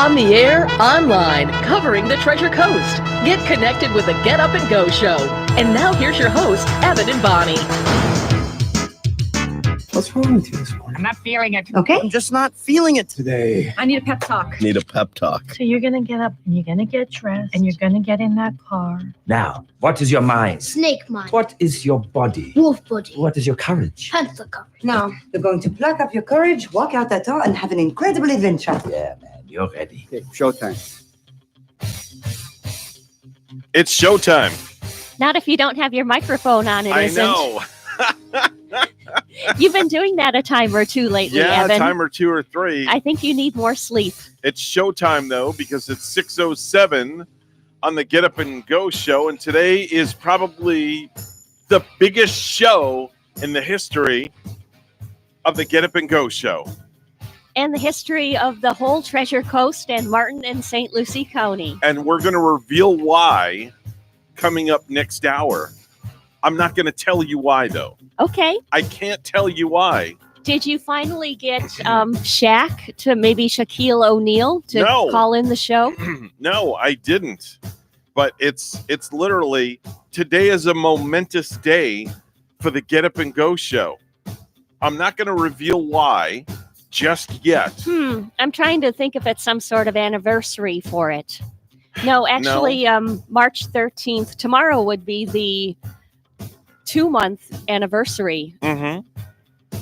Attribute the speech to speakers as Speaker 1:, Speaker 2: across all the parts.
Speaker 1: On the air, online, covering the Treasure Coast. Get connected with the Get Up and Go show. And now here's your host, Evan and Bonnie.
Speaker 2: What's wrong with you this morning?
Speaker 3: I'm not feeling it.
Speaker 4: Okay.
Speaker 2: I'm just not feeling it today.
Speaker 3: I need a pep talk.
Speaker 5: Need a pep talk.
Speaker 3: So you're going to get up and you're going to get dressed and you're going to get in that car.
Speaker 6: Now, what is your mind?
Speaker 7: Snake mind.
Speaker 6: What is your body?
Speaker 7: Wolf body.
Speaker 6: What is your courage?
Speaker 7: Panther courage.
Speaker 4: Now, you're going to pluck up your courage, walk out that door, and have an incredible adventure.
Speaker 6: Yeah, man, you're ready.
Speaker 2: Okay, showtime.
Speaker 5: It's showtime.
Speaker 8: Not if you don't have your microphone on, it
Speaker 5: I
Speaker 8: isn't.
Speaker 5: know.
Speaker 8: You've been doing that a time or two lately,
Speaker 5: Yeah,
Speaker 8: Evan.
Speaker 5: a time or two or three.
Speaker 8: I think you need more sleep.
Speaker 5: It's showtime, though, because it's 6:07 on the Get Up and Go show. And today is probably the biggest show in the history of the Get Up and Go show.
Speaker 8: And the history of the whole Treasure Coast and Martin and St. Lucie County.
Speaker 5: And we're going to reveal why coming up next hour. I'm not going to tell you why, though.
Speaker 8: Okay.
Speaker 5: I can't tell you why.
Speaker 8: Did you finally get Shaq to maybe Shaquille O'Neal to
Speaker 5: No.
Speaker 8: call in the show?
Speaker 5: No, I didn't. But it's literally, today is a momentous day for the Get Up and Go show. I'm not going to reveal why just yet.
Speaker 8: I'm trying to think if it's some sort of anniversary for it. No, actually, March 13th. Tomorrow would be the 2-month anniversary.
Speaker 5: Mm-hmm.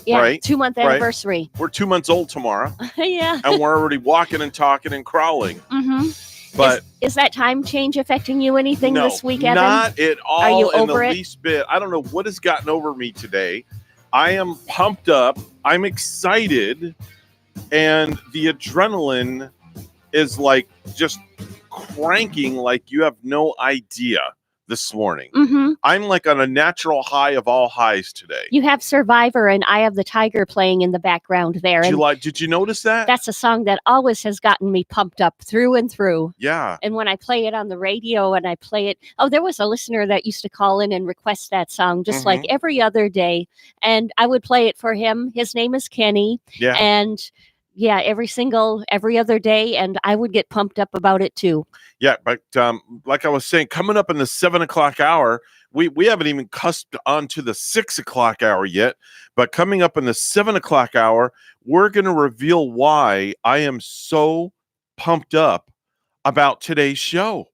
Speaker 8: Yeah,
Speaker 5: Right,
Speaker 8: 2-month
Speaker 5: right.
Speaker 8: anniversary.
Speaker 5: We're 2 months old tomorrow,
Speaker 8: Yeah.
Speaker 5: and we're already walking and talking and crawling.
Speaker 8: Mm-hmm.
Speaker 5: But
Speaker 8: Is that time change affecting you anything
Speaker 5: no,
Speaker 8: this week, Evan?
Speaker 5: not at all.
Speaker 8: Are you
Speaker 5: in
Speaker 8: over
Speaker 5: the
Speaker 8: it?
Speaker 5: least bit. I don't know what has gotten over me today. I am pumped up. I'm excited, and the adrenaline is like just cranking like you have no idea this morning.
Speaker 8: Mm-hmm.
Speaker 5: I'm like on a natural high of all highs today.
Speaker 8: You have Survivor and Eye of the Tiger playing in the background there. And
Speaker 5: Did you notice that?
Speaker 8: that's a song that always has gotten me pumped up through and through.
Speaker 5: Yeah.
Speaker 8: And when I play it on the radio and I play it, there was a listener that used to call in and request that song just like every other day. And I would play it for him. His name is Kenny.
Speaker 5: Yeah.
Speaker 8: And yeah, every other day. And I would get pumped up about it too.
Speaker 5: Yeah, but like I was saying, coming up in the 7 o'clock hour, we haven't even cusped onto the 6 o'clock hour yet. But coming up in the 7 o'clock hour, we're going to reveal why I am so pumped up about today's show.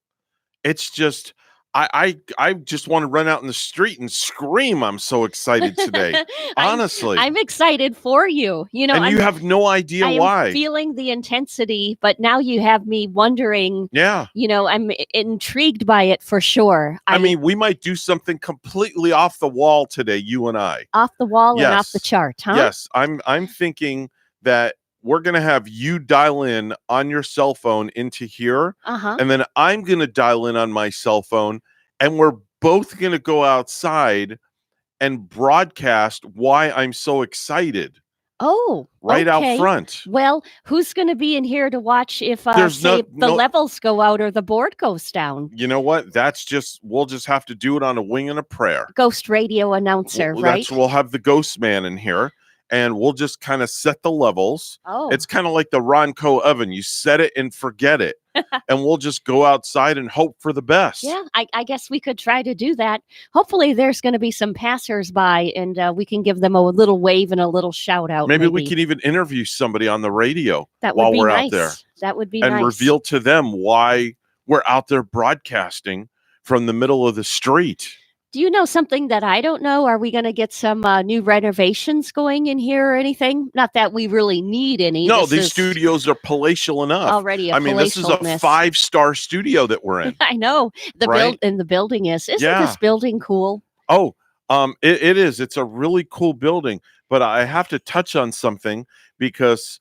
Speaker 5: It's just, I just want to run out in the street and scream. I'm so excited today. Honestly.
Speaker 8: I'm excited for you. You know,
Speaker 5: and you have no idea why.
Speaker 8: I'm feeling the intensity, but now you have me wondering.
Speaker 5: Yeah.
Speaker 8: You know, I'm intrigued by it for sure.
Speaker 5: I mean, we might do something completely off the wall today, you and I.
Speaker 8: Off the wall
Speaker 5: Yes.
Speaker 8: and off the chart, huh?
Speaker 5: Yes, I'm thinking that we're going to have you dial in on your cell phone into here,
Speaker 8: Uh-huh.
Speaker 5: and then I'm going to dial in on my cell phone, and we're both going to go outside and broadcast why I'm so excited
Speaker 8: Oh,
Speaker 5: right
Speaker 8: okay.
Speaker 5: out front.
Speaker 8: Well, who's going to be in here to watch if
Speaker 5: There's
Speaker 8: say the
Speaker 5: no-
Speaker 8: levels go out or the board goes down?
Speaker 5: You know what? We'll just have to do it on a wing and a prayer.
Speaker 8: Ghost radio announcer,
Speaker 5: Well,
Speaker 8: right?
Speaker 5: We'll have the ghost man in here, and we'll just kind of set the levels.
Speaker 8: Oh,
Speaker 5: It's kind of like the Ronco oven. You set it and forget it. And we'll just go outside and hope for the best.
Speaker 8: yeah. I guess we could try to do that. Hopefully, there's going to be some passersby, and we can give them a little wave and a little shout out.
Speaker 5: Maybe we can even interview somebody on the radio
Speaker 8: that would
Speaker 5: while
Speaker 8: be
Speaker 5: we're
Speaker 8: nice.
Speaker 5: out there
Speaker 8: That would be
Speaker 5: and
Speaker 8: nice.
Speaker 5: reveal to them why we're out there broadcasting from the middle of the street.
Speaker 8: Do you know something that I don't know? Are we going to get some new renovations going in here or anything? Not that we really need any.
Speaker 5: No,
Speaker 8: This
Speaker 5: these
Speaker 8: is
Speaker 5: studios are palatial enough.
Speaker 8: already a
Speaker 5: I mean, this is a
Speaker 8: palatialness.
Speaker 5: 5-star studio that we're in.
Speaker 8: I know the
Speaker 5: Right?
Speaker 8: and the building is. Isn't
Speaker 5: Yeah.
Speaker 8: this building cool?
Speaker 5: Oh, it is. It's a really cool building, but I have to touch on something because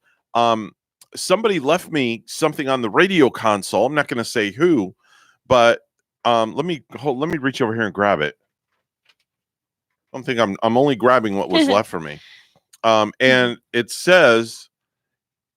Speaker 5: somebody left me something on the radio console. I'm not going to say who, but let me reach over here and grab it. I don't think I'm only grabbing what was left for me. And it says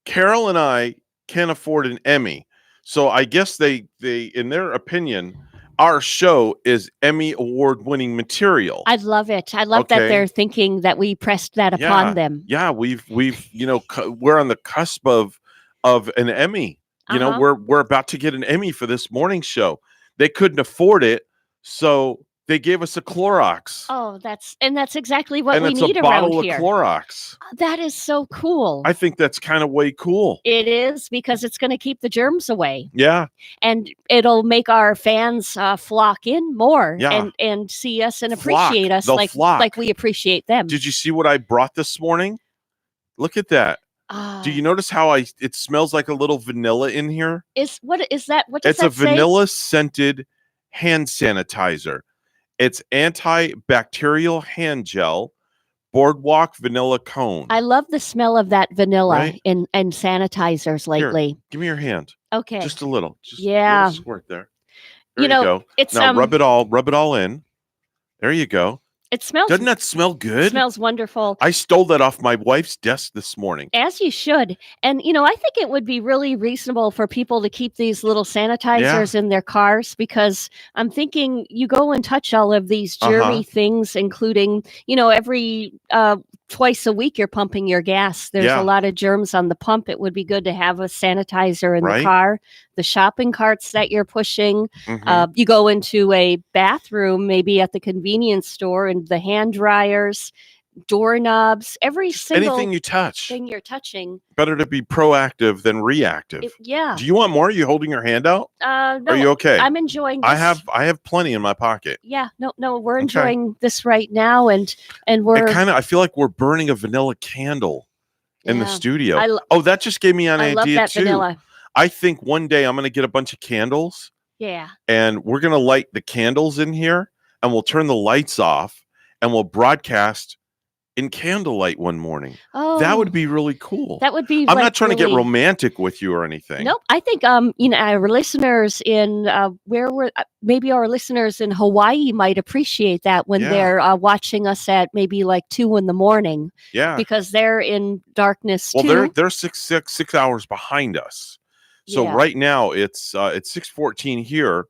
Speaker 5: Carol and I can't afford an Emmy. So I guess they in their opinion, our show is Emmy award-winning material.
Speaker 8: I love it. I love that
Speaker 5: Okay.
Speaker 8: they're thinking that we pressed that upon them.
Speaker 5: Yeah, we've we're on the cusp of an Emmy. You know,
Speaker 8: Uh-huh.
Speaker 5: we're about to get an Emmy for this morning show. They couldn't afford it, so they gave us a Clorox.
Speaker 8: Oh, that's exactly what
Speaker 5: and
Speaker 8: we
Speaker 5: it's
Speaker 8: need
Speaker 5: a
Speaker 8: around
Speaker 5: bottle
Speaker 8: here.
Speaker 5: of Clorox.
Speaker 8: That is so cool.
Speaker 5: I think that's kind of way cool.
Speaker 8: It is, because it's going to keep the germs away,
Speaker 5: Yeah.
Speaker 8: and it'll make our fans flock in more
Speaker 5: Yeah.
Speaker 8: and see us and
Speaker 5: Flock.
Speaker 8: appreciate us
Speaker 5: They'll
Speaker 8: like
Speaker 5: flock.
Speaker 8: we appreciate them.
Speaker 5: Did you see what I brought this morning? Look at that. Do you notice how it smells like a little vanilla in here?
Speaker 8: What is that? What does
Speaker 5: It's a
Speaker 8: that say?
Speaker 5: vanilla scented hand sanitizer. It's antibacterial hand gel, Boardwalk vanilla cone.
Speaker 8: I love the smell of that vanilla
Speaker 5: Right?
Speaker 8: in sanitizers lately.
Speaker 5: Give me your hand.
Speaker 8: Okay.
Speaker 5: Just a little. Just
Speaker 8: Yeah.
Speaker 5: a little squirt there. There
Speaker 8: You know,
Speaker 5: go.
Speaker 8: it's
Speaker 5: Now rub it all in. There you go.
Speaker 8: it smells
Speaker 5: Doesn't that smell good?
Speaker 8: smells wonderful.
Speaker 5: I stole that off my wife's desk this morning.
Speaker 8: As you should. And, I think it would be really reasonable for people to keep these little sanitizers in their cars, because I'm thinking you go and touch all of these germy things, including, every twice a week you're pumping your gas. There's
Speaker 5: Yeah.
Speaker 8: a lot of germs on the pump. It would be good to have a sanitizer in
Speaker 5: Right.
Speaker 8: the car. The shopping carts that you're pushing,
Speaker 5: Mhm.
Speaker 8: you go into a bathroom, maybe at the convenience store, and the hand dryers, doorknobs, every single
Speaker 5: Anything you touch.
Speaker 8: thing you're touching.
Speaker 5: Better to be proactive than reactive.
Speaker 8: Yeah.
Speaker 5: Do you want more? Are you holding your hand out?
Speaker 8: No,
Speaker 5: Are you okay?
Speaker 8: I'm enjoying this.
Speaker 5: I have plenty in my pocket.
Speaker 8: Yeah. No, we're
Speaker 5: Okay.
Speaker 8: enjoying this right now, and we're.
Speaker 5: I feel like we're burning a vanilla candle in the
Speaker 8: Yeah.
Speaker 5: studio.
Speaker 8: I lo-
Speaker 5: Oh, that just gave me an
Speaker 8: I love
Speaker 5: idea
Speaker 8: that
Speaker 5: too.
Speaker 8: vanilla.
Speaker 5: I think one day I'm going to get a bunch of candles
Speaker 8: Yeah.
Speaker 5: and we're going to light the candles in here and we'll turn the lights off and we'll broadcast in candlelight one morning.
Speaker 8: Oh,
Speaker 5: That would be really cool.
Speaker 8: That would be.
Speaker 5: I'm
Speaker 8: like,
Speaker 5: not trying to get
Speaker 8: really-
Speaker 5: romantic with you or anything.
Speaker 8: Nope. I think our listeners in maybe our listeners in Hawaii might appreciate that when
Speaker 5: Yeah.
Speaker 8: they're watching us at maybe like 2 a.m,
Speaker 5: Yeah.
Speaker 8: because they're in darkness
Speaker 5: Well,
Speaker 8: too.
Speaker 5: they're 6 hours behind us. So
Speaker 8: Yeah.
Speaker 5: right now it's 6:14 here.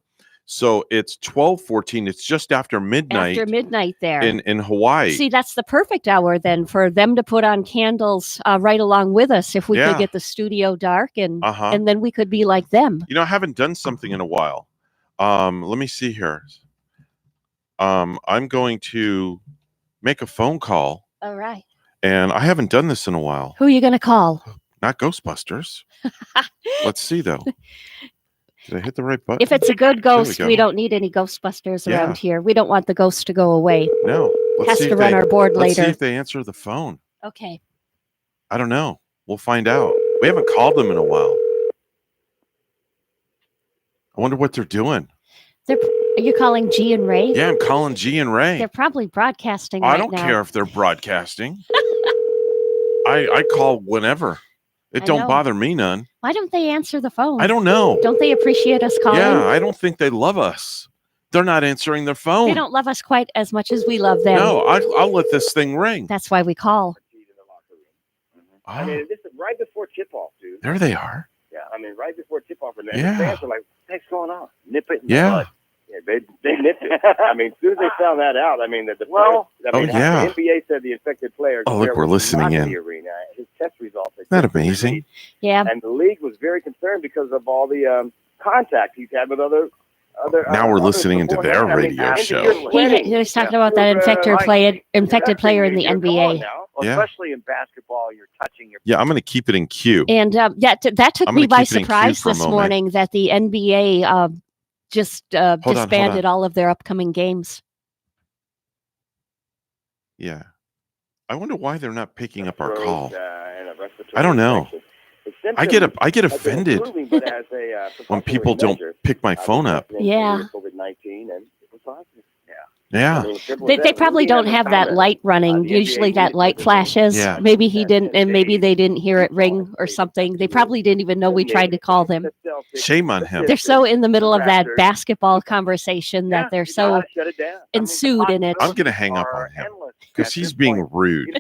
Speaker 5: So it's 12:14. It's just after midnight,
Speaker 8: After midnight there.
Speaker 5: in Hawaii.
Speaker 8: See, that's the perfect hour then for them to put on candles right along with us, if we
Speaker 5: Yeah.
Speaker 8: could get the studio dark, and
Speaker 5: Uh-huh.
Speaker 8: and then we could be like them.
Speaker 5: I haven't done something in a while. Let me see here. I'm going to make a phone call,
Speaker 8: All right.
Speaker 5: and I haven't done this in a while.
Speaker 8: Who are you going to call?
Speaker 5: Not Ghostbusters. Let's see though. Did I hit the right button?
Speaker 8: If it's a good ghost,
Speaker 5: go.
Speaker 8: we don't need any Ghostbusters
Speaker 5: Yeah.
Speaker 8: around here. We don't want the ghost to go away.
Speaker 5: No. Let's
Speaker 8: Has
Speaker 5: see
Speaker 8: to
Speaker 5: if
Speaker 8: run our board
Speaker 5: let's see
Speaker 8: later.
Speaker 5: if they answer the phone.
Speaker 8: Okay.
Speaker 5: I don't know. We'll find out. We haven't called them in a while. I wonder what they're doing.
Speaker 8: Are you calling G and Ray?
Speaker 5: Yeah, I'm calling G and Ray.
Speaker 8: They're probably broadcasting
Speaker 5: I
Speaker 8: right
Speaker 5: don't
Speaker 8: now.
Speaker 5: care if they're broadcasting. I call whenever. It
Speaker 8: I
Speaker 5: don't
Speaker 8: know.
Speaker 5: bother me none.
Speaker 8: Why don't they answer the phone?
Speaker 5: I don't know.
Speaker 8: Don't they appreciate us calling?
Speaker 5: Yeah, I don't think they love us. They're not answering their phone.
Speaker 8: They don't love us quite as much as we love them.
Speaker 5: No, I'll let this thing ring.
Speaker 8: That's why we call.
Speaker 5: Oh,
Speaker 7: this is right before tip-off, dude.
Speaker 5: there they are.
Speaker 7: Yeah, right before tip-off, and
Speaker 5: Yeah.
Speaker 7: the fans are like, "What's going on? Nip it in
Speaker 5: Yeah.
Speaker 7: the bud." Yeah, they nipped it. As soon as they found that out, the
Speaker 5: Oh, yeah.
Speaker 7: the NBA said the infected players.
Speaker 5: Oh, look,
Speaker 7: there
Speaker 5: we're
Speaker 7: was
Speaker 5: listening
Speaker 7: not
Speaker 5: in.
Speaker 7: The arena. His test results.
Speaker 5: Isn't that amazing?
Speaker 8: Yeah.
Speaker 7: And the league was very concerned because of all the contact he's had with other.
Speaker 5: Now we're
Speaker 7: others
Speaker 5: listening into their
Speaker 7: beforehand.
Speaker 5: radio show.
Speaker 8: He was talking about that infected player in the NBA.
Speaker 5: Yeah.
Speaker 7: Especially in basketball, you're touching your.
Speaker 5: Yeah, I'm going to keep it in queue.
Speaker 8: And that took
Speaker 5: I'm
Speaker 8: me
Speaker 5: gonna
Speaker 8: by
Speaker 5: keep it in queue
Speaker 8: surprise
Speaker 5: for a
Speaker 8: this
Speaker 5: moment.
Speaker 8: morning that the NBA just
Speaker 5: on.
Speaker 8: disbanded all of their upcoming games.
Speaker 5: Yeah. I wonder why they're not picking up our
Speaker 7: throat,
Speaker 5: call.
Speaker 7: and a respiratory
Speaker 5: I don't know.
Speaker 7: infection. The
Speaker 5: I
Speaker 7: symptoms
Speaker 5: get
Speaker 7: have been
Speaker 5: offended
Speaker 7: improving, but as a
Speaker 5: when
Speaker 7: precautionary
Speaker 5: people don't
Speaker 7: measure,
Speaker 5: pick my phone up.
Speaker 8: Yeah.
Speaker 7: COVID-19 and it was positive.
Speaker 5: Yeah.
Speaker 8: They probably don't have that light running.
Speaker 7: the
Speaker 8: Usually
Speaker 7: NBA
Speaker 8: that light
Speaker 7: needs to-
Speaker 8: flashes.
Speaker 5: Yeah.
Speaker 8: Maybe he didn't, and maybe they didn't hear it ring or something. They probably didn't even know we tried to call them.
Speaker 5: Shame on him.
Speaker 8: They're so in the middle of that basketball conversation that they're so ensued in it.
Speaker 5: I'm going to hang up on him because he's being rude.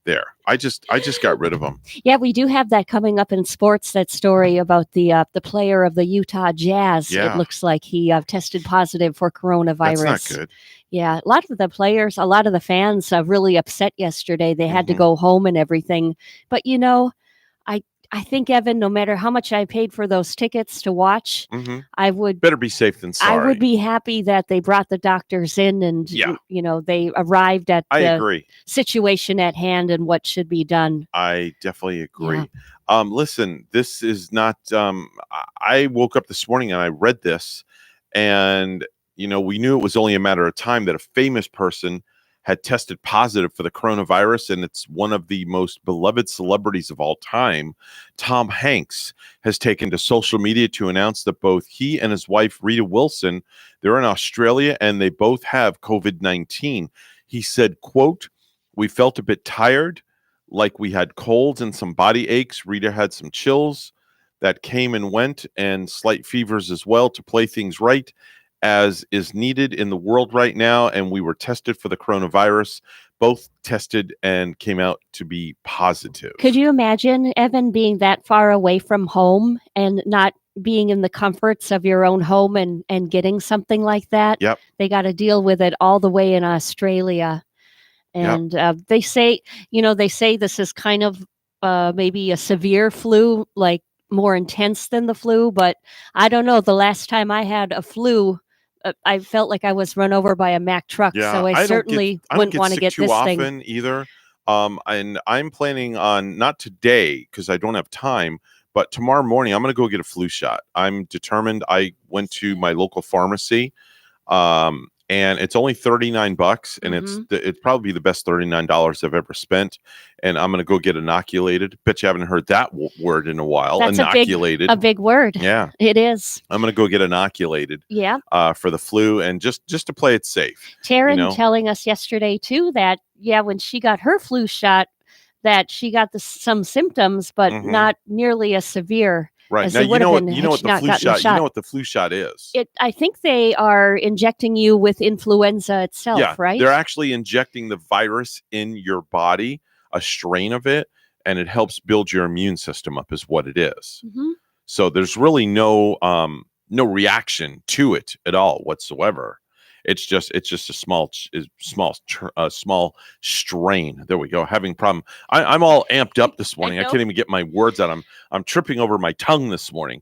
Speaker 5: There. I just got rid of him.
Speaker 8: Yeah, we do have that coming up in sports. That story about the player of the Utah Jazz.
Speaker 5: Yeah.
Speaker 8: It looks like he tested positive for coronavirus.
Speaker 5: That's not good.
Speaker 8: Yeah, a lot of the players, a lot of the fans really upset yesterday. They had to
Speaker 5: Mhm.
Speaker 8: go home and everything. But I think, Evan, no matter how much I paid for those tickets to watch,
Speaker 5: Hmm.
Speaker 8: I would
Speaker 5: Better be safe than sorry.
Speaker 8: I would be happy that they brought the doctors in and
Speaker 5: Yeah.
Speaker 8: they arrived at
Speaker 5: I
Speaker 8: the
Speaker 5: agree.
Speaker 8: situation at hand and what should be done.
Speaker 5: I definitely agree.
Speaker 8: Yeah.
Speaker 5: Listen, this is not. I woke up this morning and I read this, and we knew it was only a matter of time that a famous person had tested positive for the coronavirus, and it's one of the most beloved celebrities of all time. Tom Hanks has taken to social media to announce that both he and his wife, Rita Wilson, they're in Australia and they both have COVID-19. He said, quote, "We felt a bit tired, like we had colds and some body aches. Rita had some chills that came and went and slight fevers as well to play things right, as is needed in the world right now, and we were tested for the coronavirus. Both tested and came out to be positive."
Speaker 8: Could you imagine, Evan, being that far away from home and not being in the comforts of your own home and getting something like that?
Speaker 5: Yep.
Speaker 8: They got to deal with it all the way in Australia. And they say this is kind of maybe a severe flu, like more intense than the flu, but I don't know. The last time I had a flu, I felt like I was run over by a Mack truck, so I certainly wouldn't want to get
Speaker 5: too
Speaker 8: this
Speaker 5: often
Speaker 8: thing
Speaker 5: either. And I'm planning on, not today because I don't have time, but tomorrow morning I'm going to go get a flu shot. I'm determined. I went to my local pharmacy, and it's only $39, and it's probably the best $39 I've ever spent. And I'm going to go get inoculated. Bet you haven't heard that word in a while.
Speaker 8: That's
Speaker 5: inoculated,
Speaker 8: a big word.
Speaker 5: Yeah,
Speaker 8: it is.
Speaker 5: I'm going to go get inoculated.
Speaker 8: Yeah,
Speaker 5: for the flu, and just to play it safe.
Speaker 8: Taryn telling us yesterday too that when she got her flu shot, that she got some symptoms, but not nearly as severe.
Speaker 5: Right.
Speaker 8: As
Speaker 5: Now,
Speaker 8: you know what the flu shot,
Speaker 5: you know what the flu shot is.
Speaker 8: I think they are injecting you with influenza itself, right?
Speaker 5: They're actually injecting the virus in your body, a strain of it, and it helps build your immune system up is what it is.
Speaker 8: Mm-hmm.
Speaker 5: So there's really no reaction to it at all whatsoever. It's just a small strain. There we go. Having problem. I'm all amped up this morning. I can't even get my words out. I'm tripping over my tongue this morning.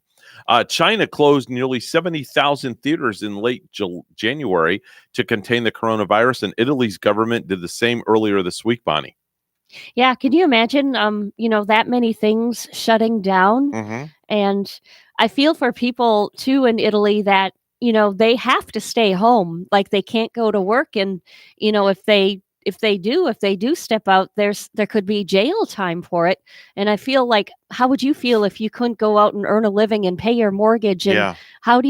Speaker 5: China closed nearly 70,000 theaters in late January to contain the coronavirus, and Italy's government did the same earlier this week, Bonnie.
Speaker 8: Yeah, can you imagine, that many things shutting down?
Speaker 5: Mm-hmm.
Speaker 8: And I feel for people, too, in Italy that, they have to stay home. Like, they can't go to work. And, if they do step out, there could be jail time for it. And I feel like, how would you feel if you couldn't go out and earn a living and pay your mortgage? And how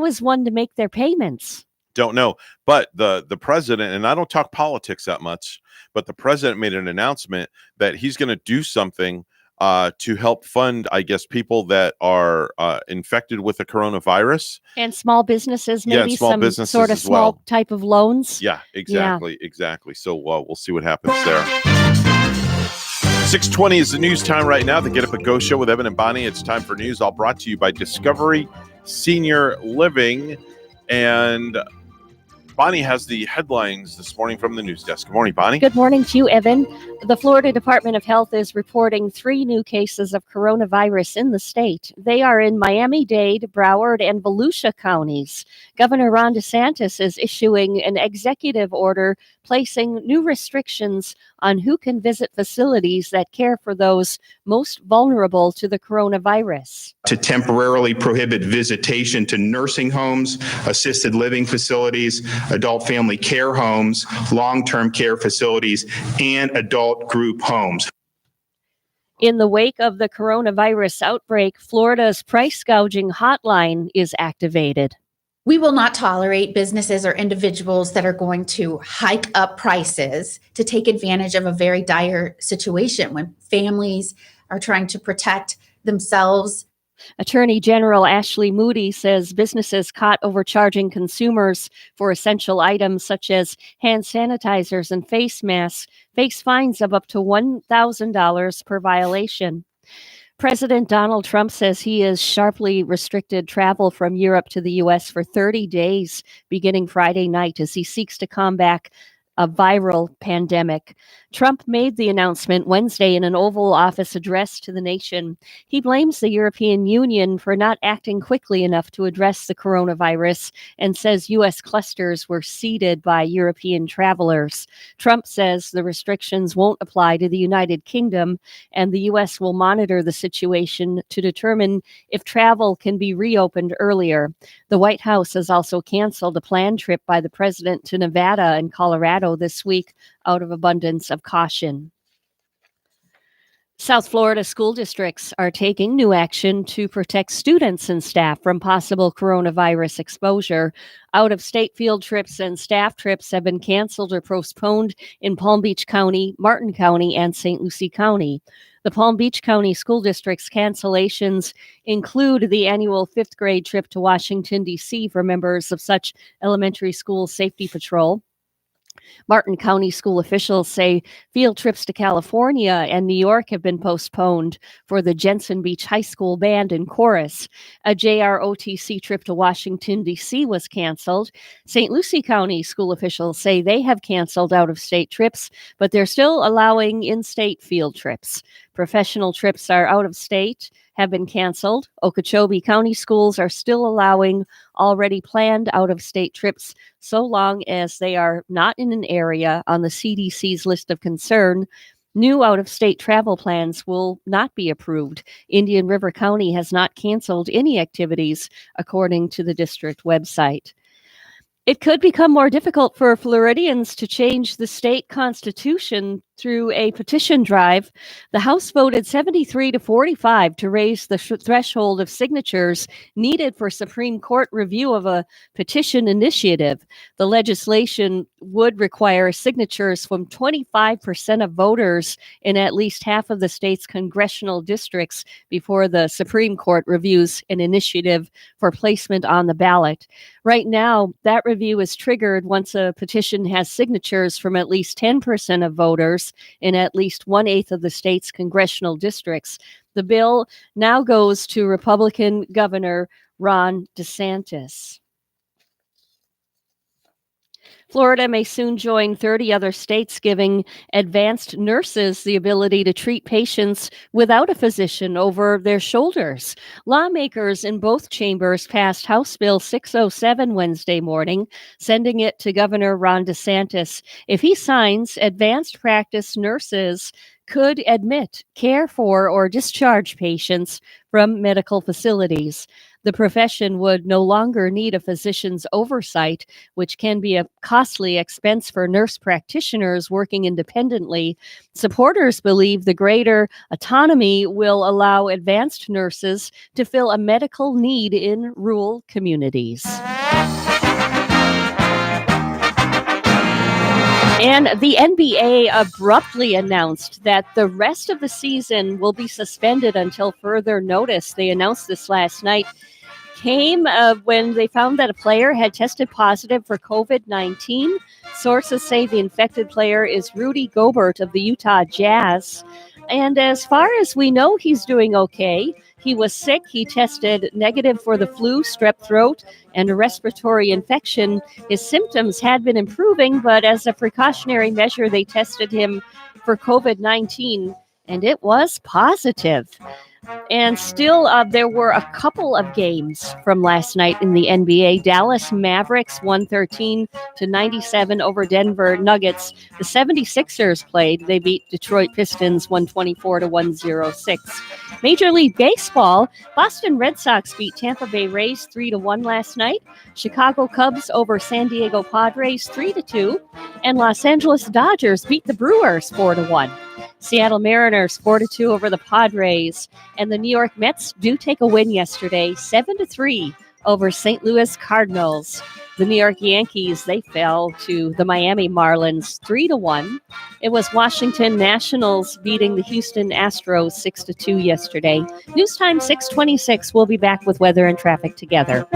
Speaker 8: is one to make their payments?
Speaker 5: Don't know. But the president, and I don't talk politics that much, but the president made an announcement that he's going to do something to help fund, I guess, people that are infected with the coronavirus.
Speaker 8: And small businesses, maybe
Speaker 5: small
Speaker 8: some
Speaker 5: businesses
Speaker 8: sort of
Speaker 5: as well.
Speaker 8: small type of loans.
Speaker 5: Yeah, exactly. So we'll see what happens there. 6:20 is the news time right now. The Get Up and Go show with Evan and Bonnie. It's time for news, all brought to you by Discovery Senior Living. And Bonnie has the headlines this morning from the news desk. Good morning, Bonnie.
Speaker 8: Good morning to you, Evan. The Florida Department of Health is reporting 3 new cases of coronavirus in the state. They are in Miami-Dade, Broward, and Volusia counties. Governor Ron DeSantis is issuing an executive order placing new restrictions on who can visit facilities that care for those most vulnerable to the coronavirus.
Speaker 9: To temporarily prohibit visitation to nursing homes, assisted living facilities, adult family care homes, long-term care facilities, and adult group homes.
Speaker 8: In the wake of the coronavirus outbreak, Florida's price gouging hotline is activated.
Speaker 10: We will not tolerate businesses or individuals that are going to hike up prices to take advantage of a very dire situation when families are trying to protect themselves.
Speaker 8: Attorney General Ashley Moody says businesses caught overcharging consumers for essential items such as hand sanitizers and face masks face fines of up to $1,000 per violation. President Donald Trump says he has sharply restricted travel from Europe to the U.S. for 30 days, beginning Friday night, as he seeks to combat a viral pandemic. Trump made the announcement Wednesday in an Oval Office address to the nation. He blames the European Union for not acting quickly enough to address the coronavirus and says U.S. clusters were seeded by European travelers. Trump says the restrictions won't apply to the United Kingdom, and the U.S. will monitor the situation to determine if travel can be reopened earlier. The White House has also canceled a planned trip by the president to Nevada and Colorado this week out of abundance of caution. South Florida school districts are taking new action to protect students and staff from possible coronavirus exposure. Out-of-state field trips and staff trips have been canceled or postponed in Palm Beach County, Martin County, and St. Lucie County. The Palm Beach County School District's cancellations include the annual 5th grade trip to Washington, D.C. for members of such elementary school safety patrol. Martin County school officials say field trips to California and New York have been postponed for the Jensen Beach High School band and chorus. A JROTC trip to Washington, D.C. was canceled. St. Lucie County school officials say they have canceled out-of-state trips, but they're still allowing in-state field trips. Professional trips are out of state, have been canceled. Okeechobee County schools are still allowing already planned out-of-state trips so long as they are not in an area on the CDC's list of concern. New out-of-state travel plans will not be approved. Indian River County has not canceled any activities, according to the district website. It could become more difficult for Floridians to change the state constitution through a petition drive. The House voted 73-45 to raise the threshold of signatures needed for Supreme Court review of a petition initiative. The legislation would require signatures from 25% of voters in at least half of the state's congressional districts before the Supreme Court reviews an initiative for placement on the ballot. Right now, that review is triggered once a petition has signatures from at least 10% of voters in at least 1/8 of the state's congressional districts. The bill now goes to Republican Governor Ron DeSantis. Florida may soon join 30 other states, giving advanced nurses the ability to treat patients without a physician over their shoulders. Lawmakers in both chambers passed House Bill 607 Wednesday morning, sending it to Governor Ron DeSantis. If he signs, advanced practice nurses could admit, care for, or discharge patients from medical facilities. The profession would no longer need a physician's oversight, which can be a costly expense for nurse practitioners working independently. Supporters believe the greater autonomy will allow advanced nurses to fill a medical need in rural communities. And the NBA abruptly announced that the rest of the season will be suspended until further notice. They announced this last night. Came when they found that a player had tested positive for COVID-19. Sources say the infected player is Rudy Gobert of the Utah Jazz. And as far as we know, he's doing okay. He was sick. He tested negative for the flu, strep throat, and a respiratory infection. His symptoms had been improving, but as a precautionary measure, they tested him for COVID-19, and it was positive. And still, there were a couple of games from last night in the NBA. Dallas Mavericks 113-97 over Denver Nuggets. The 76ers played. They beat Detroit Pistons 124-106. Major League Baseball, Boston Red Sox beat Tampa Bay Rays 3-1 last night. Chicago Cubs over San Diego Padres 3-2. And Los Angeles Dodgers beat the Brewers 4-1. Seattle Mariners 4-2 over the Padres. And the New York Mets do take a win yesterday, 7-3 over St. Louis Cardinals. The New York Yankees, they fell to the Miami Marlins 3-1. It was Washington Nationals beating the Houston Astros 6-2 yesterday. News time 6:26. We'll be back with weather and traffic together.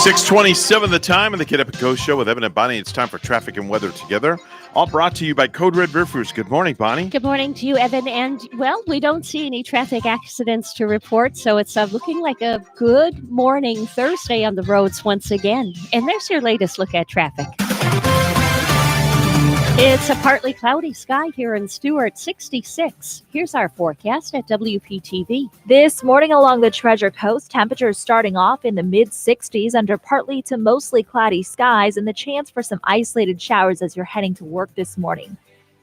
Speaker 5: 6:27 the time of the Get Up and Go show with Evan and Bonnie. It's time for traffic and weather together. All brought to you by Code Red Roofers. Good morning, Bonnie.
Speaker 8: Good morning to you, Evan. And, well, we don't see any traffic accidents to report, so it's looking like a good morning Thursday on the roads once again. And there's your latest look at traffic. It's a partly cloudy sky here in Stuart, 66. Here's our forecast at WPTV.
Speaker 11: This morning along the Treasure Coast, temperatures starting off in the mid-60s under partly to mostly cloudy skies and the chance for some isolated showers as you're heading to work this morning.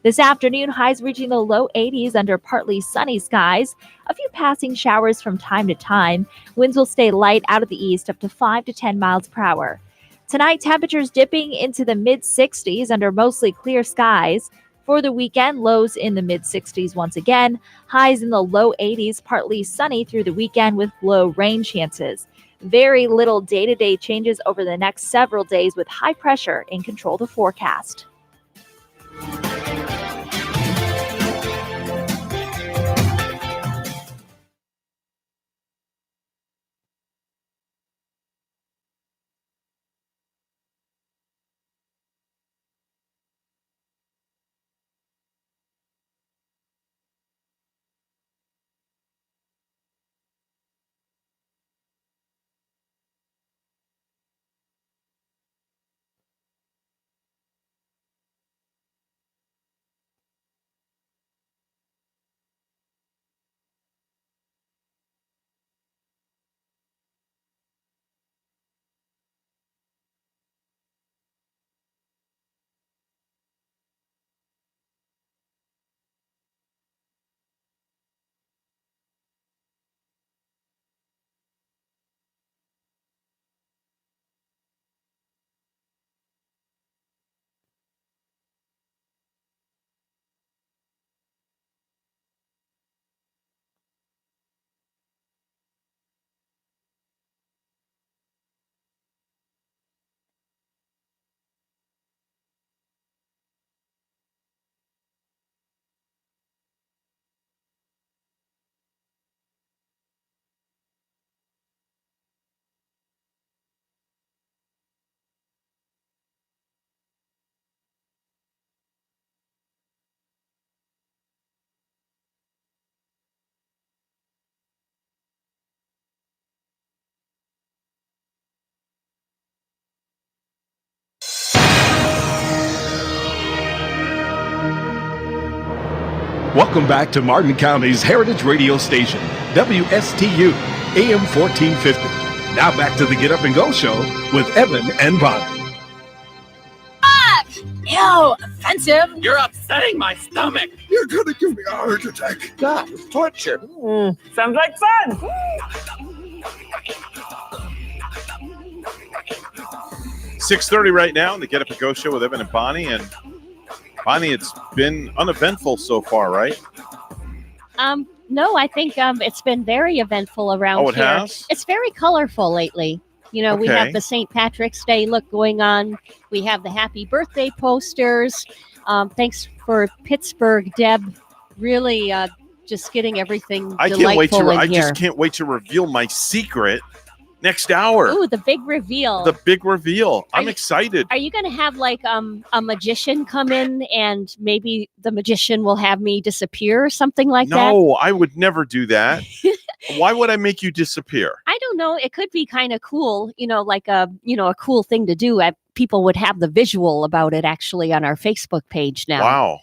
Speaker 11: This afternoon, highs reaching the low 80s under partly sunny skies. A few passing showers from time to time. Winds will stay light out of the east up to 5 to 10 miles per hour. Tonight, temperatures dipping into the mid-60s under mostly clear skies. For the weekend, lows in the mid-60s once again. Highs in the low 80s, partly sunny through the weekend with low rain chances. Very little day-to-day changes over the next several days with high pressure in control of the forecast.
Speaker 12: Welcome back to Martin County's Heritage Radio Station, WSTU, AM 1450. Now back to the Get Up and Go show with Evan and Bonnie.
Speaker 13: Ew, offensive.
Speaker 14: You're upsetting my stomach.
Speaker 2: You're gonna give me a heart attack.
Speaker 14: God, it's torture.
Speaker 13: Sounds like fun.
Speaker 5: 6:30 right now on the Get Up and Go show with Evan and Bonnie. And Bonnie, it's been uneventful so far, right?
Speaker 8: No, I think it's been very eventful around here.
Speaker 5: Oh, it has?
Speaker 8: It's very colorful lately. You know, we have the St. Patrick's Day look going on. We have the happy birthday posters. Thanks for Pittsburgh, Deb. Really just getting everything
Speaker 5: I just can't wait to reveal my secret next hour.
Speaker 8: Ooh, the big reveal.
Speaker 5: The big reveal. I'm excited.
Speaker 8: Are you going to have like a magician come in and maybe the magician will have me disappear or something like that?
Speaker 5: No, I would never do that. Why would I make you disappear?
Speaker 8: I don't know. It could be kind of cool, like a cool thing to do. People would have the visual about it actually on our Facebook page now.
Speaker 5: Wow.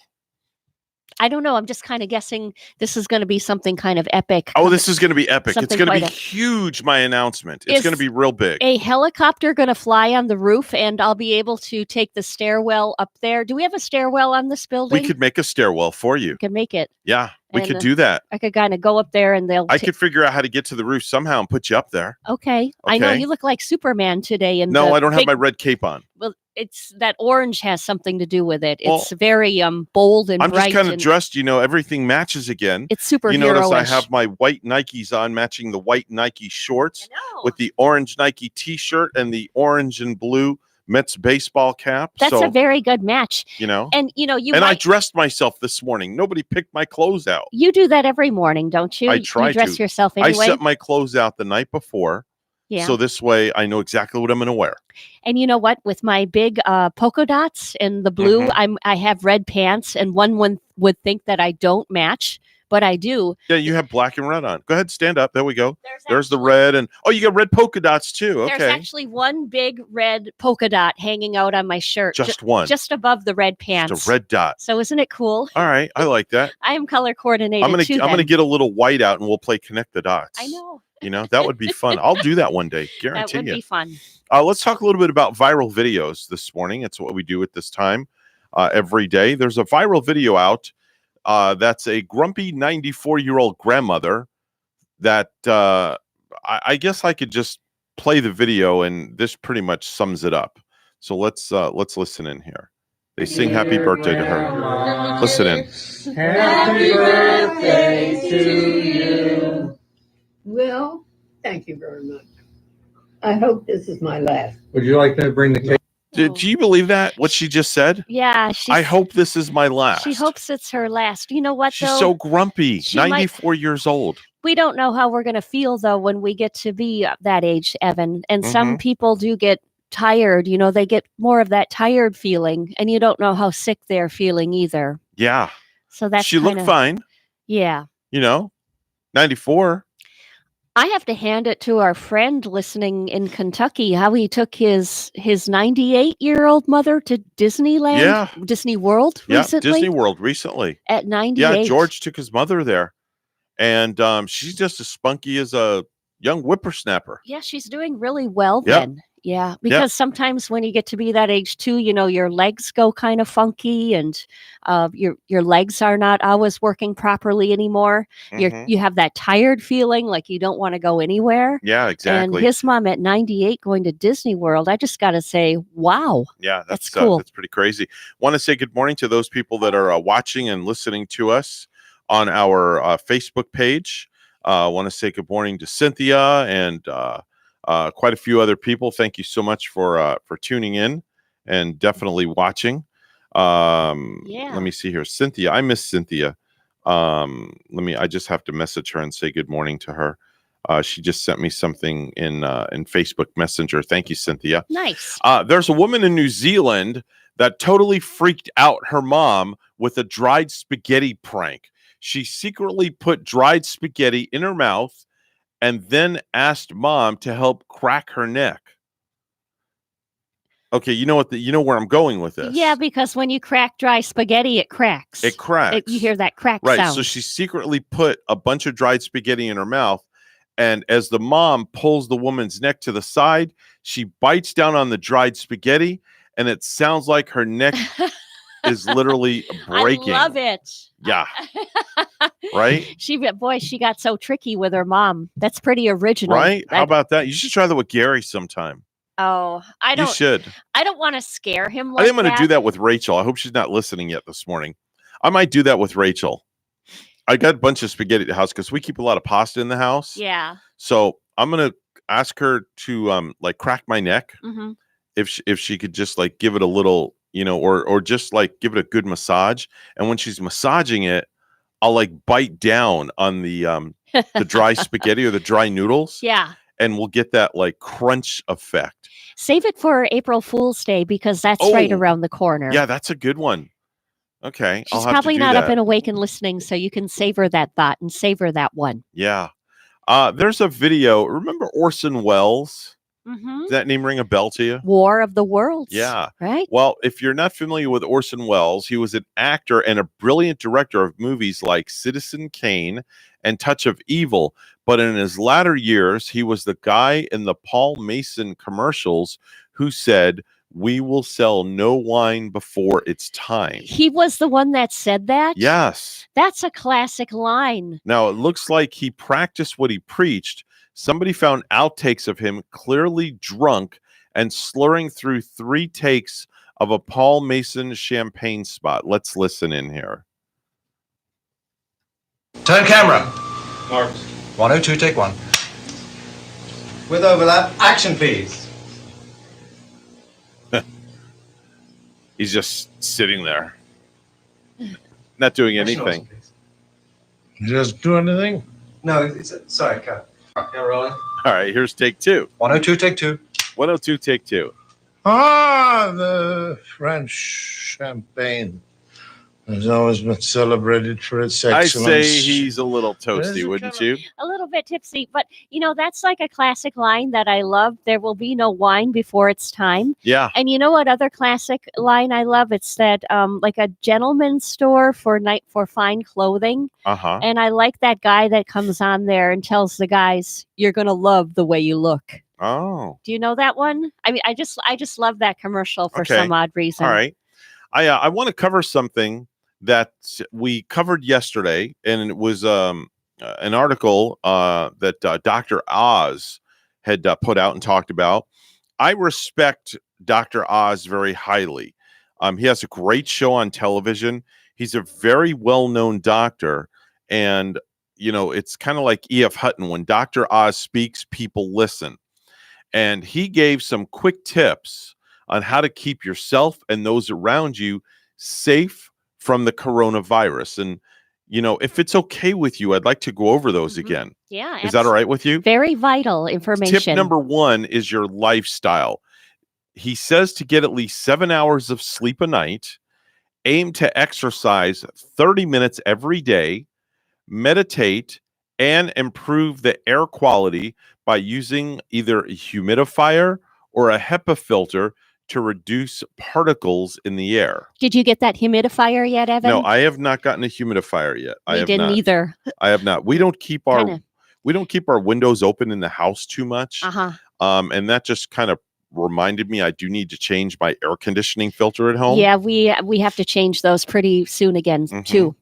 Speaker 8: I don't know. I'm just kind of guessing this is going to be something kind of epic.
Speaker 5: Oh, this is going to be epic. It's going to be huge, my announcement. It's going to be real big.
Speaker 8: A helicopter going to fly on the roof, and I'll be able to take the stairwell up there. Do we have a stairwell on this building?
Speaker 5: We could make a stairwell for you.
Speaker 8: We could make it.
Speaker 5: Yeah, we could do that.
Speaker 8: I could kind of go up there, and
Speaker 5: I could figure out how to get to the roof somehow and put you up there.
Speaker 8: Okay. I know you look like Superman today.
Speaker 5: No, I don't have my red cape on.
Speaker 8: Well, it's that orange has something to do with it. It's very bold and bright.
Speaker 5: I'm just kind of dressed, everything matches again.
Speaker 8: It's superhero-ish.
Speaker 5: You notice I have my white Nikes on, matching the white Nike shorts with the orange Nike t-shirt and the orange and blue Mets baseball cap.
Speaker 8: That's a very good match. And
Speaker 5: I dressed myself this morning. Nobody picked my clothes out.
Speaker 8: You do that every morning, don't you?
Speaker 5: I try
Speaker 8: you dress
Speaker 5: to.
Speaker 8: yourself anyway.
Speaker 5: I set my clothes out the night before.
Speaker 8: Yeah.
Speaker 5: So this way I know exactly what I'm going to wear.
Speaker 8: And you know what? With my big polka dots and the blue, I have red pants, and one would think that I don't match, but I do.
Speaker 5: Yeah, you have black and red on. Go ahead, stand up. There we go. There's the red, and you got red polka dots too. Okay.
Speaker 8: There's actually one big red polka dot hanging out on my shirt.
Speaker 5: Just one.
Speaker 8: Just above the red pants.
Speaker 5: Just a red dot.
Speaker 8: So isn't it cool?
Speaker 5: All right, I like that.
Speaker 8: I am color coordinated.
Speaker 5: I'm gonna get a little white out, and we'll play connect the dots.
Speaker 8: I know.
Speaker 5: That would be fun. I'll do that one day. Guarantee
Speaker 8: That would be fun.
Speaker 5: Let's talk a little bit about viral videos this morning. It's what we do at this time every day. There's a viral video out that's a grumpy 94-year-old grandmother that I guess I could just play the video, and this pretty much sums it up. So let's listen in here. They sing happy birthday to her. Listen in.
Speaker 15: Happy birthday to you. Well, thank you very much. I hope this is my last.
Speaker 16: Would you like to bring the cake?
Speaker 5: Do you believe that, what she just said?
Speaker 8: Yeah.
Speaker 5: I hope this is my last.
Speaker 8: She hopes it's her last. You know what,
Speaker 5: She's
Speaker 8: though?
Speaker 5: so grumpy,
Speaker 8: She
Speaker 5: 94 years old.
Speaker 8: We don't know how we're going to feel, though, when we get to be that age, Evan. And some people do get tired. They get more of that tired feeling, and you don't know how sick they're feeling either.
Speaker 5: Yeah.
Speaker 8: So that's
Speaker 5: she looked fine.
Speaker 8: Yeah.
Speaker 5: 94.
Speaker 8: I have to hand it to our friend listening in Kentucky, how he took his 98-year-old mother to Disneyland, Disney World recently.
Speaker 5: Yeah, Disney World recently.
Speaker 8: At 98.
Speaker 5: Yeah, George took his mother there. And she's just as spunky as a young whippersnapper.
Speaker 8: Yeah, she's doing really well then. Yeah, because sometimes when you get to be that age too, your legs go kind of funky, and your legs are not always working properly anymore. You have that tired feeling, like you don't want to go anywhere.
Speaker 5: Yeah, exactly.
Speaker 8: And his mom at 98 going to Disney World, I just got to say, wow.
Speaker 5: Yeah, that's
Speaker 8: cool.
Speaker 5: That's pretty crazy. Want to say good morning to those people that are watching and listening to us on our Facebook page. Want to say good morning to Cynthia and quite a few other people. Thank you so much for tuning in and definitely watching. Let me see here. Cynthia, I miss Cynthia. I just have to message her and say good morning to her. She just sent me something in Facebook Messenger. Thank you, Cynthia.
Speaker 8: Nice.
Speaker 5: There's a woman in New Zealand that totally freaked out her mom with a dried spaghetti prank. She secretly put dried spaghetti in her mouth and then asked mom to help crack her neck. Okay, you know where I'm going with this.
Speaker 8: Yeah, because when you crack dry spaghetti, it cracks.
Speaker 5: It cracks.
Speaker 8: You hear that crack
Speaker 5: right,
Speaker 8: sound.
Speaker 5: So she secretly put a bunch of dried spaghetti in her mouth, and as the mom pulls the woman's neck to the side, she bites down on the dried spaghetti, and it sounds like her neck is literally breaking.
Speaker 8: I love it.
Speaker 5: Yeah. Right?
Speaker 8: She got so tricky with her mom. That's pretty original.
Speaker 5: Right? How about that? You should try that with Gary sometime.
Speaker 8: Oh, I don't.
Speaker 5: You should.
Speaker 8: I don't want to scare him.
Speaker 5: I think I'm going to do that with Rachel. I hope she's not listening yet this morning. I might do that with Rachel. I got a bunch of spaghetti at the house because we keep a lot of pasta in the house.
Speaker 8: Yeah.
Speaker 5: So I'm going to ask her to crack my neck.
Speaker 8: Mm-hmm.
Speaker 5: If she could just give it a little, or just give it a good massage. And when she's massaging it, I'll bite down on the dry spaghetti or the dry noodles.
Speaker 8: Yeah.
Speaker 5: And we'll get that crunch effect.
Speaker 8: Save it for April Fool's Day because that's right around the corner.
Speaker 5: Yeah, that's a good one. Okay.
Speaker 8: She's probably not up and awake and listening, so you can savor that thought and savor that one.
Speaker 5: Yeah. There's a video. Remember Orson Welles?
Speaker 8: Mm-hmm.
Speaker 5: Does that name ring a bell to you?
Speaker 8: War of the Worlds.
Speaker 5: Yeah.
Speaker 8: Right?
Speaker 5: Well, if you're not familiar with Orson Welles, he was an actor and a brilliant director of movies like Citizen Kane and Touch of Evil. But in his latter years, he was the guy in the Paul Mason commercials who said, "We will sell no wine before it's time."
Speaker 8: He was the one that said that?
Speaker 5: Yes.
Speaker 8: That's a classic line.
Speaker 5: Now, it looks like he practiced what he preached. Somebody found outtakes of him clearly drunk and slurring through 3 takes of a Paul Mason champagne spot. Let's listen in here.
Speaker 17: Turn camera.
Speaker 18: Marked.
Speaker 17: 102, take 1. With overlap, action please.
Speaker 5: He's just sitting there, not doing anything.
Speaker 16: Just do anything?
Speaker 17: No, sorry, cut. Yeah, rolling.
Speaker 5: All right, here's take 2.
Speaker 17: 102, take 2.
Speaker 5: 102, take 2.
Speaker 2: The French champagne has always been celebrated for its
Speaker 5: I
Speaker 2: excellence.
Speaker 5: say he's a little
Speaker 2: Is
Speaker 5: toasty,
Speaker 2: it
Speaker 5: wouldn't
Speaker 2: kinda-
Speaker 5: you?
Speaker 8: A little bit tipsy, but that's like a classic line that I love. There will be no wine before it's time.
Speaker 5: Yeah.
Speaker 8: And you know what other classic line I love? It's that like a gentleman's store for fine clothing.
Speaker 5: Uh-huh.
Speaker 8: And I like that guy that comes on there and tells the guys, "You're gonna love the way you look."
Speaker 5: Oh.
Speaker 8: Do you know that one? I mean, I just love that commercial for
Speaker 5: Okay.
Speaker 8: some odd reason.
Speaker 5: All right. I want to cover something that we covered yesterday, and it was an article that Dr. Oz had put out and talked about. I respect Dr. Oz very highly. He has a great show on television. He's a very well-known doctor, and it's kind of like E.F. Hutton. When Dr. Oz speaks, people listen. And he gave some quick tips on how to keep yourself and those around you safe from the coronavirus. And, if it's okay with you, I'd like to go over those again.
Speaker 8: Yeah.
Speaker 5: Is that all right with you?
Speaker 8: Very vital information.
Speaker 5: Tip number 1 is your lifestyle. He says to get at least 7 hours of sleep a night, aim to exercise 30 minutes every day, meditate, and improve the air quality by using either a humidifier or a HEPA filter to reduce particles in the air.
Speaker 8: Did you get that humidifier yet, Evan?
Speaker 5: No, I have not gotten a humidifier yet. I
Speaker 8: We
Speaker 5: have
Speaker 8: didn't
Speaker 5: not.
Speaker 8: either.
Speaker 5: I have not. We don't keep our
Speaker 8: Kinda.
Speaker 5: windows open in the house too much.
Speaker 8: Uh-huh.
Speaker 5: And that just kind of reminded me I do need to change my air conditioning filter at home.
Speaker 8: Yeah, we have to change those pretty soon again too.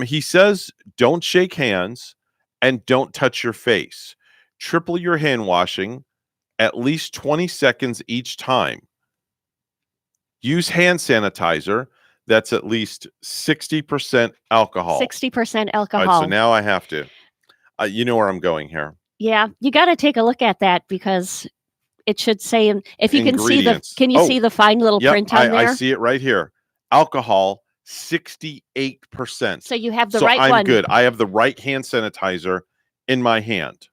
Speaker 5: He says don't shake hands and don't touch your face. Triple your hand washing at least 20 seconds each time. Use hand sanitizer that's at least 60% alcohol.
Speaker 8: 60%
Speaker 5: All
Speaker 8: alcohol.
Speaker 5: right, so now I have to. You know where I'm going here.
Speaker 8: Yeah, you got to take a look at that because it should say if you can see the
Speaker 5: Ingredients.
Speaker 8: can you
Speaker 5: Oh,
Speaker 8: see the fine little
Speaker 5: Yep,
Speaker 8: print on there?
Speaker 5: I see it right here. Alcohol, 68%.
Speaker 8: So you have the
Speaker 5: So
Speaker 8: right
Speaker 5: I'm
Speaker 8: one.
Speaker 5: good. I have the right hand sanitizer in my hand.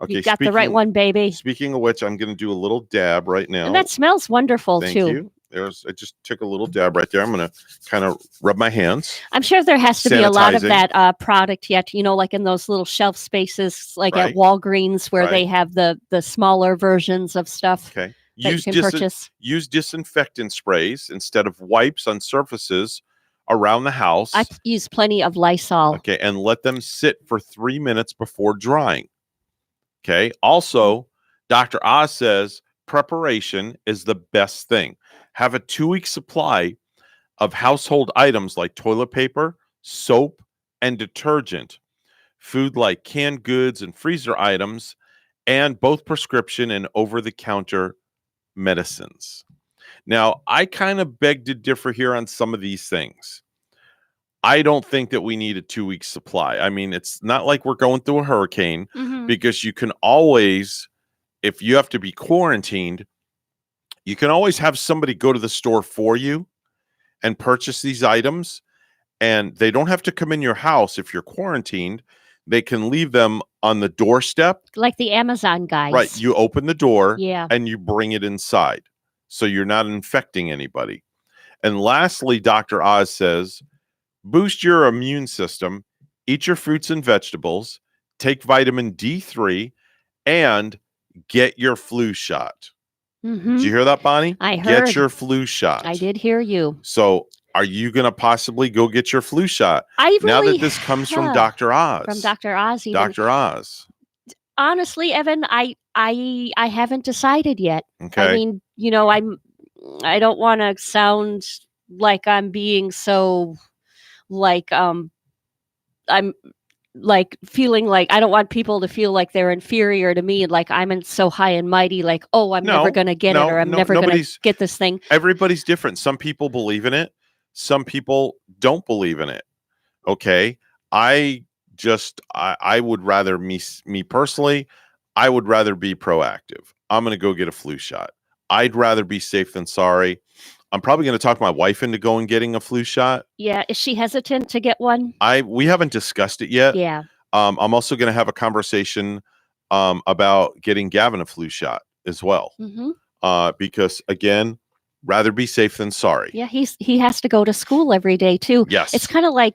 Speaker 5: Okay,
Speaker 8: You got the right one, baby.
Speaker 5: Speaking of which, I'm going to do a little dab right now.
Speaker 8: And that smells wonderful
Speaker 5: Thank
Speaker 8: too.
Speaker 5: you. I just took a little dab right there. I'm going to kind of rub my hands.
Speaker 8: I'm sure there has to be a lot of
Speaker 5: Sanitizing.
Speaker 8: that product yet, like in those little shelf spaces, like
Speaker 5: Right.
Speaker 8: at Walgreens, where they
Speaker 5: Right.
Speaker 8: have the smaller versions of stuff
Speaker 5: Okay.
Speaker 8: that you can purchase.
Speaker 5: Use disinfectant sprays instead of wipes on surfaces around the house.
Speaker 8: I use plenty of Lysol.
Speaker 5: Okay, and let them sit for 3 minutes before drying. Okay. Also, Dr. Oz says preparation is the best thing. Have a 2-week supply of household items like toilet paper, soap, and detergent, food like canned goods and freezer items, and both prescription and over-the-counter medicines. Now, I kind of beg to differ here on some of these things. I don't think that we need a 2-week supply. I mean, it's not like we're going through a hurricane because you can always, if you have to be quarantined, you can always have somebody go to the store for you and purchase these items. And they don't have to come in your house if you're quarantined. They can leave them on the doorstep.
Speaker 8: Like the Amazon guys.
Speaker 5: Right. You open the door
Speaker 8: Yeah.
Speaker 5: and you bring it inside. So you're not infecting anybody. And lastly, Dr. Oz says, boost your immune system, eat your fruits and vegetables, take vitamin D3, and get your flu shot.
Speaker 8: Mhm.
Speaker 5: Did you hear that, Bonnie?
Speaker 8: I heard.
Speaker 5: Get your flu shot.
Speaker 8: I did hear you.
Speaker 5: So are you going to possibly go get your flu shot?
Speaker 8: I
Speaker 5: now
Speaker 8: really
Speaker 5: that this comes from
Speaker 8: have.
Speaker 5: Dr. Oz.
Speaker 8: From Dr. Oz. Even.
Speaker 5: Dr. Oz.
Speaker 8: Honestly, Evan, I haven't decided yet.
Speaker 5: Okay.
Speaker 8: I mean, I don't want to sound like I'm being so like I'm like feeling like I don't want people to feel like they're inferior to me, like I'm so high and mighty, like, oh, I'm never going to get it, or I'm never going to get this thing.
Speaker 5: Everybody's different. Some people believe in it. Some people don't believe in it. Okay. I would rather me personally, I would rather be proactive. I'm going to go get a flu shot. I'd rather be safe than sorry. I'm probably going to talk my wife into going getting a flu shot.
Speaker 8: Yeah. Is she hesitant to get one?
Speaker 5: We haven't discussed it yet.
Speaker 8: Yeah.
Speaker 5: I'm also going to have a conversation about getting Gavin a flu shot as well. Because again, rather be safe than sorry.
Speaker 8: Yeah, he has to go to school every day too.
Speaker 5: Yes.
Speaker 8: It's kind of like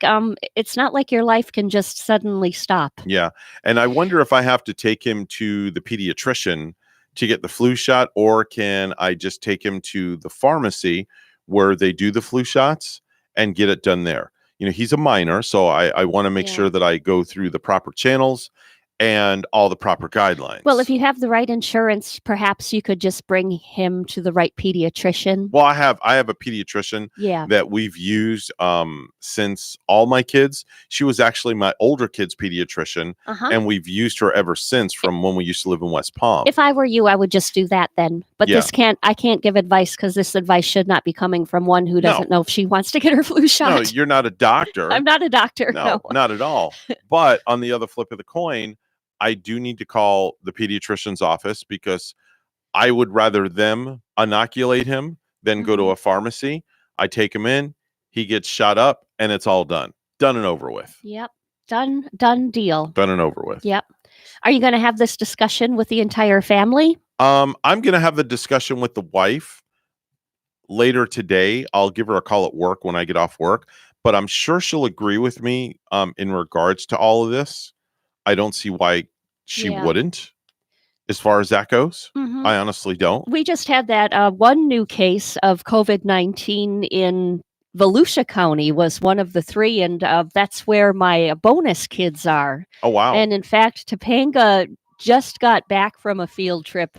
Speaker 8: it's not like your life can just suddenly stop.
Speaker 5: Yeah. And I wonder if I have to take him to the pediatrician to get the flu shot, or can I just take him to the pharmacy where they do the flu shots and get it done there? You know, he's a minor, so I want to make sure that I go through the proper channels and all the proper guidelines.
Speaker 8: Well, if you have the right insurance, perhaps you could just bring him to the right pediatrician.
Speaker 5: Well, I have a pediatrician that we've used since all my kids. She was actually my older kid's pediatrician, and we've used her ever since, from when we used to live in West Palm.
Speaker 8: If I were you, I would just do that then. But I can't give advice, because this advice should not be coming from one who doesn't know if she wants to get her flu shot.
Speaker 5: No, you're not a doctor.
Speaker 8: I'm not a doctor. No,
Speaker 5: not at all. But on the other flip of the coin, I do need to call the pediatrician's office, because I would rather them inoculate him than go to a pharmacy. I take him in, he gets shot up, and it's all done and over with.
Speaker 8: Yep. Done deal.
Speaker 5: Done and over with.
Speaker 8: Yep. Are you going to have this discussion with the entire family?
Speaker 5: I'm going to have the discussion with the wife later today. I'll give her a call at work when I get off work, but I'm sure she'll agree with me in regards to all of this. I don't see why she wouldn't, as far as that goes. I honestly don't.
Speaker 8: We just had that one new case of COVID-19 in Volusia County, was one of the 3, and that's where my bonus kids are.
Speaker 5: Oh, wow.
Speaker 8: And in fact, Topanga just got back from a field trip.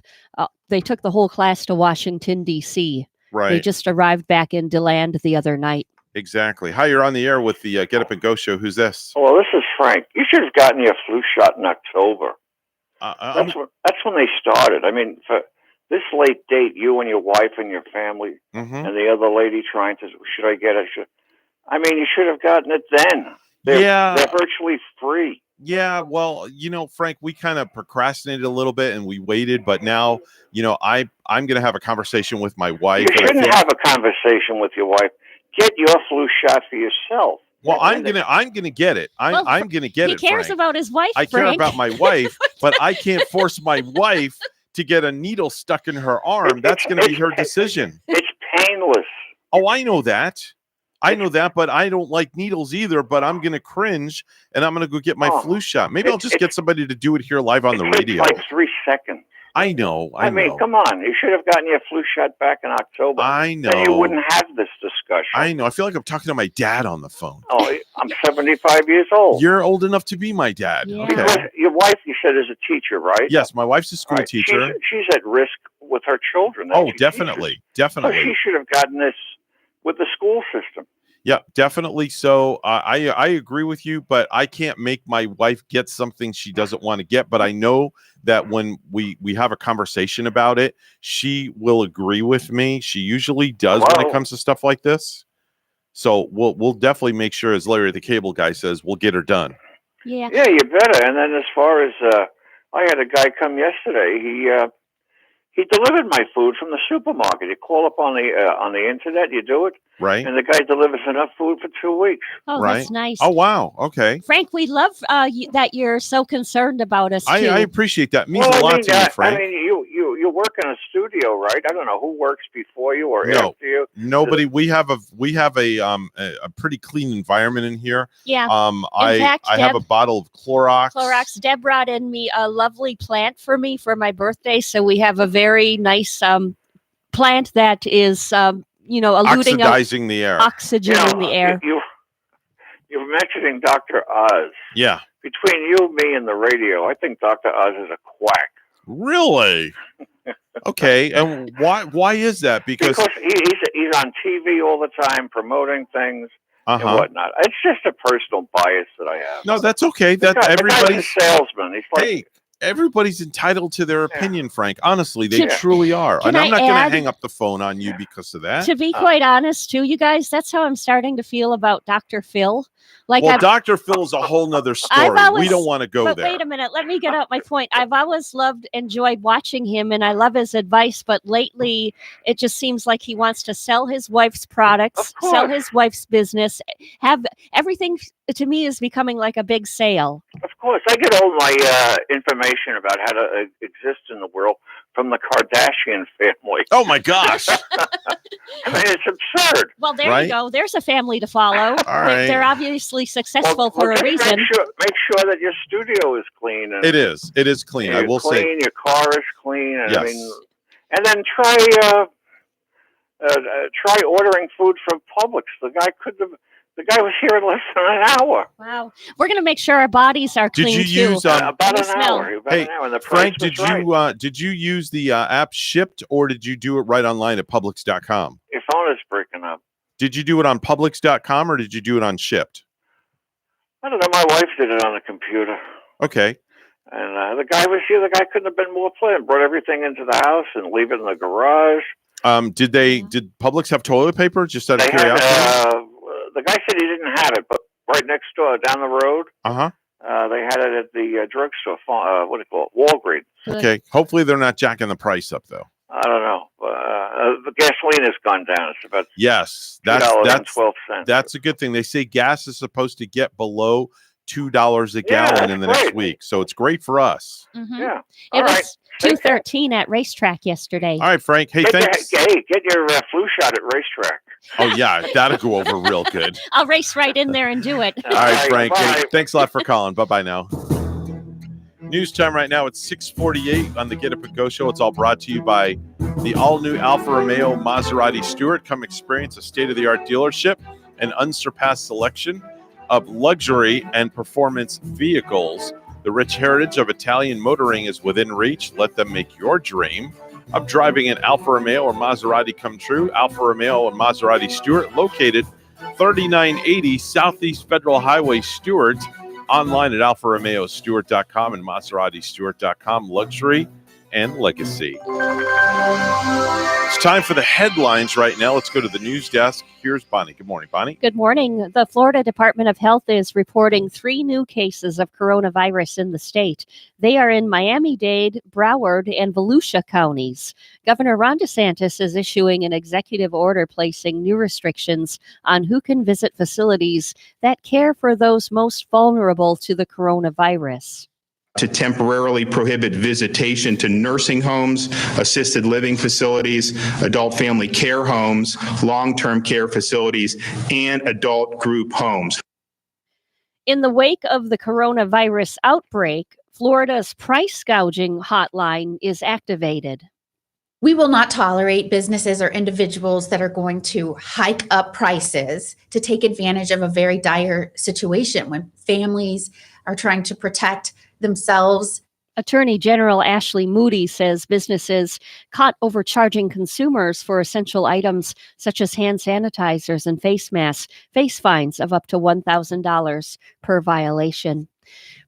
Speaker 8: They took the whole class to Washington, D.C.
Speaker 5: Right.
Speaker 8: They just arrived back in DeLand the other night.
Speaker 5: Exactly. Hi, you're on the air with the Get Up and Go show. Who's this?
Speaker 16: Well, this is Frank. You should have gotten your flu shot in October. That's when they started. I mean, for this late date, you and your wife and your family and the other lady trying to, should I get it? I mean, you should have gotten it then. They're virtually free.
Speaker 5: Yeah, well, you know, Frank, we kind of procrastinated a little bit and we waited, but now, you know, I'm going to have a conversation with my wife.
Speaker 16: You shouldn't have a conversation with your wife. Get your flu shot for yourself.
Speaker 5: Well, I'm gonna get it. I'm gonna get it.
Speaker 8: He cares
Speaker 5: Frank.
Speaker 8: about his wife.
Speaker 5: I care
Speaker 8: Frank.
Speaker 5: about my wife, but I can't force my wife to get a needle stuck in her arm. That's going to be her decision.
Speaker 16: It's painless.
Speaker 5: Oh, I know that. But I don't like needles either. But I'm going to cringe, and I'm going to go get my flu shot. Maybe I'll just get somebody to do it here live on the radio.
Speaker 16: It's like 3 seconds.
Speaker 5: I know.
Speaker 16: I mean, come on. You should have gotten your flu shot back in October.
Speaker 5: I know.
Speaker 16: Then you wouldn't have this discussion.
Speaker 5: I know. I feel like I'm talking to my dad on the phone.
Speaker 16: Oh, I'm 75 years old.
Speaker 5: You're old enough to be my dad.
Speaker 8: Yeah.
Speaker 5: Okay.
Speaker 16: Your wife, you said, is a teacher, right?
Speaker 5: Yes, my wife's a school teacher.
Speaker 16: She's at risk with her children.
Speaker 5: Oh, definitely. Definitely.
Speaker 16: So she should have gotten this with the school system.
Speaker 5: Yeah, definitely. So I agree with you, but I can't make my wife get something she doesn't want to get. But I know that when we have a conversation about it, she will agree with me. She usually does when it comes to stuff like this. So we'll definitely make sure, as Larry the Cable Guy says, we'll get her done.
Speaker 8: Yeah.
Speaker 16: Yeah, you better. And then as far as I had a guy come yesterday. He delivered my food from the supermarket. You call up on the internet, you do it,
Speaker 5: right?
Speaker 16: And the guy delivers enough food for 2 weeks.
Speaker 8: Oh,
Speaker 5: right.
Speaker 8: That's nice.
Speaker 5: Oh, wow. Okay.
Speaker 8: Frank, we love that you're so concerned about us, too.
Speaker 5: I appreciate that. It means a lot to me, Frank.
Speaker 16: I mean, you work in a studio, right? I don't know who works before you or after you.
Speaker 5: Nobody. We have a pretty clean environment in here.
Speaker 8: Yeah.
Speaker 5: I have a bottle of Clorox.
Speaker 8: Deb brought in me a lovely plant for me for my birthday, so we have a very nice plant that is eluding
Speaker 5: oxidizing the air,
Speaker 8: oxygen in the air.
Speaker 16: You're mentioning Dr. Oz.
Speaker 5: Yeah.
Speaker 16: Between you, me, and the radio, I think Dr. Oz is a quack.
Speaker 5: Really? Okay, and why is that? Because
Speaker 16: he's on TV all the time promoting things and whatnot. It's just a personal bias that I have.
Speaker 5: No, that's okay. That
Speaker 16: the
Speaker 5: everybody's
Speaker 16: guy's a salesman. He's like,
Speaker 5: hey, everybody's entitled to their opinion, Frank. Honestly, they truly are. And I'm not going to hang up the phone on you because of that.
Speaker 8: To be quite honest, too, you guys, that's how I'm starting to feel about Dr. Phil.
Speaker 5: Dr. Phil is a whole nother story. We don't want to go there.
Speaker 8: Wait a minute. Let me get out my point. I've always enjoyed watching him, and I love his advice. But lately, it just seems like he wants to sell his wife's products, sell his wife's business, have everything. To me, is becoming like a big sale.
Speaker 16: Of course. I get all my information about how to exist in the world from the Kardashian family.
Speaker 5: Oh my gosh!
Speaker 16: I mean, it's absurd.
Speaker 8: Well, there you go. There's a family to follow.
Speaker 5: right.
Speaker 8: They're obviously successful for a
Speaker 16: just
Speaker 8: reason.
Speaker 16: Make sure that your studio is clean. And
Speaker 5: It is clean. I will say.
Speaker 16: Your car is clean. And
Speaker 5: Yes.
Speaker 16: I mean, and then try ordering food from Publix. The guy was here in less than an hour.
Speaker 8: Wow. We're going to make sure our bodies are
Speaker 5: Did
Speaker 8: clean
Speaker 5: you
Speaker 8: too.
Speaker 5: use
Speaker 16: About
Speaker 8: The
Speaker 16: an
Speaker 8: smell.
Speaker 16: hour. About
Speaker 5: Hey,
Speaker 16: an hour. And the price
Speaker 5: Frank,
Speaker 16: was
Speaker 5: did you use the app Shipped, or did you do it right online at Publix.com?
Speaker 16: Your phone is breaking up.
Speaker 5: Did you do it on Publix.com or did you do it on Shipped?
Speaker 16: I don't know. My wife did it on the computer.
Speaker 5: Okay.
Speaker 16: And the guy was here. The guy couldn't have been more pleasant. Brought everything into the house and leave it in the garage.
Speaker 5: Did Publix have toilet paper? Just out of
Speaker 16: They
Speaker 5: curiosity.
Speaker 16: had, the guy said he didn't have it, but right next door, down the road, they had it at the drugstore. What do you call it? Walgreens.
Speaker 5: Okay. Hopefully they're not jacking the price up though.
Speaker 16: I don't know. The gasoline has gone down. It's about $2.12.
Speaker 5: That's a good thing. They say gas is supposed to get below $2 a gallon in the next week, so it's great for us.
Speaker 8: Mhm.
Speaker 16: Yeah.
Speaker 8: It was 213 at racetrack yesterday.
Speaker 5: All right, Frank. Hey, thanks.
Speaker 16: Get your flu shot at racetrack.
Speaker 5: Oh yeah, that'll go over real good.
Speaker 8: I'll race right in there and do it.
Speaker 5: All right, Frank. Hey, thanks a lot for calling. Bye-bye now. News time right now. It's 6:48 on the Get Up and Go show. It's all brought to you by the all-new Alfa Romeo Maserati Stewart. Come experience a state-of-the-art dealership and unsurpassed selection of luxury and performance vehicles. The rich heritage of Italian motoring is within reach. Let them make your dream of driving an Alfa Romeo or Maserati come true. Alfa Romeo and Maserati Stewart, located 3980 Southeast Federal Highway, Stewart. Online at alfaromeostewart.com and maseratistewart.com. Luxury and legacy. It's time for the headlines right now. Let's go to the news desk. Here's Bonnie. Good morning, Bonnie.
Speaker 8: Good morning. The Florida Department of Health is reporting 3 new cases of coronavirus in the state. They are in Miami-Dade, Broward, and Volusia counties. Governor Ron DeSantis is issuing an executive order placing new restrictions on who can visit facilities that care for those most vulnerable to the coronavirus.
Speaker 9: To temporarily prohibit visitation to nursing homes, assisted living facilities, adult family care homes, long-term care facilities, and adult group homes.
Speaker 8: In the wake of the coronavirus outbreak, Florida's price gouging hotline is activated.
Speaker 10: We will not tolerate businesses or individuals that are going to hike up prices to take advantage of a very dire situation when families are trying to protect themselves.
Speaker 8: Attorney General Ashley Moody says businesses caught overcharging consumers for essential items such as hand sanitizers and face masks face fines of up to $1,000 per violation.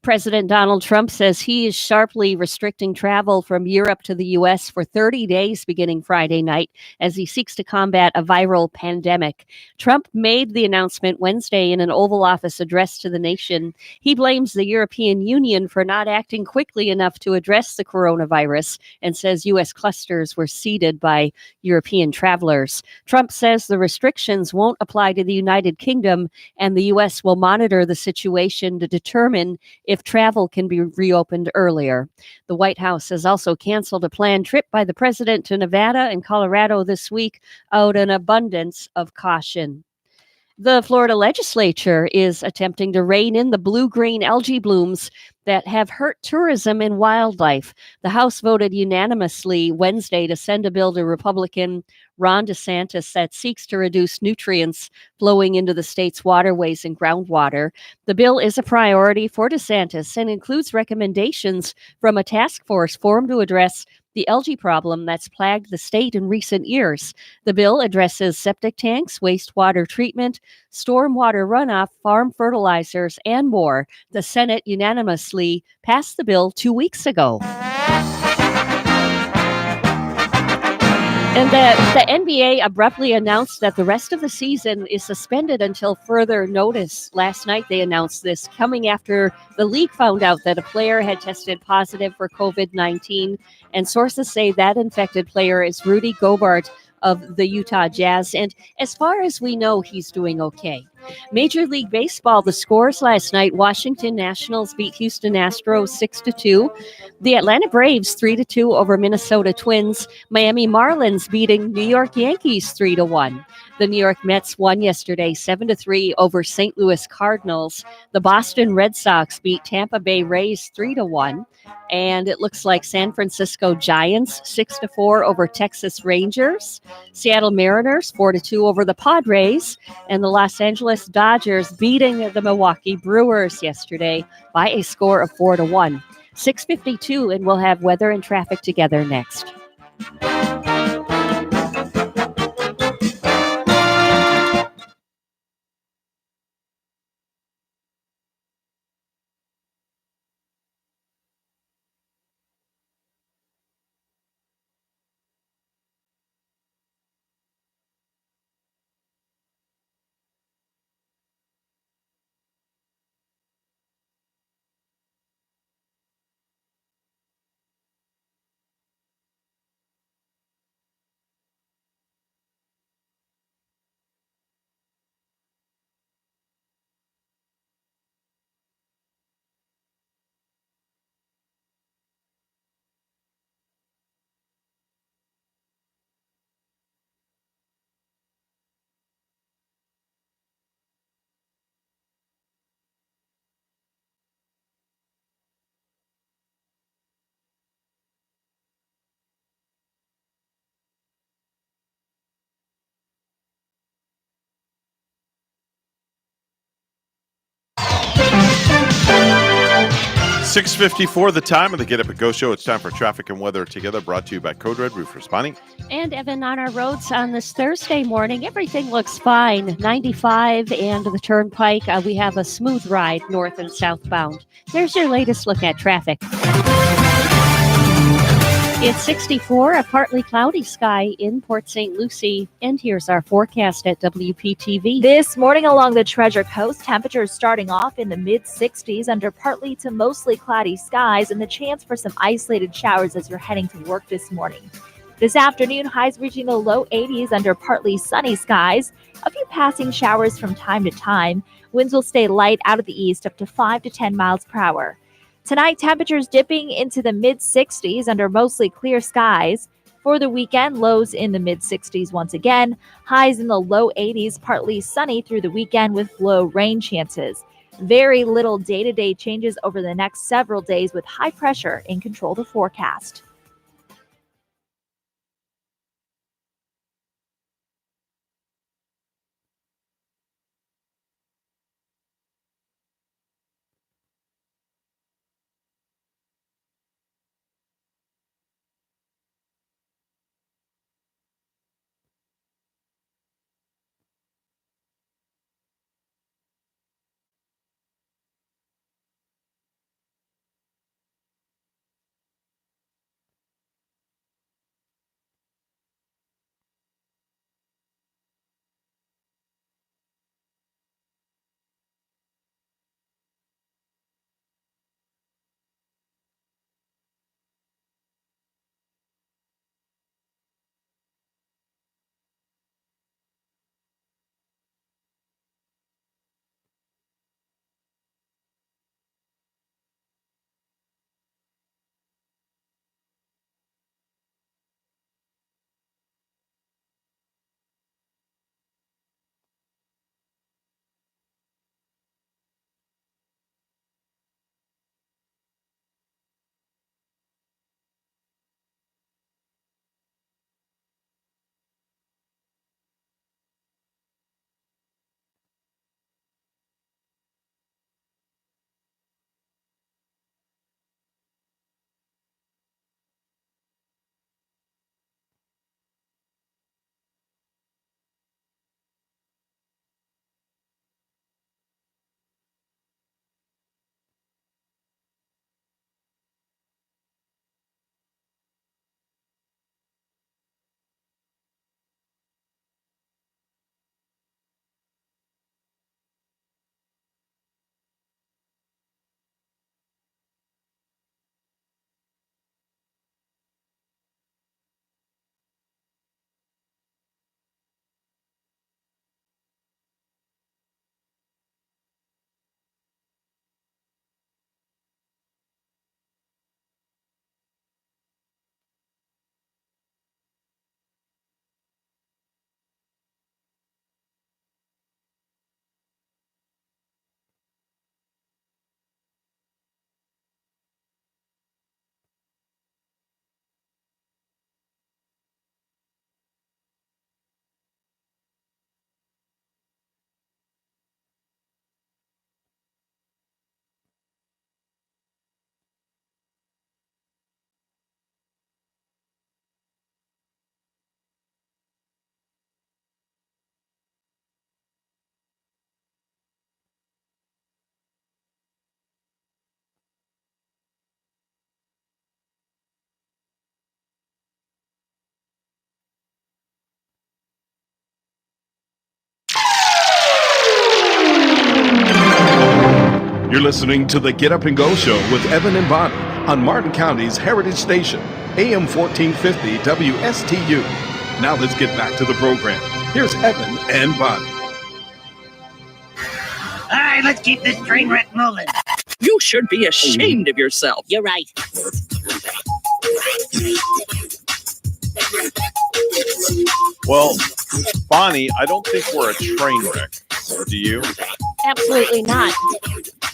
Speaker 8: President Donald Trump says he is sharply restricting travel from Europe to the U.S. for 30 days beginning Friday night as he seeks to combat a viral pandemic. Trump made the announcement Wednesday in an Oval Office address to the nation. He blames the European Union for not acting quickly enough to address the coronavirus and says U.S. clusters were seeded by European travelers. Trump says the restrictions won't apply to the United Kingdom and the U.S. will monitor the situation to determine if travel can be reopened earlier. The White House has also canceled a planned trip by the president to Nevada and Colorado this week out an abundance of caution. The Florida legislature is attempting to rein in the blue-green algae blooms that have hurt tourism and wildlife. The House voted unanimously Wednesday to send a bill to Republican Ron DeSantis that seeks to reduce nutrients flowing into the state's waterways and groundwater. The bill is a priority for DeSantis and includes recommendations from a task force formed to address the algae problem that's plagued the state in recent years. The bill addresses septic tanks, wastewater treatment, stormwater runoff, farm fertilizers, and more. The Senate unanimously passed the bill 2 weeks ago. And the NBA abruptly announced that the rest of the season is suspended until further notice. Last night they announced this, coming after the league found out that a player had tested positive for COVID-19. And sources say that infected player is Rudy Gobert of the Utah Jazz. And as far as we know, he's doing okay. Major League Baseball, the scores last night: Washington Nationals beat Houston Astros 6-2. The Atlanta Braves 3-2 over Minnesota Twins. Miami Marlins beating New York Yankees 3-1. The New York Mets won yesterday 7-3 over St. Louis Cardinals. The Boston Red Sox beat Tampa Bay Rays 3-1. And it looks like San Francisco Giants 6-4 over Texas Rangers. Seattle Mariners 4-2 over the Padres. And the Los Angeles Dodgers beating the Milwaukee Brewers yesterday by a score of 4-1. 6:52, and we'll have weather and traffic together next.
Speaker 5: $6:54, the time of the Get Up and Go show. It's time for traffic and weather together, brought to you by Code Red Roofers. Bonnie?
Speaker 8: And Evan, on our roads on this Thursday morning, everything looks fine. 95 and the Turnpike, we have a smooth ride north and southbound. There's your latest look at traffic. It's 64, a partly cloudy sky in Port St. Lucie. And here's our forecast at WPTV.
Speaker 11: This morning along the Treasure Coast, temperatures starting off in the mid-60s under partly to mostly cloudy skies and the chance for some isolated showers as you're heading to work this morning. This afternoon, highs reaching the low 80s under partly sunny skies. A few passing showers from time to time. Winds will stay light out of the east up to 5 to 10 miles per hour. Tonight, temperatures dipping into the mid-60s under mostly clear skies. For the weekend, lows in the mid-60s once again. Highs in the low 80s, partly sunny through the weekend with low rain chances. Very little day-to-day changes over the next several days with high pressure in control of the forecast.
Speaker 12: You're listening to the Get Up and Go Show with Evan and Bonnie on Martin County's Heritage Station, AM 1450 WSTU. Now let's get back to the program. Here's Evan and Bonnie.
Speaker 14: All right, let's keep this train wreck moving.
Speaker 1: You should be ashamed of yourself.
Speaker 14: You're right.
Speaker 5: Well, Bonnie, I don't think we're a train wreck. Do you?
Speaker 8: Absolutely not.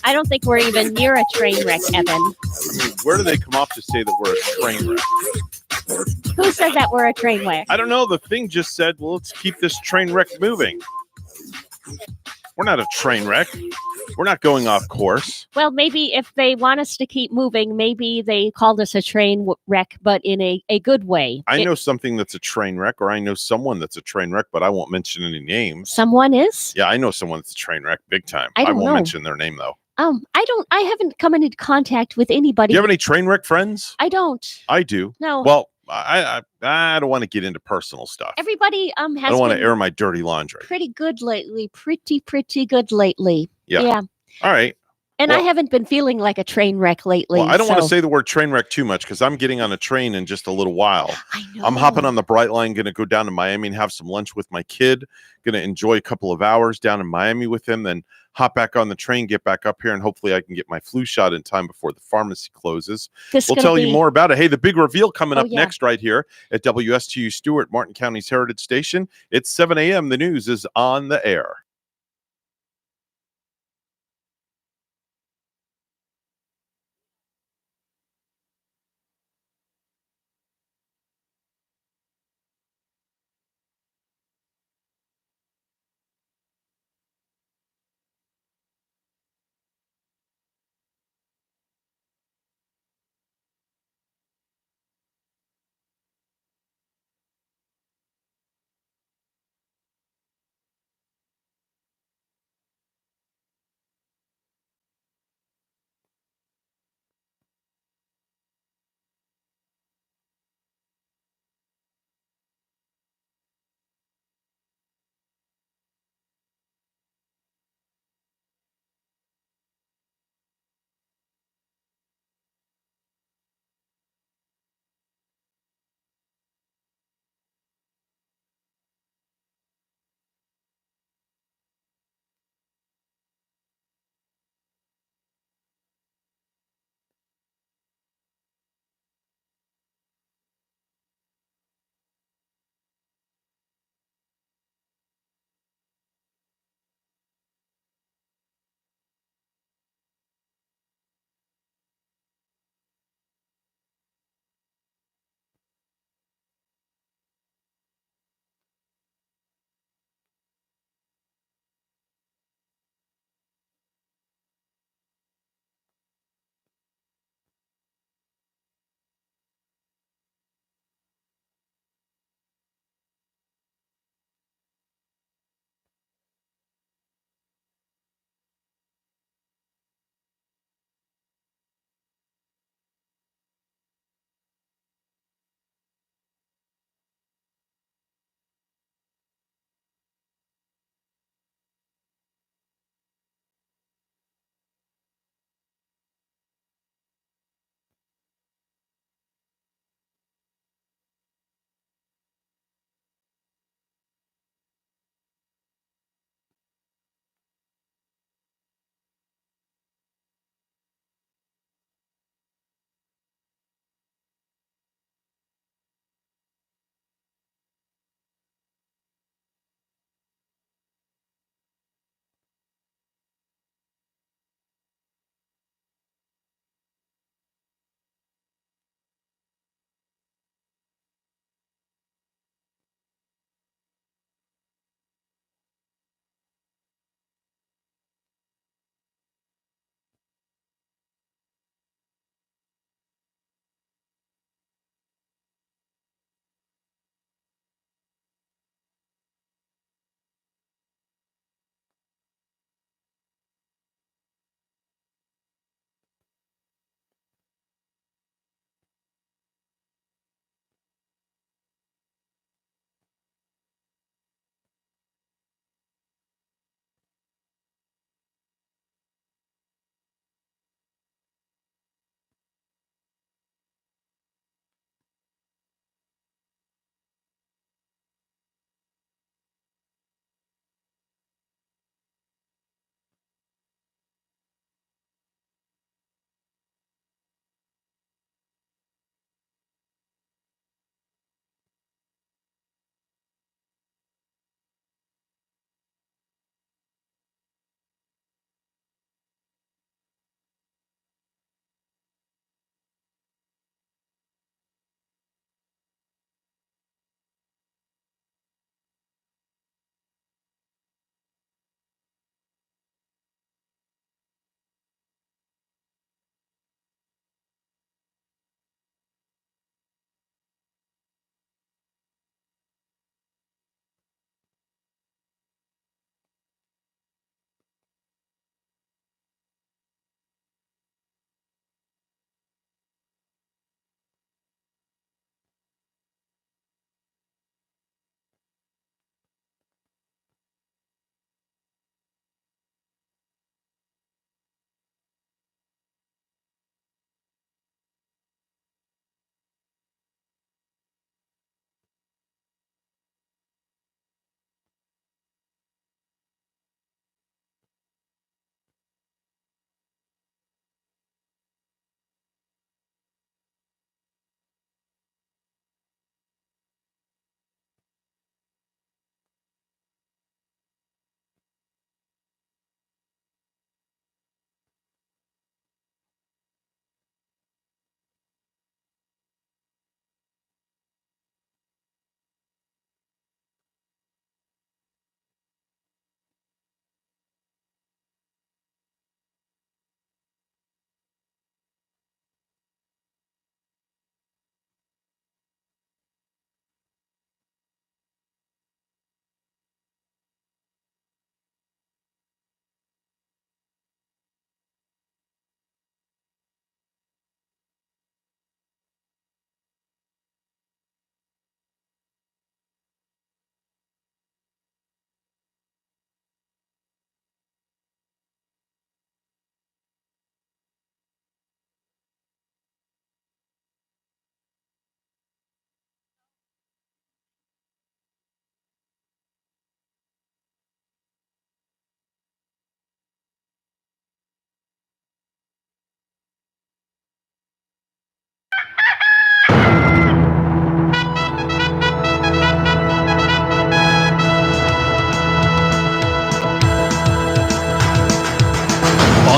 Speaker 8: I don't think we're even near a train wreck, Evan.
Speaker 5: I mean, where do they come off to say that we're a train wreck?
Speaker 8: Who said that we're a train wreck?
Speaker 5: I don't know. The thing just said, well, let's keep this train wreck moving. We're not a train wreck. We're not going off course.
Speaker 8: Well, maybe if they want us to keep moving, maybe they called us a train wreck, but in a good way.
Speaker 5: I know something that's a train wreck, or I know someone that's a train wreck, but I won't mention any names.
Speaker 8: Someone is?
Speaker 5: Yeah, I know someone that's a train wreck big time.
Speaker 8: I
Speaker 5: won't
Speaker 8: know.
Speaker 5: mention their name, though.
Speaker 8: I haven't come into contact with anybody.
Speaker 5: Do you have any train wreck friends?
Speaker 8: I don't.
Speaker 5: I do.
Speaker 8: No.
Speaker 5: Well, I don't want to get into personal stuff.
Speaker 8: Everybody has
Speaker 5: I don't want to
Speaker 8: been
Speaker 5: air my dirty laundry.
Speaker 8: pretty good lately. Pretty good lately.
Speaker 5: Yeah. All right.
Speaker 8: And I haven't been feeling like a train wreck lately.
Speaker 5: Well, I don't want to
Speaker 8: so-
Speaker 5: say the word train wreck too much because I'm getting on a train in just a little while.
Speaker 8: I know.
Speaker 5: I'm hopping on the Bright Line, going to go down to Miami and have some lunch with my kid. Going to enjoy a couple of hours down in Miami with him, then hop back on the train, get back up here, and hopefully I can get my flu shot in time before the pharmacy closes. We'll tell you more about it. Hey, the big reveal coming up next right here at WSTU Stewart, Martin County's Heritage Station. It's 7 a.m. The news is on the air.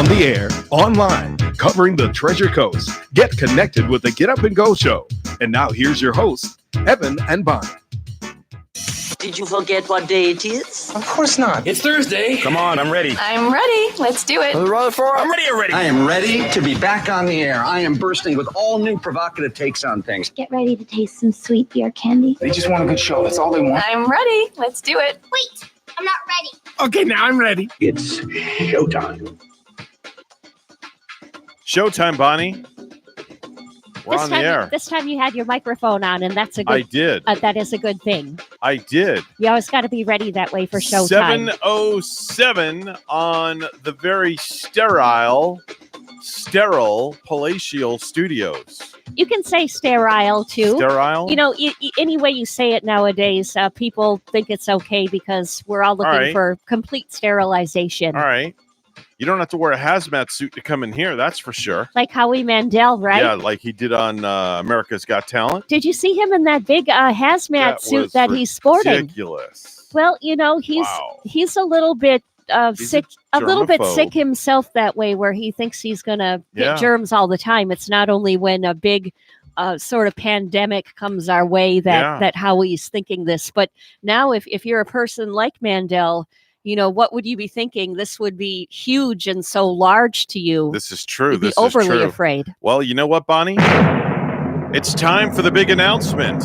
Speaker 12: on the air, online, covering the Treasure Coast. Get connected with the Get Up and Go Show. And now here's your hosts, Evan and Bonnie.
Speaker 18: Did you forget what day it is?
Speaker 17: Of course not.
Speaker 19: It's Thursday.
Speaker 20: Come on, I'm ready.
Speaker 21: I'm ready. Let's do it.
Speaker 20: I'm ready already. I am ready to be back on the air. I am bursting with all new provocative takes on things.
Speaker 22: Get ready to taste some sweet beer candy.
Speaker 17: They just want a good show. That's all they want.
Speaker 21: I'm ready. Let's do it.
Speaker 22: Wait, I'm not ready.
Speaker 20: Okay, now I'm ready. It's showtime.
Speaker 5: Showtime, Bonnie. We're on the air.
Speaker 8: This time you had your microphone on, and that's a good.
Speaker 5: I did.
Speaker 8: That is a good thing.
Speaker 5: I did.
Speaker 8: You always got to be ready that way for showtime.
Speaker 5: 7:07 on the very sterile Palatial Studios.
Speaker 8: You can say sterile too.
Speaker 5: Sterile?
Speaker 8: You know, any way you say it nowadays, people think it's okay because we're all looking for complete sterilization.
Speaker 5: All right. You don't have to wear a hazmat suit to come in here, that's for sure.
Speaker 8: Like Howie Mandel, right?
Speaker 5: Yeah, like he did on America's Got Talent.
Speaker 8: Did you see him in that big hazmat suit that he's sporting?
Speaker 5: Ridiculous.
Speaker 8: Well, you know, he's a little bit sick, a little bit sick himself that way, where he thinks he's going to get germs all the time. It's not only when a big sort of pandemic comes our way that Howie's thinking this, but now if you're a person like Mandel, you know, what would you be thinking? This would be huge and so large to you.
Speaker 5: This is true.
Speaker 8: You'd be overly afraid.
Speaker 5: Well, you know what, Bonnie? It's time for the big announcement.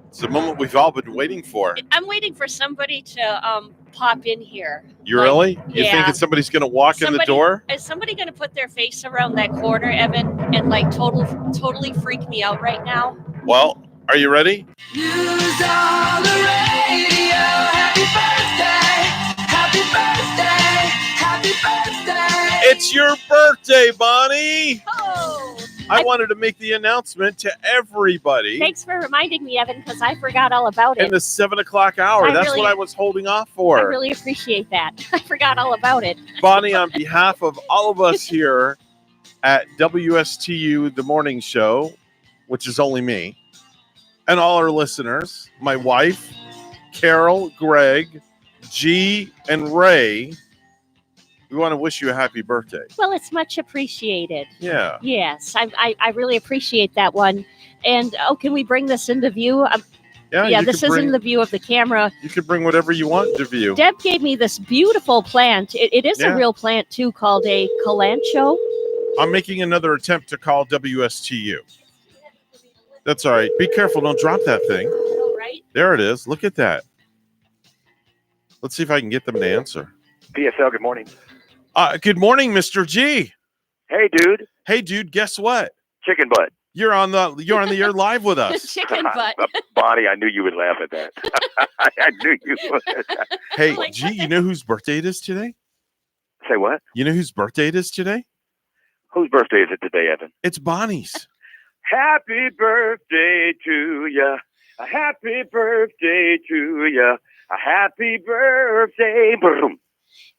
Speaker 5: It's the moment we've all been waiting for.
Speaker 8: I'm waiting for somebody to pop in here.
Speaker 5: You really? You think somebody's going to walk in the door?
Speaker 8: Is somebody going to put their face around that corner, Evan, and like totally freak me out right now?
Speaker 5: Well, are you ready?
Speaker 23: News on the radio. Happy birthday. Happy birthday. Happy birthday.
Speaker 5: It's your birthday, Bonnie.
Speaker 8: Oh.
Speaker 5: I wanted to make the announcement to everybody.
Speaker 8: Thanks for reminding me, Evan, because I forgot all about it.
Speaker 5: In the 7 o'clock hour. That's what I was holding off for.
Speaker 8: I really appreciate that. I forgot all about it.
Speaker 5: Bonnie, on behalf of all of us here at WSTU, the morning show, which is only me, and all our listeners, my wife, Carol, Greg, G, and Ray, we want to wish you a happy birthday.
Speaker 8: Well, it's much appreciated.
Speaker 5: Yeah.
Speaker 8: Yes, I really appreciate that one. And, can we bring this into view? Yeah, this is in the view of the camera.
Speaker 5: You can bring whatever you want to view.
Speaker 8: Deb gave me this beautiful plant. It is a real plant, too, called a kalanchoe.
Speaker 5: I'm making another attempt to call WSTU. That's all right. Be careful. Don't drop that thing.
Speaker 8: All right.
Speaker 5: There it is. Look at that. Let's see if I can get them to answer.
Speaker 7: PSL, good morning.
Speaker 5: Good morning, Mr. G.
Speaker 7: Hey, dude.
Speaker 5: Hey, dude. Guess what?
Speaker 7: Chicken butt.
Speaker 5: You're on the air live with us.
Speaker 8: Chicken butt.
Speaker 7: Bonnie, I knew you would laugh at that. I knew you would.
Speaker 5: Hey, G, you know whose birthday it is today?
Speaker 7: Say what?
Speaker 5: You know whose birthday it is today?
Speaker 7: Whose birthday is it today, Evan?
Speaker 5: It's Bonnie's.
Speaker 7: Happy birthday to ya. A happy birthday to ya. A happy birthday. Boom.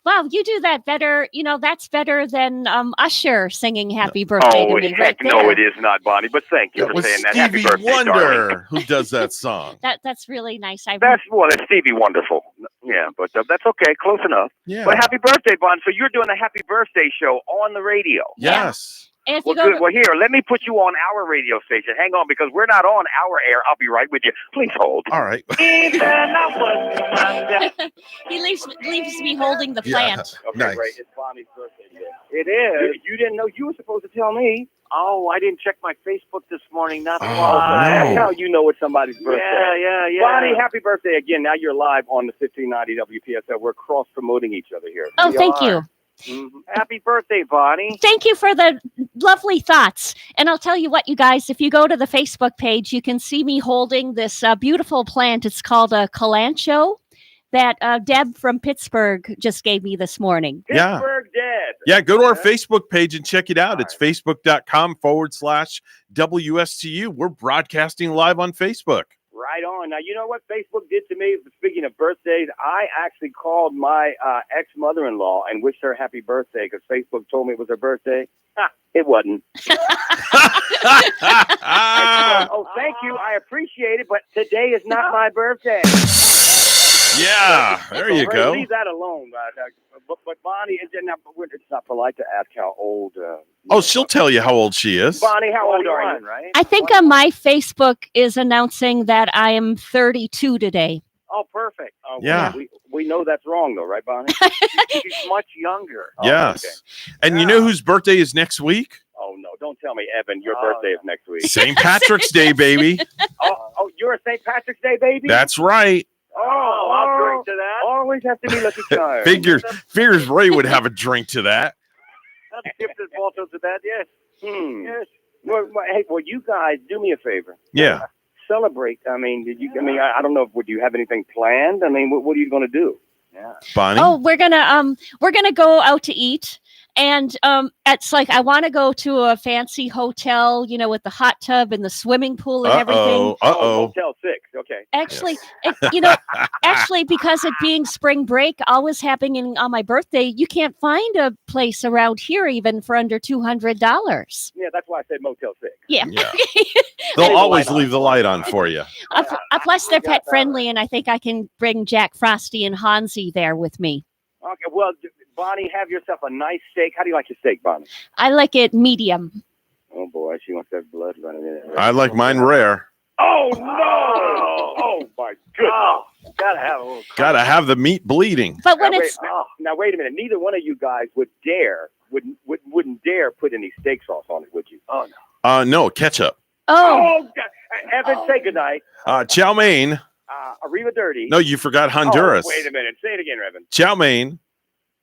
Speaker 8: Wow, you do that better. You know, that's better than Usher singing Happy Birthday to me.
Speaker 7: Heck no, it is not, Bonnie, but thank you for saying that. Happy birthday,
Speaker 5: Wonder
Speaker 7: darling.
Speaker 5: Who does that song.
Speaker 8: That's really nice.
Speaker 7: That's Stevie Wonderful. Yeah, but that's okay. Close enough.
Speaker 5: Yeah.
Speaker 7: But happy birthday, Bonnie. So you're doing a happy birthday show on the radio.
Speaker 5: Yes.
Speaker 8: And if
Speaker 7: Well,
Speaker 8: you go
Speaker 7: good. Well, here, let me put you on our radio station. Hang on, because we're not on our air. I'll be right with you. Please hold.
Speaker 5: All right.
Speaker 8: he leaves me holding the plant.
Speaker 7: Okay,
Speaker 5: Nice.
Speaker 7: great. It's Bonnie's birthday today. It is. You didn't know. You were supposed to tell me. Oh, I didn't check my Facebook this morning. That's why. That's how you know it's somebody's birthday. Yeah. Bonnie, happy birthday again. Now you're live on the 1590 WPSL. We're cross-promoting each other here.
Speaker 8: Oh, thank you.
Speaker 7: Mm-hmm. Happy birthday, Bonnie.
Speaker 8: Thank you for the lovely thoughts. And I'll tell you what, you guys, if you go to the Facebook page, you can see me holding this beautiful plant. It's called a kalanchoe that Deb from Pittsburgh just gave me this morning.
Speaker 7: Pittsburgh Deb.
Speaker 5: Yeah, go to our Facebook page and check it out. It's facebook.com/WSTU. We're broadcasting live on Facebook.
Speaker 7: Right on. Now, you know what Facebook did to me? Speaking of birthdays, I actually called my ex-mother-in-law and wished her happy birthday because Facebook told me it was her birthday. It wasn't. Oh, thank you. I appreciate it, but today is not my birthday.
Speaker 5: Yeah, there you go.
Speaker 7: Leave that alone. But Bonnie, it's not polite to ask how old.
Speaker 5: Oh, she'll tell you how old she is.
Speaker 7: Bonnie, how old are you? Right?
Speaker 8: I think on my Facebook is announcing that I am 32 today.
Speaker 7: Oh, perfect.
Speaker 5: Yeah.
Speaker 7: We know that's wrong, though, right, Bonnie? She's much younger.
Speaker 5: Yes.
Speaker 7: Okay.
Speaker 5: And you know whose birthday is next week?
Speaker 7: Oh, no. Don't tell me, Evan, your birthday is next week.
Speaker 5: St. Patrick's Day, baby.
Speaker 7: Oh, you're a St. Patrick's Day baby?
Speaker 5: That's right.
Speaker 7: Oh, I'll drink to that. Always have to be Lucky Charms.
Speaker 5: Figures Ray would have a drink to that.
Speaker 7: That's gifted also to that, yes. Yes. Well, hey, you guys, do me a favor.
Speaker 5: Yeah.
Speaker 7: Celebrate. I mean, I don't know. Would you have anything planned? I mean, what are you going to do? Yeah.
Speaker 5: Bonnie?
Speaker 8: Oh, we're gonna go out to eat. And it's like I want to go to a fancy hotel, with the hot tub and the swimming pool and everything.
Speaker 7: Motel 6. Okay.
Speaker 8: Actually, actually, because it being spring break, always happening on my birthday, you can't find a place around here even for under $200.
Speaker 7: Yeah, that's why I said Motel 6.
Speaker 8: Yeah.
Speaker 5: They'll always leave the light on for you.
Speaker 8: Plus, they're pet friendly, and I think I can bring Jack Frosty and Hansi there with me.
Speaker 7: Okay, well, Bonnie, have yourself a nice steak. How do you like your steak, Bonnie?
Speaker 8: I like it medium.
Speaker 7: Oh, boy, she wants that blood running in it.
Speaker 5: I like mine rare.
Speaker 7: Oh, no! Oh, my goodness. Oh,
Speaker 5: Gotta have the meat bleeding.
Speaker 8: But when
Speaker 7: now wait a minute. Neither one of you guys wouldn't dare put any steak sauce on it, would you? Oh, no.
Speaker 5: No, ketchup.
Speaker 7: Oh, God. Evan, say goodnight.
Speaker 5: Chow mein.
Speaker 7: Arrivederci.
Speaker 5: No, you forgot Honduras.
Speaker 7: Oh, wait a minute. Say it again, Evan.
Speaker 5: Chow mein.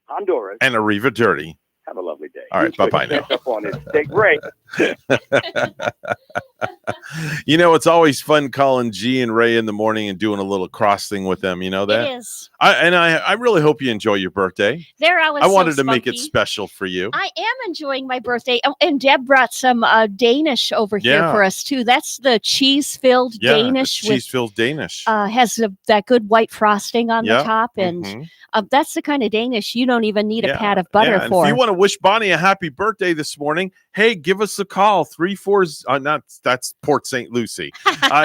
Speaker 7: Honduras.
Speaker 5: And Arrivederci.
Speaker 7: Have a lovely day.
Speaker 5: All right, bye-bye now.
Speaker 7: Up on this steak break.
Speaker 5: It's always fun calling G and Ray in the morning and doing a little cross thing with them. You know that?
Speaker 8: It is.
Speaker 5: I really hope you enjoy your birthday.
Speaker 8: I
Speaker 5: wanted to make it special for you.
Speaker 8: I am enjoying my birthday. Oh, and Deb brought some Danish over here for us, too. That's the cheese-filled Danish.
Speaker 5: Cheese-filled Danish.
Speaker 8: Has that good white frosting on the top. And that's the kind of Danish you don't even need a pat of butter for.
Speaker 5: If you want to wish Bonnie a happy birthday this morning, hey, give us a call. 34 that's Port St. Lucie.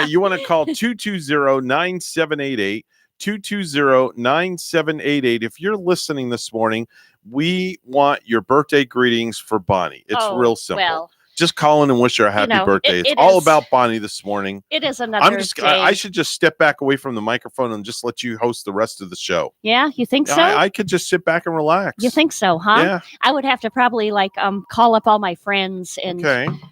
Speaker 5: You want to call 220-9788. 220-9788. If you're listening this morning, we want your birthday greetings for Bonnie. It's real simple.
Speaker 8: Well,
Speaker 5: just call in and wish her a happy birthday. It's all about Bonnie this morning.
Speaker 8: It is another day.
Speaker 5: I should just step back away from the microphone and just let you host the rest of the show.
Speaker 8: Yeah, you think so?
Speaker 5: I could just sit back and relax.
Speaker 8: You think so, huh?
Speaker 5: Yeah.
Speaker 8: I would have to probably call up all my friends and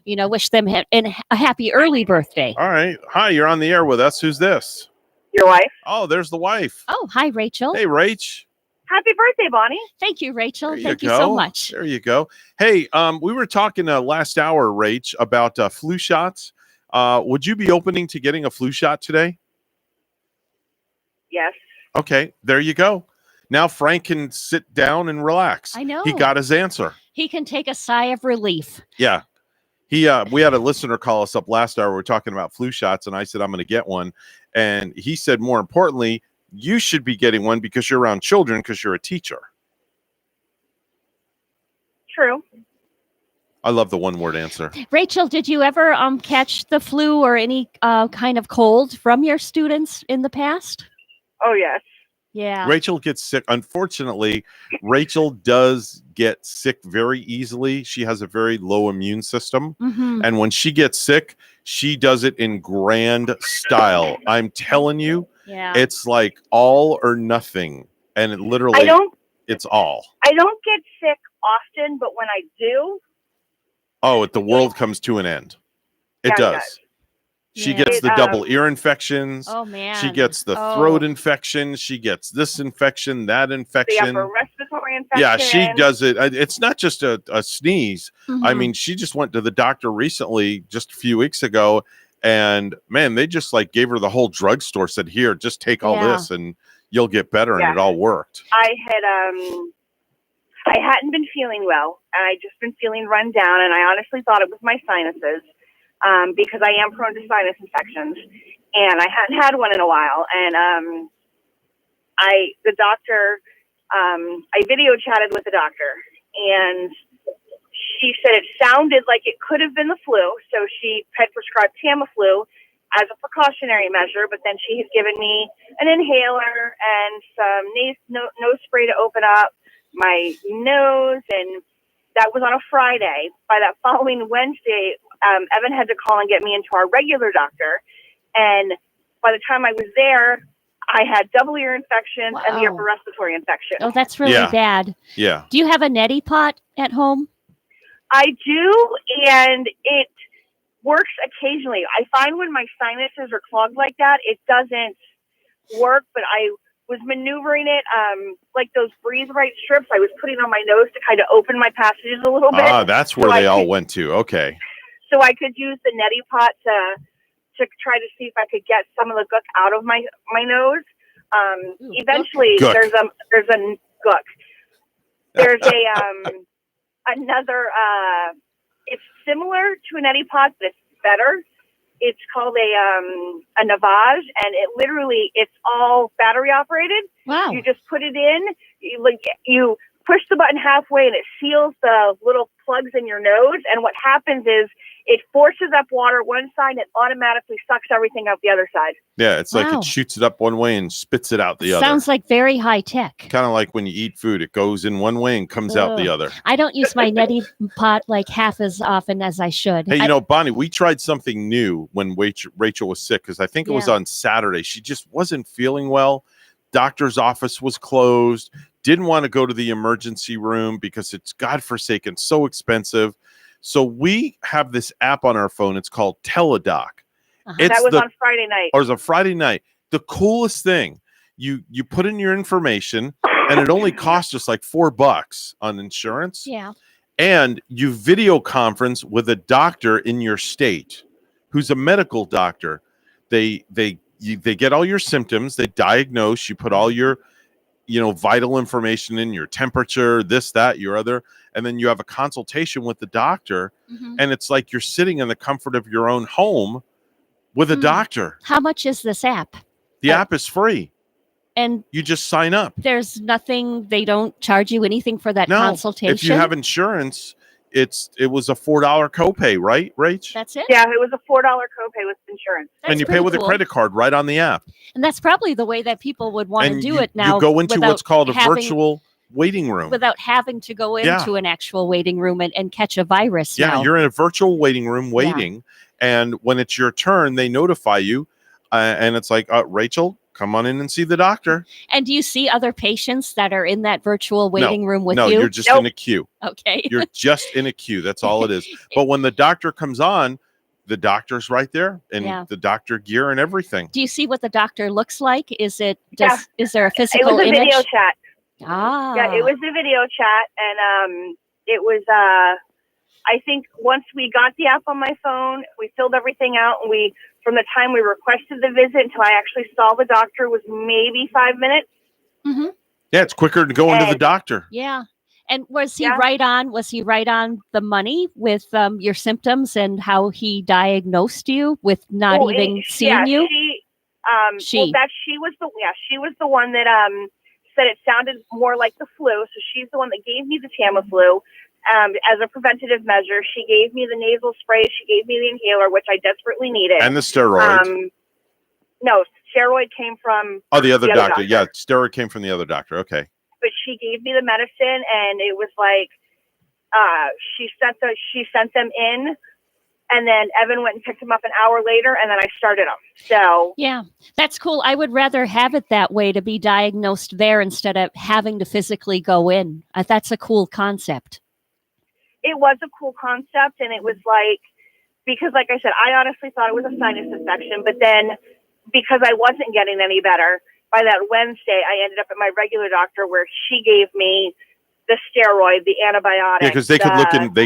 Speaker 8: wish them a happy early birthday.
Speaker 5: All right. Hi, you're on the air with us. Who's this?
Speaker 3: Your wife.
Speaker 5: Oh, there's the wife.
Speaker 8: Oh, hi, Rachel.
Speaker 5: Hey, Rach.
Speaker 3: Happy birthday, Bonnie.
Speaker 8: Thank you, Rachel.
Speaker 5: Thank
Speaker 8: you so much.
Speaker 5: There you go. Hey, we were talking last hour, Rach, about flu shots. Would you be opening to getting a flu shot today?
Speaker 3: Yes.
Speaker 5: Okay, there you go. Now Frank can sit down and relax.
Speaker 8: I know.
Speaker 5: He got his answer.
Speaker 8: He can take a sigh of relief.
Speaker 5: Yeah. We had a listener call us up last hour. We were talking about flu shots, and I said, I'm going to get one. And he said, more importantly, you should be getting one because you're around children because you're a teacher.
Speaker 3: True.
Speaker 5: I love the one-word answer.
Speaker 8: Rachel, did you ever catch the flu or any kind of cold from your students in the past?
Speaker 3: Oh, yes.
Speaker 8: Yeah.
Speaker 5: Rachel gets sick. Unfortunately, Rachel does get sick very easily. She has a very low immune system.
Speaker 8: Mm-hmm.
Speaker 5: And when she gets sick, she does it in grand style. I'm telling you, it's like all or nothing. And it literally, it's all.
Speaker 3: I don't get sick often, but when I do.
Speaker 5: Oh, the world comes to an end. It does. She gets the double ear infections.
Speaker 8: Oh, man.
Speaker 5: She gets the throat infection. She gets this infection, that infection.
Speaker 3: The upper respiratory infection.
Speaker 5: Yeah, she does it. It's not just a sneeze.
Speaker 8: Mm-hmm.
Speaker 5: I mean, she just went to the doctor recently, just a few weeks ago. And, man, they just gave her the whole drugstore, said, here, just take all this and you'll get better. And it all worked.
Speaker 3: I hadn't been feeling well. And I just been feeling run down. And I honestly thought it was my sinuses. Because I am prone to sinus infections, and I hadn't had one in a while. And I video chatted with the doctor, and she said it sounded like it could have been the flu. So she had prescribed Tamiflu, as a precautionary measure, but then she had given me an inhaler and some nose spray to open up my nose, and that was on a Friday. By that following Wednesday, Evan had to call and get me into our regular doctor, and by the time I was there, I had double ear infections and the upper respiratory infection.
Speaker 8: Oh, that's really bad.
Speaker 5: Yeah.
Speaker 8: Do you have a neti pot at home?
Speaker 3: I do, and it works occasionally. I find when my sinuses are clogged like that, it doesn't work, but I was maneuvering it like those Breathe Right strips I was putting on my nose to kind of open my passages a little bit.
Speaker 5: Ah, that's where they all went to. Okay.
Speaker 3: So I could use the neti pot to try to see if I could get some of the gook out of my nose. Eventually,
Speaker 5: gook.
Speaker 3: there's a gook. There's another. It's similar to a neti pot, but it's better. It's called a Navage, and it's all battery operated.
Speaker 8: Wow!
Speaker 3: You just put it in. You push the button halfway, and it seals the little plugs in your nose. And what happens is it forces up water one side, and it automatically sucks everything out the other side.
Speaker 5: Yeah, it's like it shoots it up one way and spits it out the other.
Speaker 8: Sounds like very high tech.
Speaker 5: Kind of like when you eat food, it goes in one way and comes out the other.
Speaker 8: I don't use my neti pot like half as often as I should.
Speaker 5: Hey, Bonnie, we tried something new when Rachel was sick, because I think it was on Saturday. She just wasn't feeling well. Doctor's office was closed. Didn't want to go to the emergency room because it's godforsaken, so expensive. So we have this app on our phone. It's called Teladoc.
Speaker 3: That was on Friday night.
Speaker 5: Or it was a Friday night. The coolest thing, you put in your information, and it only costs us like $4 on insurance.
Speaker 8: Yeah.
Speaker 5: And you video conference with a doctor in your state who's a medical doctor. They get all your symptoms. They diagnose. You put all your vital information in, your temperature, this, that, your other, and then you have a consultation with the doctor, and it's like you're sitting in the comfort of your own home with a doctor.
Speaker 8: How much is this app?
Speaker 5: The app is free.
Speaker 8: And
Speaker 5: you just sign up.
Speaker 8: There's nothing, they don't charge you anything for that consultation?
Speaker 5: If you have insurance, it was a $4 copay, right, Rach?
Speaker 8: That's it?
Speaker 3: Yeah, it was a $4 copay with insurance.
Speaker 5: And you pay with a credit card right on the app.
Speaker 8: And that's probably the way that people would want to do it now.
Speaker 5: You go into what's called a
Speaker 8: having-
Speaker 5: virtual waiting room.
Speaker 8: Without having to go into an actual waiting room and catch a virus.
Speaker 5: Yeah,
Speaker 8: now.
Speaker 5: you're in a virtual waiting room waiting. And when it's your turn, they notify you. And it's like, Rachel, come on in and see the doctor.
Speaker 8: And do you see other patients that are in that virtual waiting room with you?
Speaker 5: No, you're just in a queue.
Speaker 8: Okay.
Speaker 5: You're just in a queue. That's all it is. But when the doctor comes on, the doctor's right there and the doctor gear and everything.
Speaker 8: Do you see what the doctor looks like? Is there a physical
Speaker 3: It was a
Speaker 8: image?
Speaker 3: video chat.
Speaker 8: Ah.
Speaker 3: Yeah, it was a video chat, and it was. I think once we got the app on my phone, we filled everything out, and from the time we requested the visit until I actually saw the doctor was maybe 5 minutes.
Speaker 8: Mm-hmm.
Speaker 5: Yeah, it's quicker to go into the doctor.
Speaker 8: Yeah. And was he right on the money with your symptoms and how he diagnosed you with not even seeing you?
Speaker 3: She was the one that said it sounded more like the flu. So she's the one that gave me the Tamiflu as a preventative measure. She gave me the nasal spray. She gave me the inhaler, which I desperately needed.
Speaker 5: And the steroid.
Speaker 3: No, steroid came from
Speaker 5: the other doctor. Yeah, steroid came from the other doctor. Okay.
Speaker 3: But she gave me the medicine, and it was like she sent them in, and then Evan went and picked them up an hour later, and then I started them. So
Speaker 8: yeah, that's cool. I would rather have it that way, to be diagnosed there instead of having to physically go in. That's a cool concept.
Speaker 3: It was a cool concept, and it was like, because like I said, I honestly thought it was a sinus infection, but then because I wasn't getting any better, by that Wednesday, I ended up at my regular doctor where she gave me the steroid, the antibiotic.
Speaker 5: Yeah, because they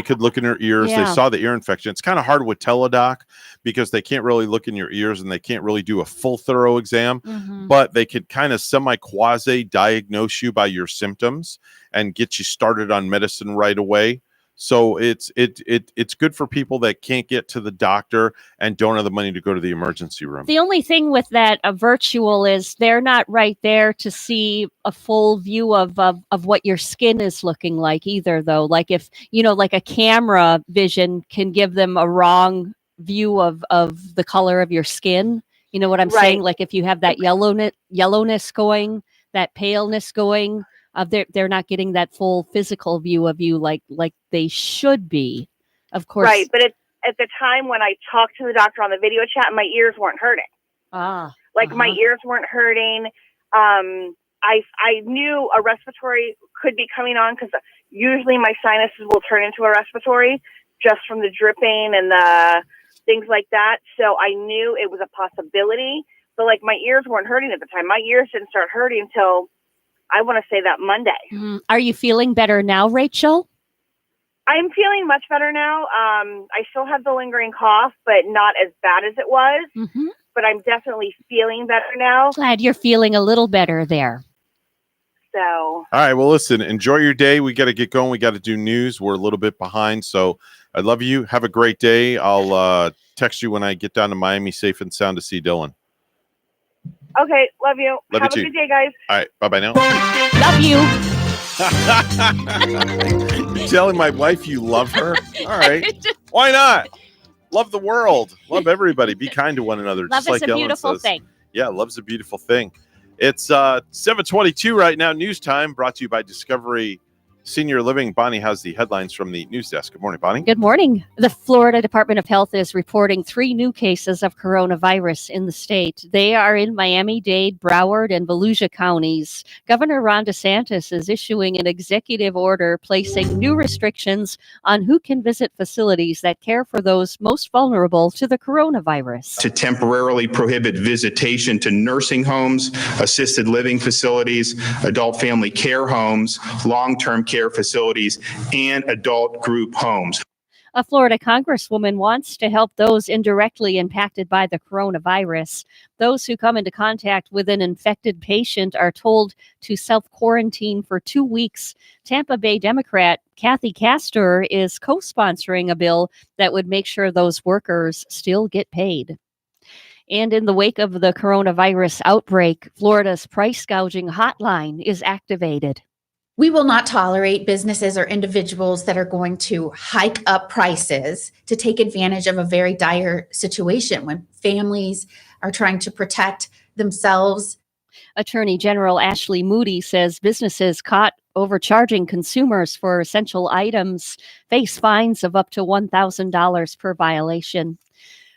Speaker 5: could look in her ears.
Speaker 8: Yeah.
Speaker 5: They saw the ear infection. It's kind of hard with Teladoc because they can't really look in your ears and they can't really do a full thorough exam.
Speaker 8: Mm-hmm.
Speaker 5: But they could kind of semi-quasi diagnose you by your symptoms and get you started on medicine right away. So it's good for people that can't get to the doctor and don't have the money to go to the emergency room.
Speaker 8: The only thing with that virtual is they're not right there to see a full view of what your skin is looking like either, though. Like if, like a camera vision can give them a wrong view of the color of your skin. You know what I'm saying? Like if you have that yellowness going, that paleness going, they're not getting that full physical view of you like they should be. Of course.
Speaker 3: Right, but at the time when I talked to the doctor on the video chat, my ears weren't hurting. My ears weren't hurting. I knew a respiratory could be coming on because usually my sinuses will turn into a respiratory just from the dripping and the things like that. So I knew it was a possibility, but like my ears weren't hurting at the time. My ears didn't start hurting until I want to say that Monday.
Speaker 8: Are you feeling better now, Rachel?
Speaker 3: I'm feeling much better now. I still have the lingering cough, but not as bad as it was. But I'm definitely feeling better now.
Speaker 8: Glad you're feeling a little better there.
Speaker 3: So.
Speaker 5: All right. Well, listen, enjoy your day. We got to get going. We got to do news. We're a little bit behind. So I love you. Have a great day. I'll text you when I get down to Miami safe and sound to see Dylan.
Speaker 3: Okay. Love you.
Speaker 5: Love
Speaker 3: Have
Speaker 5: you
Speaker 3: a
Speaker 5: too.
Speaker 3: good day, guys.
Speaker 5: All right. Bye-bye now.
Speaker 8: Love you.
Speaker 5: You're telling my wife you love her? All right. Why not? Love the world. Love everybody. Be kind to one another.
Speaker 8: Love
Speaker 5: just
Speaker 8: is
Speaker 5: like
Speaker 8: a
Speaker 5: Ellen
Speaker 8: beautiful
Speaker 5: says.
Speaker 8: thing.
Speaker 5: Yeah, love's a beautiful thing. It's 7:22 right now. News time brought to you by Discovery Senior Living. Bonnie has the headlines from the news desk. Good morning, Bonnie.
Speaker 8: Good morning. The Florida Department of Health is reporting 3 new cases of coronavirus in the state. They are in Miami-Dade, Broward, and Volusia counties. Governor Ron DeSantis is issuing an executive order placing new restrictions on who can visit facilities that care for those most vulnerable to the coronavirus.
Speaker 9: To temporarily prohibit visitation to nursing homes, assisted living facilities, adult family care homes, long-term care facilities, and adult group homes.
Speaker 8: A Florida congresswoman wants to help those indirectly impacted by the coronavirus. Those who come into contact with an infected patient are told to self-quarantine for 2 weeks. Tampa Bay Democrat Kathy Castor is co-sponsoring a bill that would make sure those workers still get paid. And in the wake of the coronavirus outbreak, Florida's price gouging hotline is activated.
Speaker 10: We will not tolerate businesses or individuals that are going to hike up prices to take advantage of a very dire situation when families are trying to protect themselves.
Speaker 8: Attorney General Ashley Moody says businesses caught overcharging consumers for essential items face fines of up to $1,000 per violation.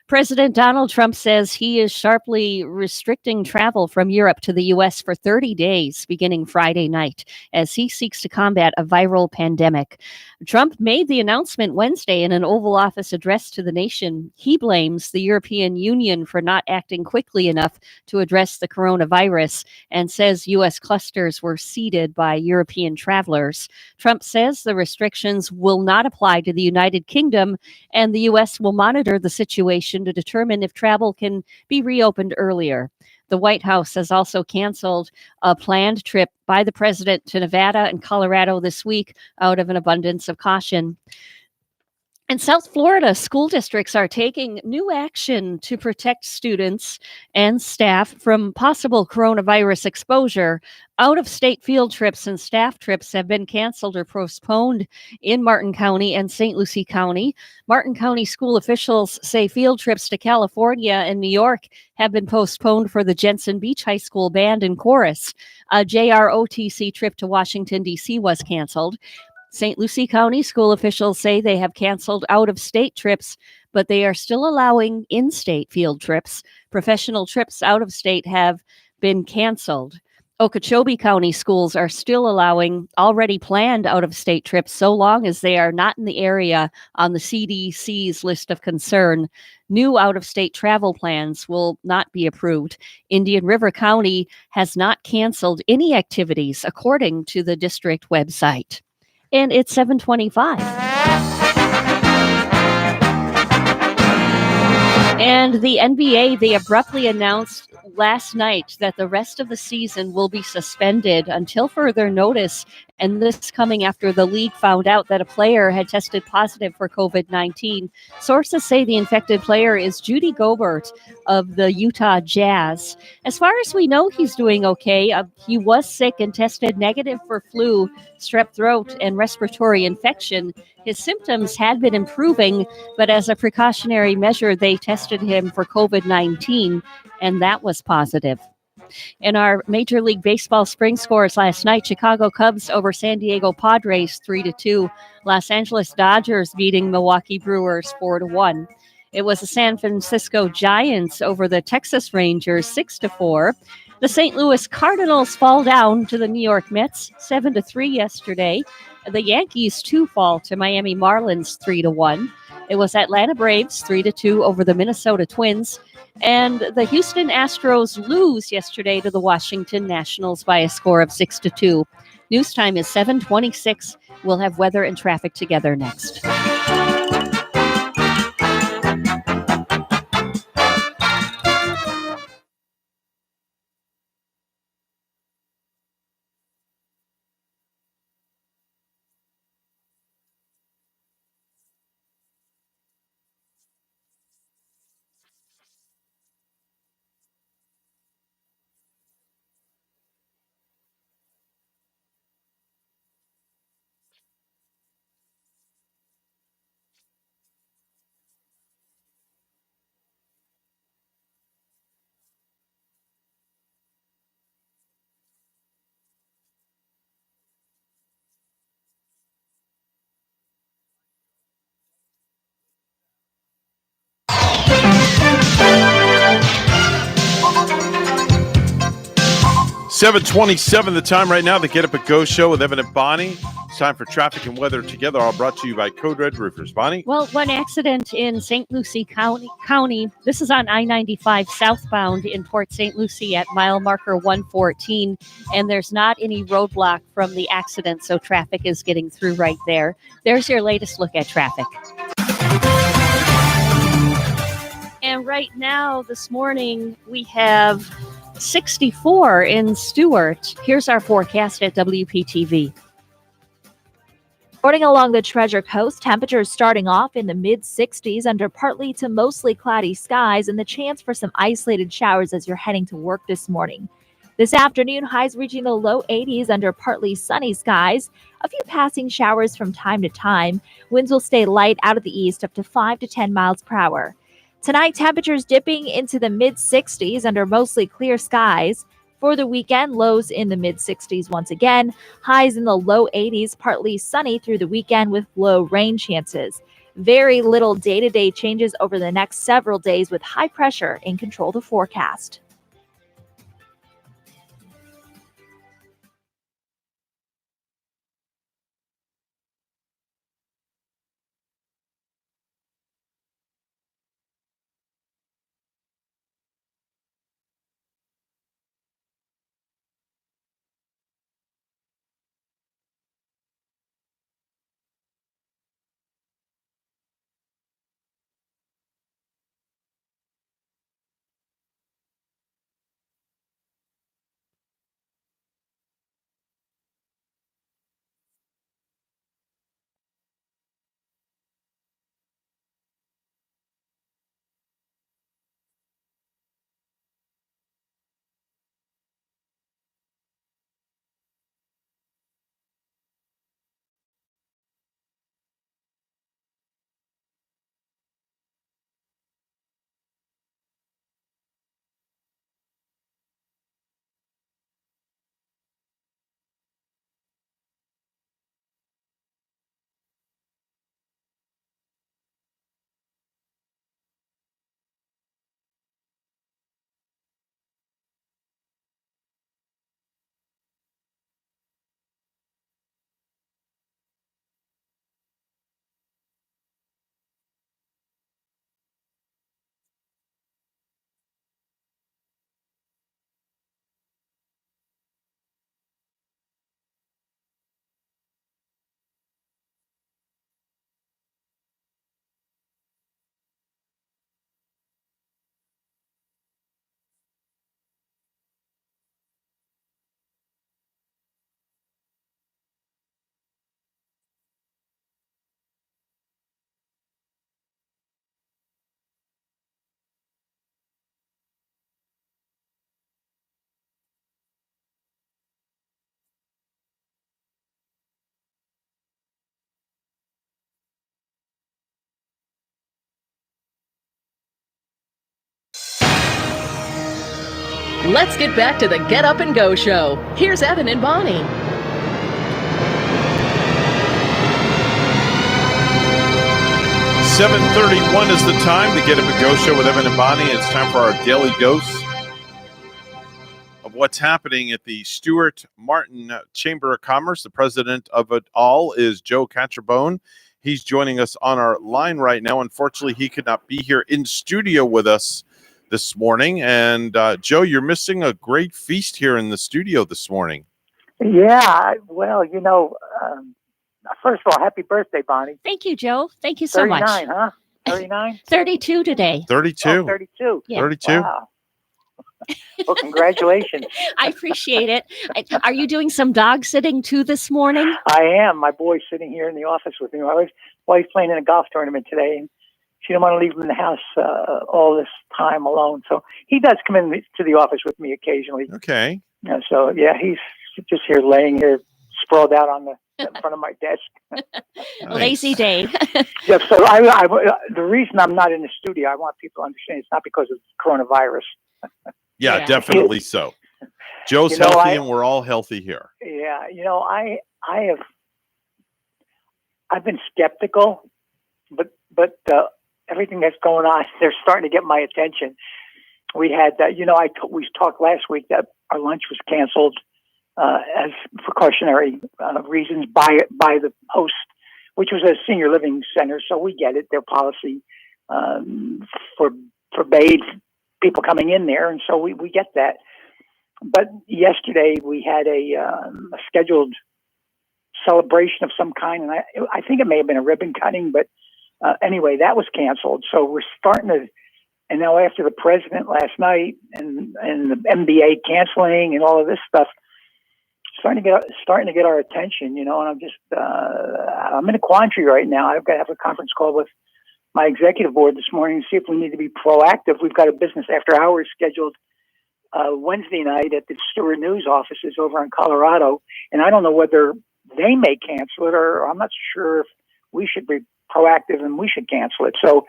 Speaker 8: President Donald Trump says he is sharply restricting travel from Europe to the U.S. for 30 days, beginning Friday night, as he seeks to combat a viral pandemic. Trump made the announcement Wednesday in an Oval Office address to the nation. He blames the European Union for not acting quickly enough to address the coronavirus and says U.S. clusters were seeded by European travelers. Trump says the restrictions will not apply to the United Kingdom, and the U.S. will monitor the situation to determine if travel can be reopened earlier. The White House has also canceled a planned trip by the president to Nevada and Colorado this week out of an abundance of caution. In South Florida, school districts are taking new action to protect students and staff from possible coronavirus exposure. Out-of-state field trips and staff trips have been canceled or postponed in Martin County and St. Lucie County. Martin County school officials say field trips to California and New York have been postponed for the Jensen Beach High School Band and Chorus. A JROTC trip to Washington, D.C. was canceled. St. Lucie County school officials say they have canceled out-of-state trips, but they are still allowing in-state field trips. Professional trips out of state have been canceled. Okeechobee County schools are still allowing already planned out-of-state trips so long as they are not in the area on the CDC's list of concern. New out-of-state travel plans will not be approved. Indian River County has not canceled any activities, according to the district website. And it's 7:25. And the NBA, they abruptly announced last night that the rest of the season will be suspended until further notice. And this coming after the league found out that a player had tested positive for COVID-19. Sources say the infected player is Judy Gobert, of the Utah Jazz. As far as we know, he's doing okay. He was sick and tested negative for flu, strep throat, and respiratory infection. His symptoms had been improving, but as a precautionary measure, they tested him for COVID-19, and that was positive. In our Major League Baseball spring scores last night, Chicago Cubs over San Diego Padres 3-2. Los Angeles Dodgers beating Milwaukee Brewers 4-1. It was the San Francisco Giants over the Texas Rangers 6-4. The St. Louis Cardinals fall down to the New York Mets 7-3 yesterday. The Yankees too fall to Miami Marlins 3-1. It was Atlanta Braves 3-2 over the Minnesota Twins. And the Houston Astros lose yesterday to the Washington Nationals by a score of 6-2. News time is 7:26. We'll have weather and traffic together next.
Speaker 5: $7:27 the time right now. The Get Up and Go show with Evan and Bonnie. It's time for traffic and weather together, all brought to you by Code Red Roofers. Bonnie?
Speaker 8: Well, one accident in St. Lucie County. This is on I-95 southbound in Port St. Lucie at mile marker 114. And there's not any roadblock from the accident, so traffic is getting through right there. There's your latest look at traffic. And right now, this morning, we have 64 in Stuart. Here's our forecast at WPTV.
Speaker 11: Reporting along the Treasure Coast, temperatures starting off in the mid-60s under partly to mostly cloudy skies and the chance for some isolated showers as you're heading to work this morning. This afternoon, highs reaching the low 80s under partly sunny skies. A few passing showers from time to time. Winds will stay light out of the east up to 5 to 10 miles per hour. Tonight, temperatures dipping into the mid-60s under mostly clear skies. For the weekend, lows in the mid-60s once again. Highs in the low 80s, partly sunny through the weekend with low rain chances. Very little day-to-day changes over the next several days with high pressure in control of the forecast.
Speaker 1: Let's get back to the Get Up and Go show. Here's Evan and Bonnie.
Speaker 5: 7:31 is the time to Get Up and Go show with Evan and Bonnie. It's time for our daily dose of what's happening at the Stuart Martin Chamber of Commerce. The president of it all is Joe Catrabone. He's joining us on our line right now. Unfortunately, he could not be here in studio with us this morning. And Joe, you're missing a great feast here in the studio this morning.
Speaker 4: Yeah, well, first of all, happy birthday, Bonnie.
Speaker 8: Thank you, Joe. Thank you so much.
Speaker 4: 39, huh? 39?
Speaker 8: 32 today.
Speaker 5: 32.
Speaker 4: Oh, 32.
Speaker 8: Yeah.
Speaker 5: 32.
Speaker 4: Wow. Well, congratulations.
Speaker 8: I appreciate it. Are you doing some dog sitting too this morning?
Speaker 4: I am. My boy's sitting here in the office with me. My wife's playing in a golf tournament today, and she didn't want to leave him in the house all this time alone. So he does come in to the office with me occasionally.
Speaker 5: Okay.
Speaker 4: So, yeah, he's just here laying here, sprawled out on the in front of my desk.
Speaker 8: Lazy day.
Speaker 4: Yeah, so the reason I'm not in the studio, I want people to understand it's not because of coronavirus.
Speaker 5: Yeah, definitely so. Joe's healthy and we're all healthy here.
Speaker 4: Yeah, I've been skeptical, but everything that's going on, they're starting to get my attention. We had we talked last week that our lunch was canceled as precautionary reasons by the host, which was a senior living center. So we get it. Their policy forbade people coming in there. And so we get that. But yesterday we had a scheduled celebration of some kind. And I think it may have been a ribbon cutting, but anyway, that was canceled. So we're starting to, and now after the president last night and the NBA canceling and all of this stuff, starting to get our attention, and I'm just, I'm in a quandary right now. I've got to have a conference call with my executive board this morning to see if we need to be proactive. We've got a business after hours scheduled Wednesday night at the Stewart News offices over in Colorado. And I don't know whether they may cancel it or I'm not sure if we should be proactive and we should cancel it. So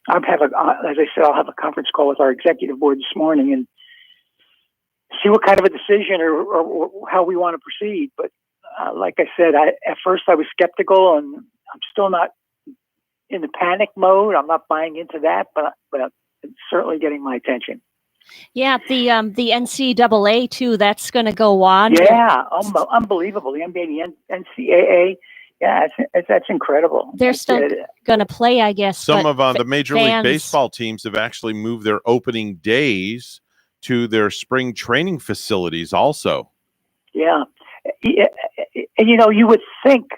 Speaker 4: as I said, I'll have a conference call with our executive board this morning and see what kind of a decision or how we want to proceed. But like I said, at first I was skeptical and I'm still not in the panic mode. I'm not buying into that, but it's certainly getting my attention.
Speaker 8: Yeah, the NCAA too. That's going to go on.
Speaker 4: Yeah, unbelievable. The NBA, the NCAA. Yeah, that's incredible.
Speaker 8: They're still going to play, I guess.
Speaker 5: Some of the Major League Baseball teams have actually moved their opening days to their spring training facilities also.
Speaker 4: Yeah. And you would think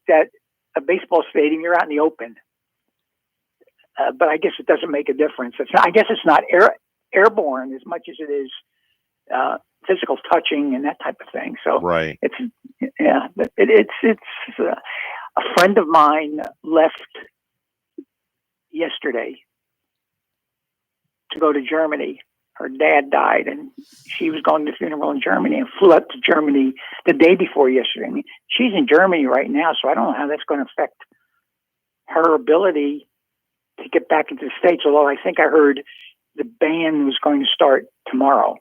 Speaker 4: that a baseball stadium, you're out in the open. But I guess it doesn't make a difference. I guess it's not airborne as much as it is physical touching and that type of thing. So
Speaker 5: right.
Speaker 4: It's a friend of mine left yesterday to go to Germany. Her dad died and she was going to the funeral in Germany and flew up to Germany the day before yesterday. I mean, she's in Germany right now, so I don't know how that's going to affect her ability to get back into the States, although I think I heard the ban was going to start tomorrow.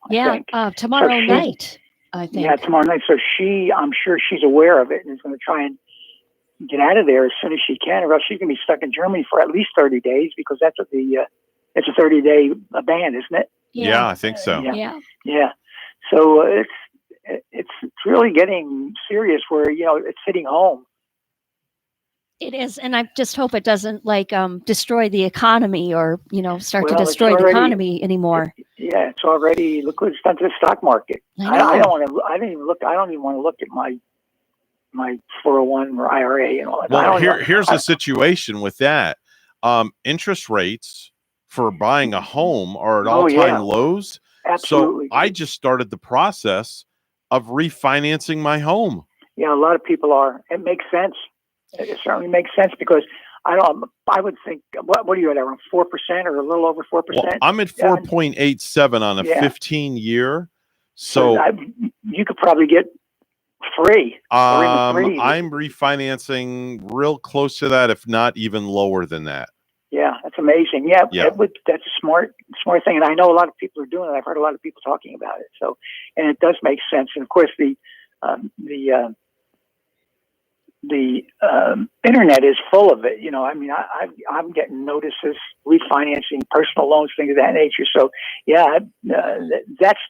Speaker 8: Tomorrow night, I think.
Speaker 4: Yeah, tomorrow night. So I'm sure she's aware of it and is going to try and get out of there as soon as she can, or else she's going to be stuck in Germany for at least 30 days because that's what it's a 30-day ban, isn't it?
Speaker 5: Yeah, I think so.
Speaker 4: Yeah. So it's really getting serious where, it's hitting home.
Speaker 8: It is, and I just hope it doesn't destroy the economy or start to destroy the economy anymore.
Speaker 4: It's already look what it's done to the stock market. I don't even want to look at my 401 or IRA and all that.
Speaker 5: Well, here's the situation with that. Interest rates for buying a home are at all-time lows.
Speaker 4: Absolutely.
Speaker 5: So I just started the process of refinancing my home.
Speaker 4: Yeah, a lot of people are. It makes sense. It certainly makes sense because I would think, what are you at, around 4% or a little over 4%?
Speaker 5: Well, I'm at 4.87 on a 15-year. So
Speaker 4: you could probably get free.
Speaker 5: I'm refinancing real close to that, if not even lower than that.
Speaker 4: Yeah, that's amazing. Yeah,
Speaker 5: Yeah.
Speaker 4: That's a smart thing, and I know a lot of people are doing it. I've heard a lot of people talking about it. So, and it does make sense. And of course, the internet is full of it. I mean, I'm getting notices, refinancing, personal loans, things of that nature. So, yeah, that's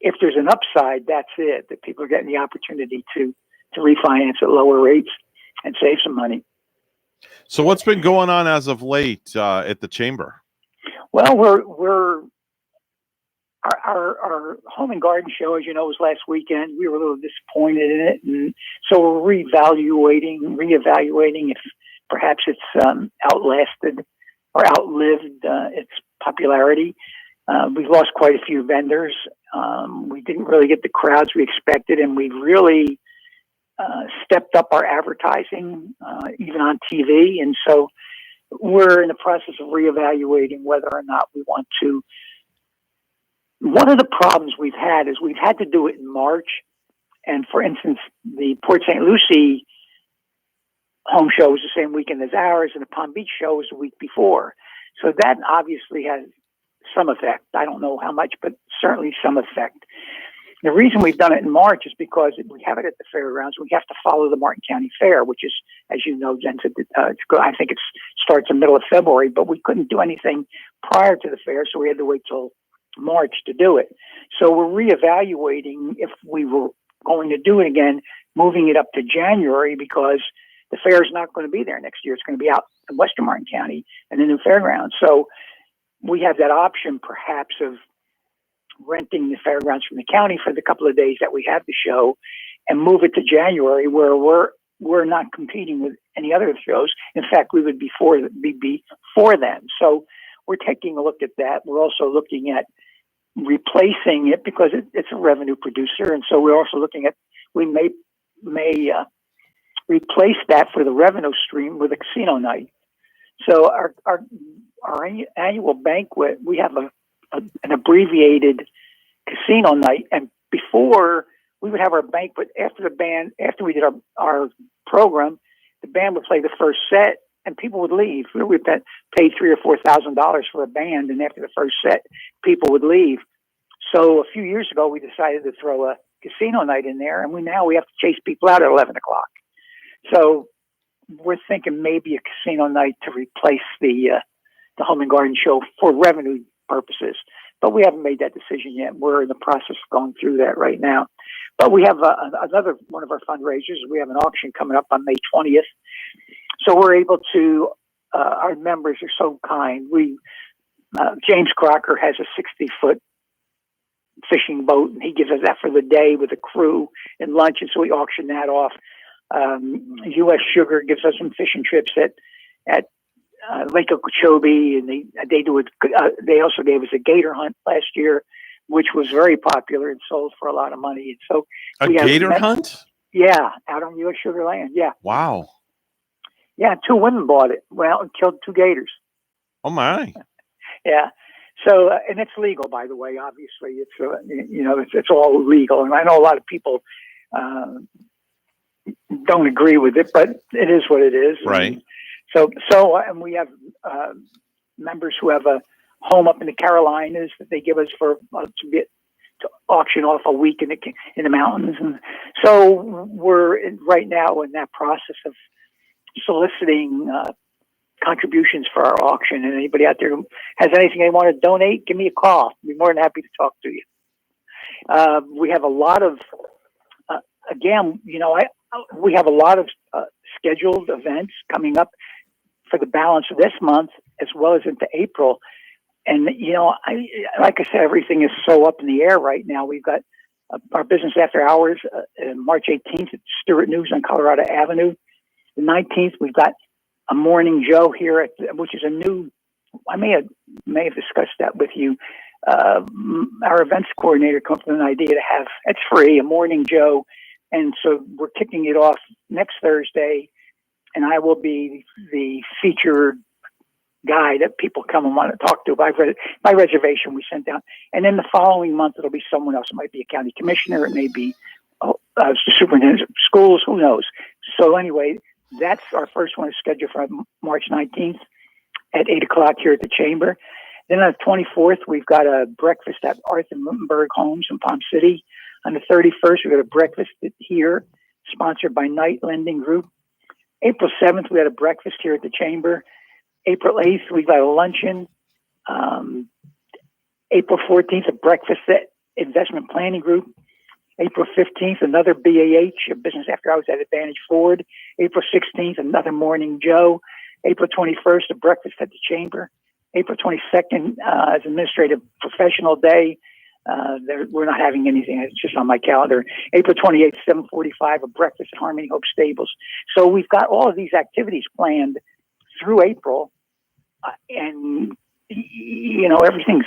Speaker 4: if there's an upside, that's it. That people are getting the opportunity to refinance at lower rates and save some money.
Speaker 5: So what's been going on as of late at the chamber?
Speaker 4: Well, our home and garden show, as you know, was last weekend. We were a little disappointed in it, and so we're reevaluating if perhaps it's outlasted or outlived its popularity. We've lost quite a few vendors. We didn't really get the crowds we expected, and we've really stepped up our advertising, even on TV. And so we're in the process of reevaluating whether or not we want to. One of the problems we've had is we've had to do it in March. And for instance, the Port St. Lucie home show was the same weekend as ours, and the Palm Beach show was the week before. So that obviously has some effect. I don't know how much, but certainly some effect. The reason we've done it in March is because we have it at the fairgrounds. We have to follow the Martin County Fair, which is, as you know, Jen said, I think it starts in the middle of February, but we couldn't do anything prior to the fair, so we had to wait till March to do it. So we're reevaluating if we were going to do it again, moving it up to January, because the fair is not going to be there next year. It's going to be out in Western Martin County and the new fairgrounds. So we have that option perhaps of renting the fairgrounds from the county for the couple of days that we have the show and move it to January, where we're not competing with any other shows. In fact, we would be before them. So we're taking a look at that. We're also looking at replacing it because it's a revenue producer. And so we're also looking at, we may replace that for the revenue stream with a casino night. So our annual banquet, we have an abbreviated casino night, and before we would have our banquet after we did our program, the band would play the first set and people would leave. We paid $3,000 or $4,000 for a band, and after the first set, people would leave. So a few years ago, we decided to throw a casino night in there, and now we have to chase people out at 11 o'clock. So we're thinking maybe a casino night to replace the home and garden show for revenue purposes, but we haven't made that decision yet. We're in the process of going through that right now. But we have another one of our fundraisers. We have an auction coming up on May 20th. So we're able to, our members are so kind. James Crocker has a 60-foot fishing boat, and he gives us that for the day with a crew and lunch, and so we auction that off. U.S. Sugar gives us some fishing trips at Lake Okeechobee, and they do it. They also gave us a gator hunt last year, which was very popular and sold for a lot of money. And so
Speaker 5: a gator hunt?
Speaker 4: Yeah, out on U.S. Sugar land. Yeah.
Speaker 5: Wow.
Speaker 4: Yeah, 2 women bought it. Well, and killed 2 gators.
Speaker 5: Oh my.
Speaker 4: Yeah. So, and it's legal, by the way. Obviously, it's all legal, and I know a lot of people don't agree with it, but it is what it is.
Speaker 5: Right.
Speaker 4: And we have members who have a home up in the Carolinas that they give us to auction off a week in the mountains, and so we're right now in that process of soliciting contributions for our auction. And anybody out there who has anything they want to donate, give me a call. I'd be more than happy to talk to you. We have a lot of we have a lot of scheduled events coming up for the balance of this month as well as into April. And, like I said, everything is so up in the air right now. We've got our business after hours, March 18th at Stewart News on Colorado Avenue. The 19th, we've got a Morning Joe here, which is a new, I may have discussed that with you. Our events coordinator comes with an idea to have, it's free, a Morning Joe. And so we're kicking it off next Thursday, and I will be the featured guy that people come and want to talk to by reservation we sent down. And then the following month, it'll be someone else. It might be a county commissioner. It may be the superintendent of schools. Who knows? So anyway, that's our first one is scheduled for March 19th. at 8 o'clock here at the Chamber. Then on the 24th, we've got a breakfast at Arthur Rutenberg Homes in Palm City. On the 31st, we've got a breakfast here, sponsored by Knight Lending Group. April 7th, we had a breakfast here at the Chamber. April 8th, we've got a luncheon. April 14th, a breakfast at Investment Planning Group. April 15th, another BAH, a Business After Hours at Advantage Ford. April 16th, another Morning Joe. April 21st, a breakfast at the Chamber. April 22nd is Administrative Professional Day. We're not having anything. It's just on my calendar. April 28th, 7:45, a breakfast at Harmony Hope Stables. So we've got all of these activities planned through April, and everything's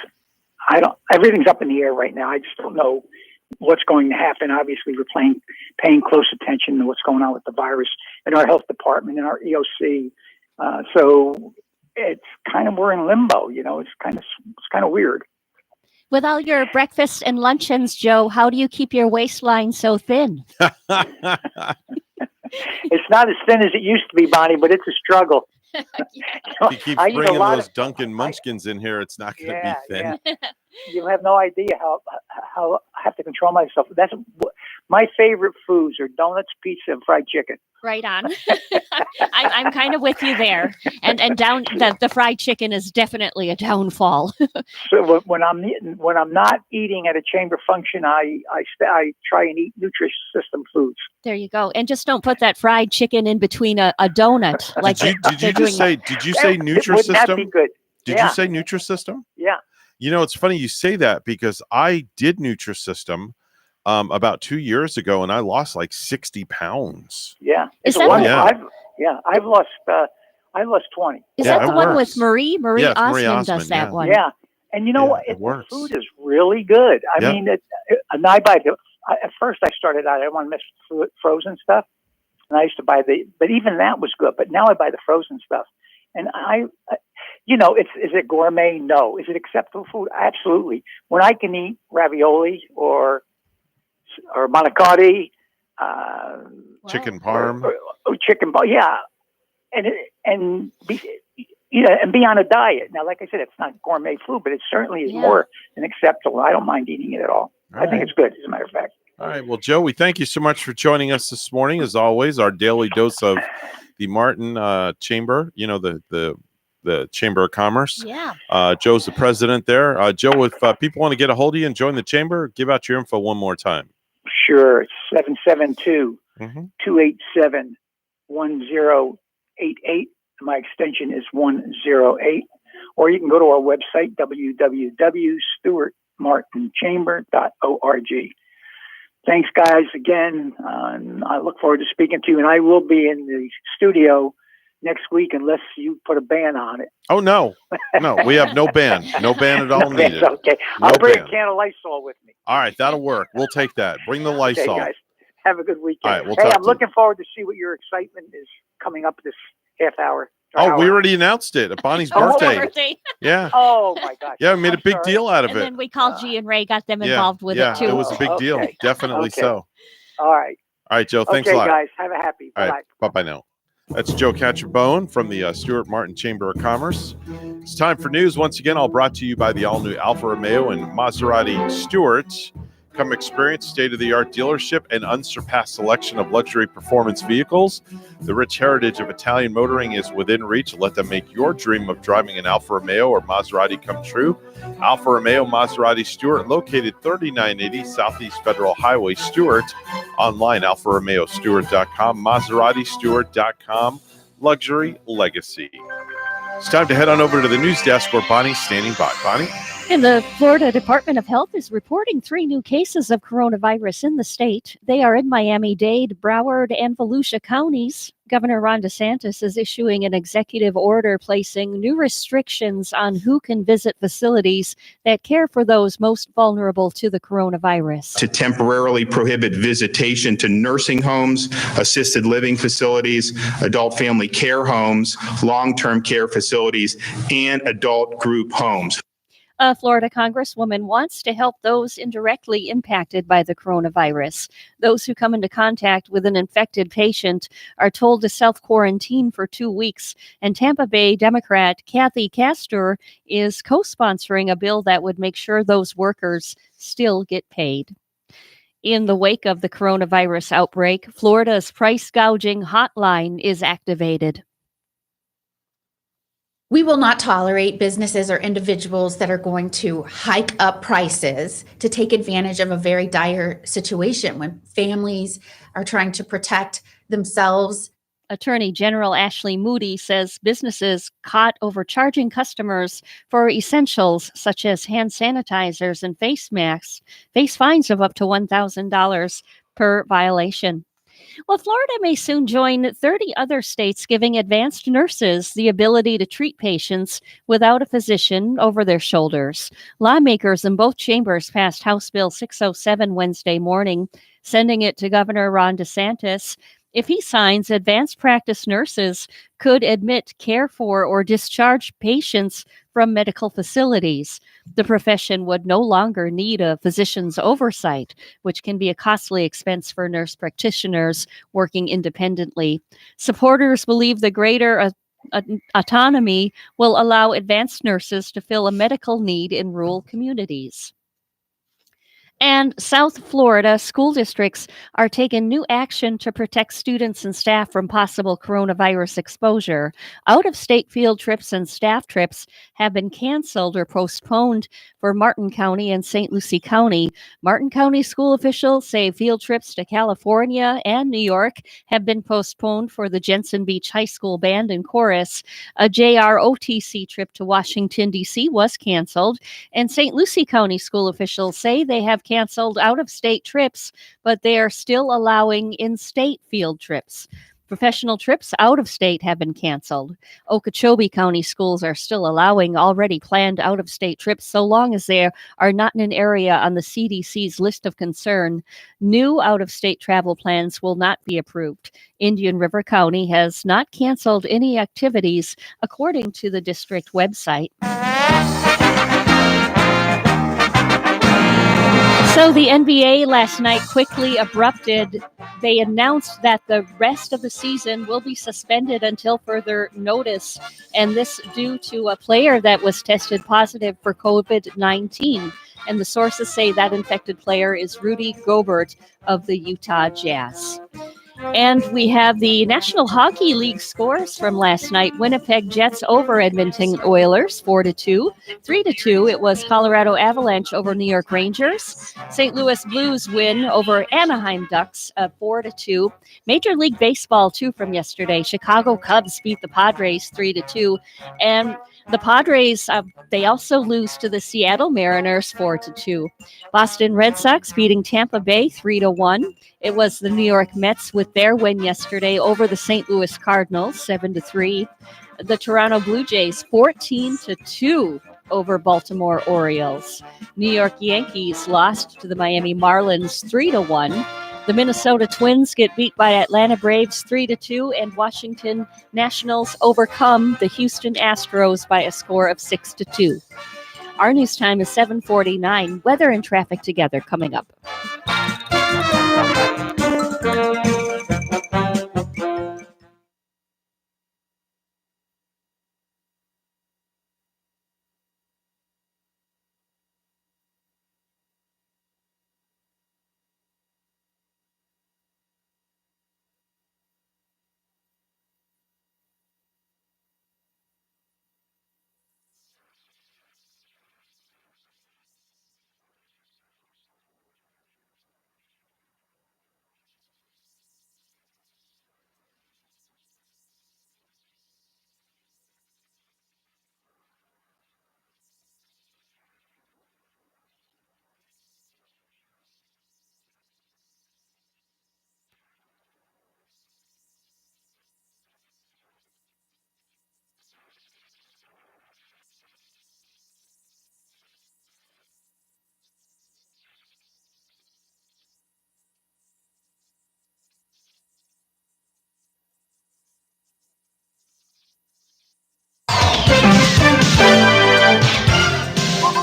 Speaker 4: up in the air right now. I just don't know what's going to happen. Obviously, we're paying close attention to what's going on with the virus in our health department and our EOC. So it's kind of, we're in limbo. It's kind of weird.
Speaker 8: With all your breakfasts and luncheons, Joe, how do you keep your waistline so thin?
Speaker 4: It's not as thin as it used to be, Bonnie, but it's a struggle.
Speaker 5: He keeps bringing those Dunkin' Munchkins in here. It's not going to be thin.
Speaker 4: Yeah. You have no idea how I have to control myself. That's my favorite foods are donuts, pizza, and fried chicken.
Speaker 8: Right on. I'm kind of with you there. And down the fried chicken is definitely a downfall.
Speaker 4: So when I'm not eating at a chamber function, I try and eat Nutrisystem foods.
Speaker 8: There you go. And just don't put that fried chicken in between a donut. Like
Speaker 5: did you say Nutrisystem?
Speaker 4: Wouldn't that be good?
Speaker 5: Did you say Nutrisystem?
Speaker 4: Yeah.
Speaker 5: It's funny you say that because I did Nutrisystem about 2 years ago, and I lost like 60 pounds.
Speaker 4: Yeah,
Speaker 8: is that
Speaker 4: I've lost 20.
Speaker 8: Is that the one with Marie? Marie Osmond does that one.
Speaker 4: Yeah, and what? The food is really good. I mean, and I buy at first I started out, I didn't want to miss frozen stuff, and I used to buy but even that was good. But now I buy the frozen stuff, and is it gourmet? No. Is it acceptable food? Absolutely. When I can eat ravioli or manicotti,
Speaker 5: chicken parm,
Speaker 4: or chicken parm, yeah, and be on a diet. Now, like I said, it's not gourmet food, but it certainly is more than acceptable. I don't mind eating it at all. I think it's good, as a matter of fact.
Speaker 5: All right. Well, Joe, we thank you so much for joining us this morning. As always, our daily dose of the Martin Chamber, the Chamber of Commerce.
Speaker 8: Yeah.
Speaker 5: Joe's the president there. Joe, if people want to get a hold of you and join the chamber, give out your info one more time.
Speaker 4: Sure. It's 772-287-1088. My extension is 108. Or you can go to our website, www.stuartmartinchamber.org. Thanks, guys, again. I look forward to speaking to you. And I will be in the studio next week unless you put a ban on it.
Speaker 5: Oh, no, we have no ban. No ban at all needed.
Speaker 4: Okay. I'll bring a can of Lysol with me.
Speaker 5: All right, that'll work. We'll take that. Bring the Lysol.
Speaker 4: Okay, guys. Have a good weekend.
Speaker 5: All right,
Speaker 4: I'm looking forward to see what your excitement is coming up this half hour.
Speaker 5: We already announced it at Bonnie's birthday. Yeah.
Speaker 4: Oh, my gosh.
Speaker 5: Yeah, we made a big deal out of
Speaker 8: and
Speaker 5: it.
Speaker 8: then we called G and Ray, got them involved with it, too.
Speaker 5: It was a big deal. Definitely so.
Speaker 4: All right.
Speaker 5: All right, Joe. Thanks a lot.
Speaker 4: Okay, guys. Have a happy.
Speaker 5: All right. Bye-bye now. That's Joe Catcher-Bone from the Stuart Martin Chamber of Commerce. It's time for news. Once again, all brought to you by the all-new Alfa Romeo and Maserati Stuart. Come experience state-of-the-art dealership and unsurpassed selection of luxury performance vehicles. The rich heritage of Italian motoring is within reach. Let them make your dream of driving an Alfa Romeo or Maserati come true. Alfa Romeo Maserati Stuart, located 3980 Southeast Federal Highway, Stuart. Online, alfaromeostuart.com, MaseratiStuart.com. Luxury Legacy. It's time to head on over to the news desk where Bonnie's standing by. Bonnie?
Speaker 8: And the Florida Department of Health is reporting 3 new cases of coronavirus in the state. They are in Miami-Dade, Broward, and Volusia counties. Governor Ron DeSantis is issuing an executive order placing new restrictions on who can visit facilities that care for those most vulnerable to the coronavirus.
Speaker 9: To temporarily prohibit visitation to nursing homes, assisted living facilities, adult family care homes, long-term care facilities, and adult group homes.
Speaker 8: A Florida Congresswoman wants to help those indirectly impacted by the coronavirus. Those who come into contact with an infected patient are told to self-quarantine for 2 weeks, and Tampa Bay Democrat Kathy Castor is co-sponsoring a bill that would make sure those workers still get paid. In the wake of the coronavirus outbreak, Florida's price gouging hotline is activated.
Speaker 10: We will not tolerate businesses or individuals that are going to hike up prices to take advantage of a very dire situation when families are trying to protect themselves.
Speaker 8: Attorney General Ashley Moody says businesses caught overcharging customers for essentials such as hand sanitizers and face masks face fines of up to $1,000 per violation. Well, Florida may soon join 30 other states giving advanced nurses the ability to treat patients without a physician over their shoulders. Lawmakers in both chambers passed House Bill 607 Wednesday morning, sending it to Governor Ron DeSantis. If he signs, advanced practice nurses could admit, care for, or discharge patients from medical facilities. The profession would no longer need a physician's oversight, which can be a costly expense for nurse practitioners working independently. Supporters believe the greater autonomy will allow advanced nurses to fill a medical need in rural communities. And South Florida school districts are taking new action to protect students and staff from possible coronavirus exposure. Out-of-state field trips and staff trips have been canceled or postponed for Martin County and St. Lucie County. Martin County school officials say field trips to California and New York have been postponed for the Jensen Beach High School Band and Chorus. A JROTC trip to Washington, D.C. was canceled, and St. Lucie County school officials say they have canceled out-of-state trips, but they are still allowing in-state field trips. Professional trips out of state have been canceled. Okeechobee County schools are still allowing already planned out-of-state trips so long as they are not in an area on the CDC's list of concern. New out-of-state travel plans will not be approved. Indian River County has not canceled any activities, according to the district website. So the NBA last night quickly abrupted. They announced that the rest of the season will be suspended until further notice, and this due to a player that was tested positive for COVID-19. And the sources say that infected player is Rudy Gobert of the Utah Jazz. And we have the National Hockey League scores from last night. Winnipeg Jets over Edmonton Oilers 4-2. 3-2, it was Colorado Avalanche over New York Rangers. St. Louis Blues win over Anaheim Ducks 4-2. Major League Baseball, too, from yesterday. Chicago Cubs beat the Padres 3-2. And the Padres, they also lose to the Seattle Mariners 4-2. Boston Red Sox beating Tampa Bay 3-1. It was the New York Mets with their win yesterday over the St. Louis Cardinals 7-3. The Toronto Blue Jays 14-2 over Baltimore Orioles. New York Yankees lost to the Miami Marlins 3-1. The Minnesota Twins get beat by Atlanta Braves 3-2, and Washington Nationals overcome the Houston Astros by a score of 6-2. Our news time is 7:49. Weather and traffic together coming up.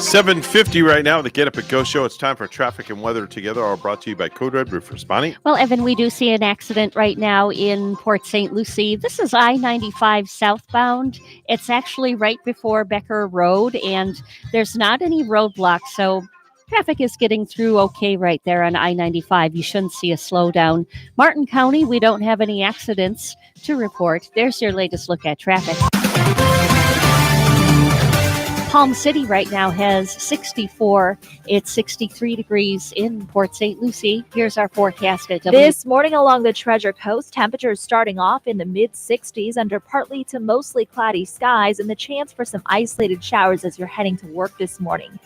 Speaker 5: 7:50 right now, the Get Up and Go show. It's time for traffic and weather together, all brought to you by Code Red Roofers. Bonnie?
Speaker 8: Well, Evan, we do see an accident right now in Port St. Lucie. This is I-95 southbound. It's actually right before Becker Road, and there's not any roadblocks, so traffic is getting through okay right there on I-95. You shouldn't see a slowdown. Martin County, we don't have any accidents to report. There's your latest look at traffic. Palm City right now has 64. It's 63 degrees in Port St. Lucie. Here's our forecast at
Speaker 11: This morning along the Treasure Coast, temperatures starting off in the mid-60s under partly to mostly cloudy skies and the chance for some isolated showers as you're heading to work this morning.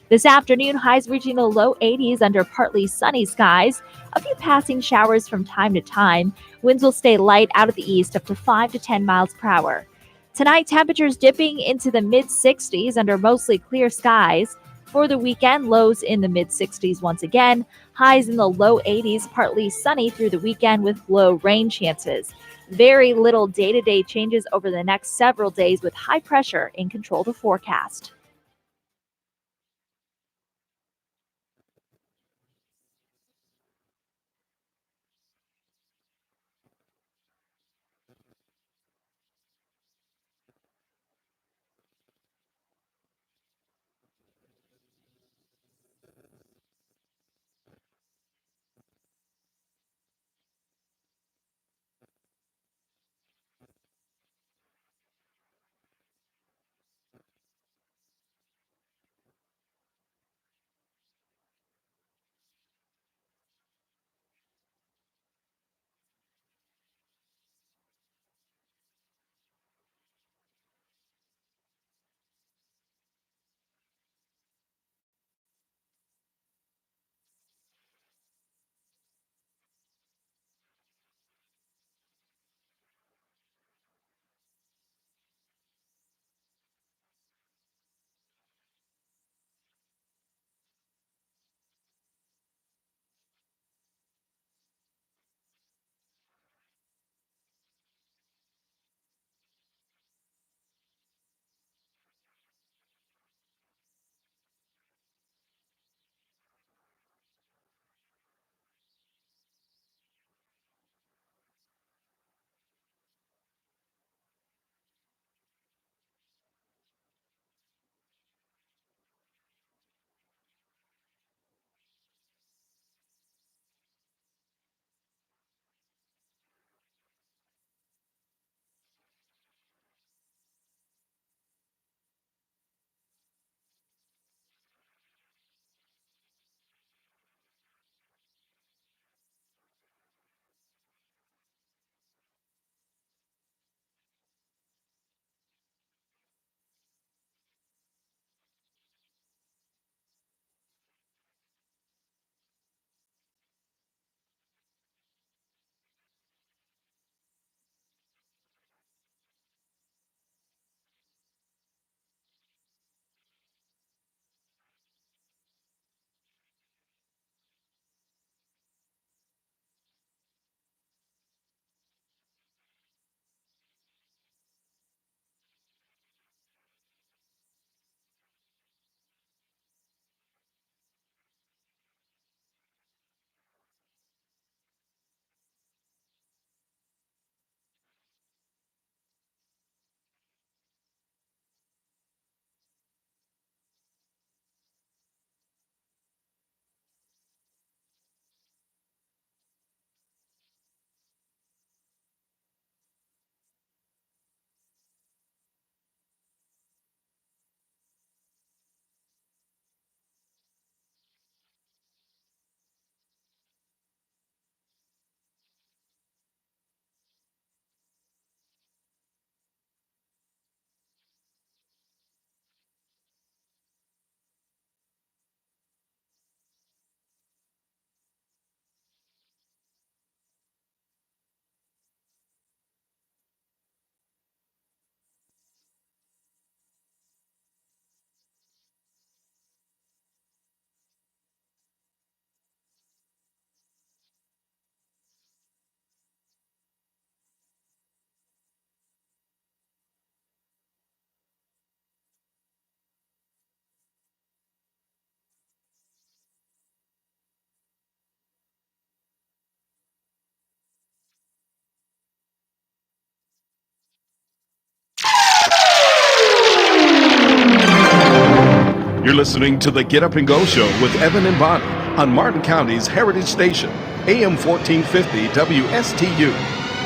Speaker 11: This afternoon, highs reaching the low 80s under partly sunny skies. A few passing showers from time to time. Winds will stay light out of the east up to 5 to 10 miles per hour. Tonight, temperatures dipping into the mid-60s under mostly clear skies. For the weekend, lows in the mid-60s once again. Highs in the low 80s, partly sunny through the weekend with low rain chances. Very little day-to-day changes over the next several days with high pressure in control to forecast.
Speaker 12: You're listening to the Get Up and Go Show with Evan and Bonnie on Martin County's Heritage Station, AM 1450 WSTU.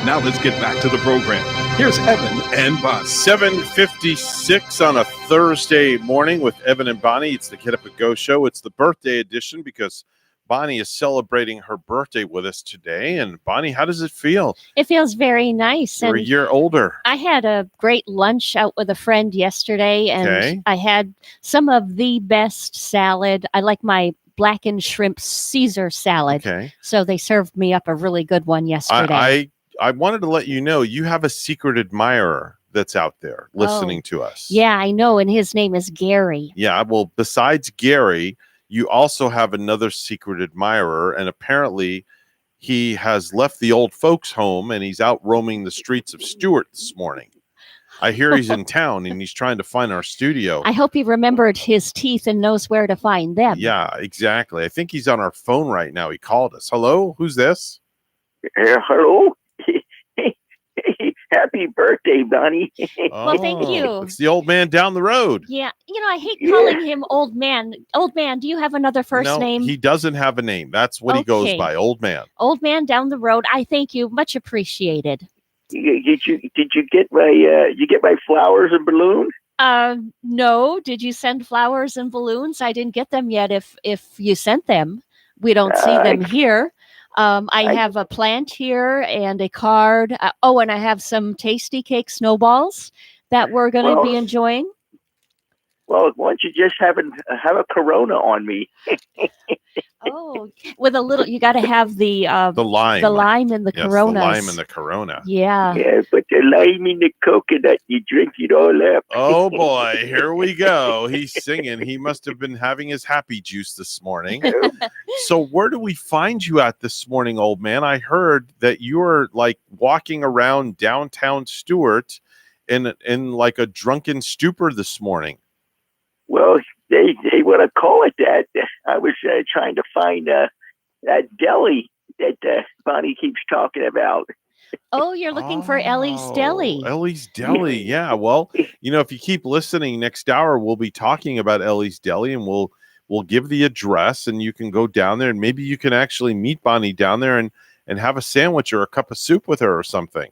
Speaker 12: Now let's get back to the program. Here's Evan and Bonnie.
Speaker 5: 7:56 on a Thursday morning with Evan and Bonnie. It's the Get Up and Go Show. It's the birthday edition because Bonnie is celebrating her birthday with us today. And Bonnie, how does it feel?
Speaker 8: It feels very nice.
Speaker 5: You're a year older.
Speaker 8: I had a great lunch out with a friend yesterday, and I had some of the best salad. I like my blackened shrimp Caesar salad.
Speaker 5: Okay.
Speaker 8: So they served me up a really good one yesterday.
Speaker 5: I wanted to let you know you have a secret admirer that's out there listening to us.
Speaker 8: Yeah, I know. And his name is Gary.
Speaker 5: Yeah. Well, besides Gary, you also have another secret admirer. And apparently he has left the old folks home and he's out roaming the streets of Stuart this morning. I hear he's in town and he's trying to find our studio.
Speaker 8: I hope he remembered his teeth and knows where to find them.
Speaker 5: Yeah, exactly. I think he's on our phone right now. He called us. Hello, who's this?
Speaker 6: Hello. Happy birthday, Bonnie.
Speaker 8: Well, thank you.
Speaker 5: It's the old man down the road.
Speaker 8: Yeah. I hate calling him old man. Old man, do you have another first name?
Speaker 5: He doesn't have a name. That's what he goes by, old man.
Speaker 8: Old man down the road. I thank you. Much appreciated.
Speaker 6: Did you get my flowers and balloons?
Speaker 8: No. Did you send flowers and balloons? I didn't get them yet. If you sent them, we don't see them here. I have a plant here and a card. And I have some tasty cake snowballs that we're going to be enjoying.
Speaker 6: Well, why don't you just have a Corona on me?
Speaker 8: With a little, you got to have the lime in the Corona.
Speaker 5: The lime in the Corona.
Speaker 8: Yeah.
Speaker 6: Yeah, but the lime in the coconut, you drink it all up.
Speaker 5: Oh boy, here we go. He's singing. He must have been having his happy juice this morning. So where do we find you at this morning, old man? I heard that you were like walking around downtown Stuart in like a drunken stupor this morning.
Speaker 6: Well, they want to call it that. I was trying to find that deli that Bonnie keeps talking about.
Speaker 8: Oh, you're looking for Ellie's Deli.
Speaker 5: Ellie's Deli, yeah. Well, if you keep listening, next hour we'll be talking about Ellie's Deli, and we'll give the address, and you can go down there, and maybe you can actually meet Bonnie down there and have a sandwich or a cup of soup with her or something.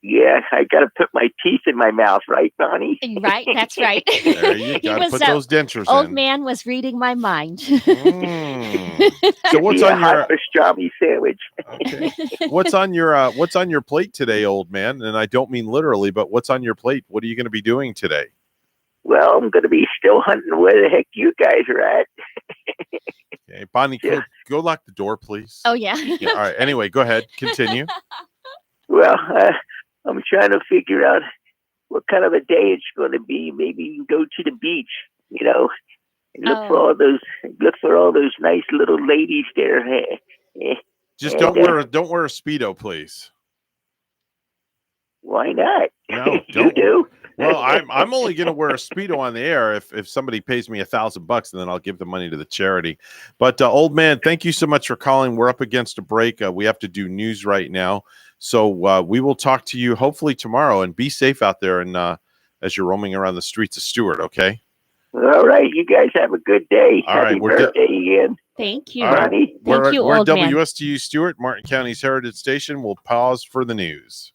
Speaker 6: Yeah, I got to put my teeth in my mouth, right, Bonnie?
Speaker 8: Right, that's right.
Speaker 5: There you got to put those dentures
Speaker 8: old
Speaker 5: in.
Speaker 8: Man was reading my mind.
Speaker 5: So what's on your
Speaker 6: hot pastrami sandwich?
Speaker 5: Okay. What's on your plate today, old man? And I don't mean literally, but what's on your plate? What are you going to be doing today?
Speaker 6: Well, I'm going to be still hunting where the heck you guys are at.
Speaker 5: Okay, Bonnie, go lock the door, please.
Speaker 8: Oh yeah.
Speaker 5: All right. Anyway, go ahead. Continue.
Speaker 6: Well, I'm trying to figure out what kind of a day it's going to be. Maybe go to the beach, and look for all those nice little ladies there.
Speaker 5: Just don't wear a Speedo, please.
Speaker 6: Why not?
Speaker 5: No,
Speaker 6: you do.
Speaker 5: Well, I'm only going to wear a Speedo on the air if somebody pays me $1,000, and then I'll give the money to the charity. But old man, thank you so much for calling. We're up against a break. We have to do news right now. So we will talk to you hopefully tomorrow, and be safe out there and as you're roaming around the streets of Stuart, okay?
Speaker 6: All right. You guys have a good day.
Speaker 5: All right.
Speaker 6: Happy birthday again.
Speaker 8: Thank you.
Speaker 5: All right.
Speaker 8: Thank you,
Speaker 5: we're
Speaker 8: old man.
Speaker 5: WSTU Stuart, Martin County's Heritage Station. We'll pause for the news.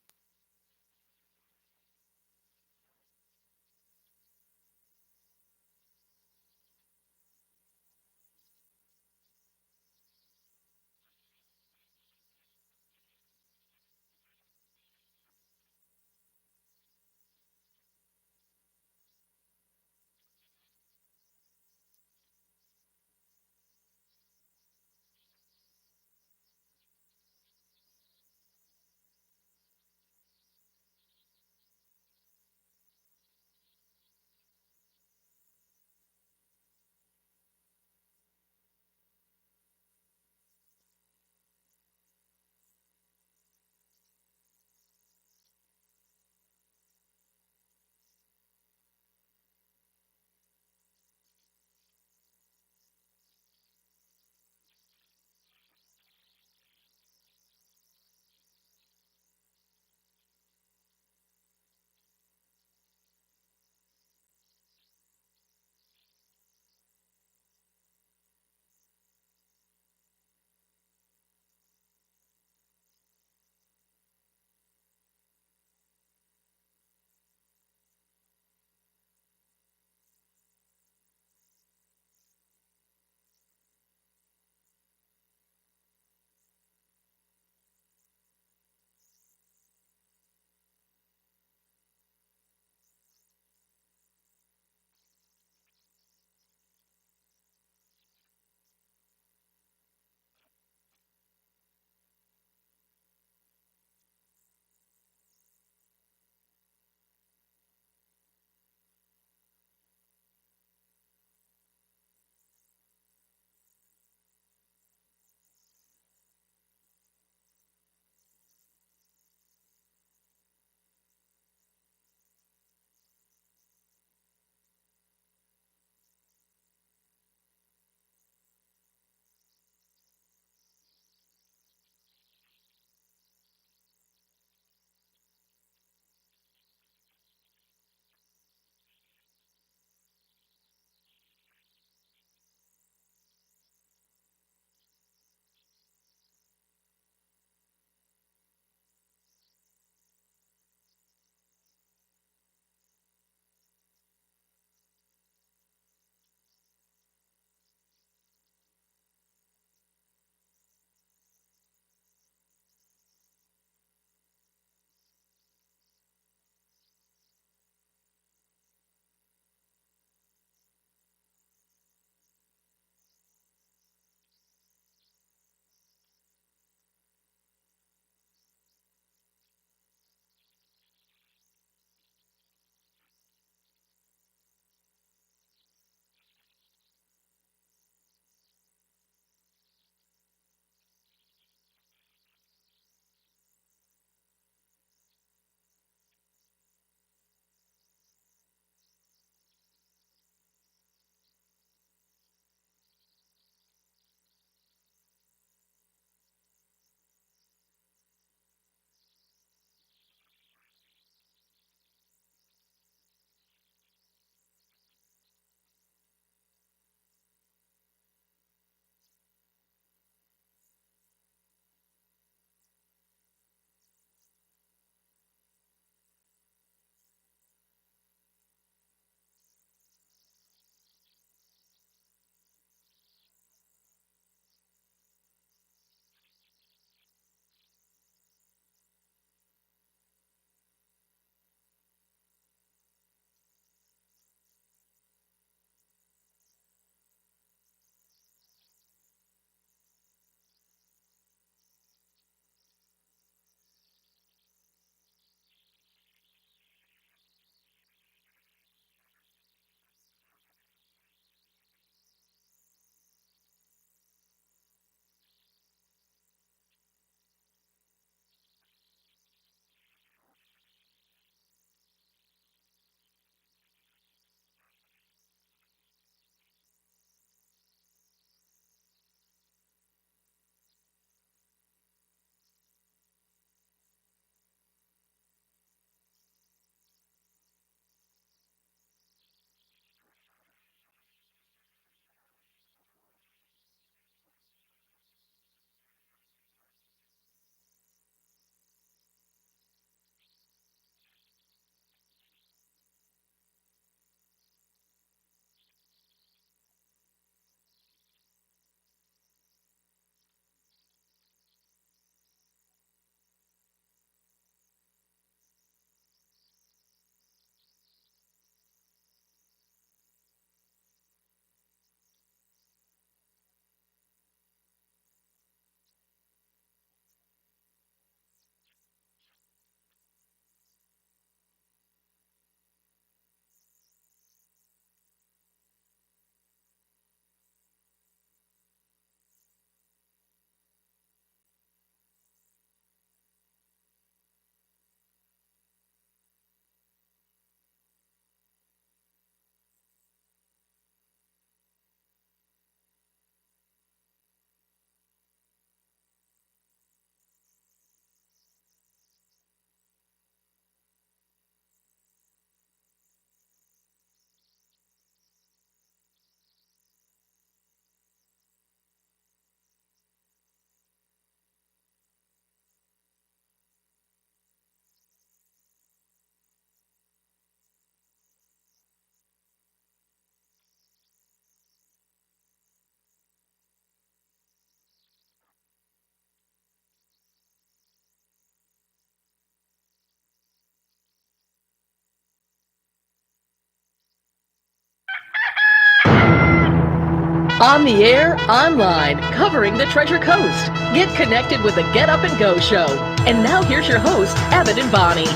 Speaker 1: On the air, online, covering the Treasure Coast. Get connected with the Get Up and Go Show. And now here's your host, Evan and Bonnie.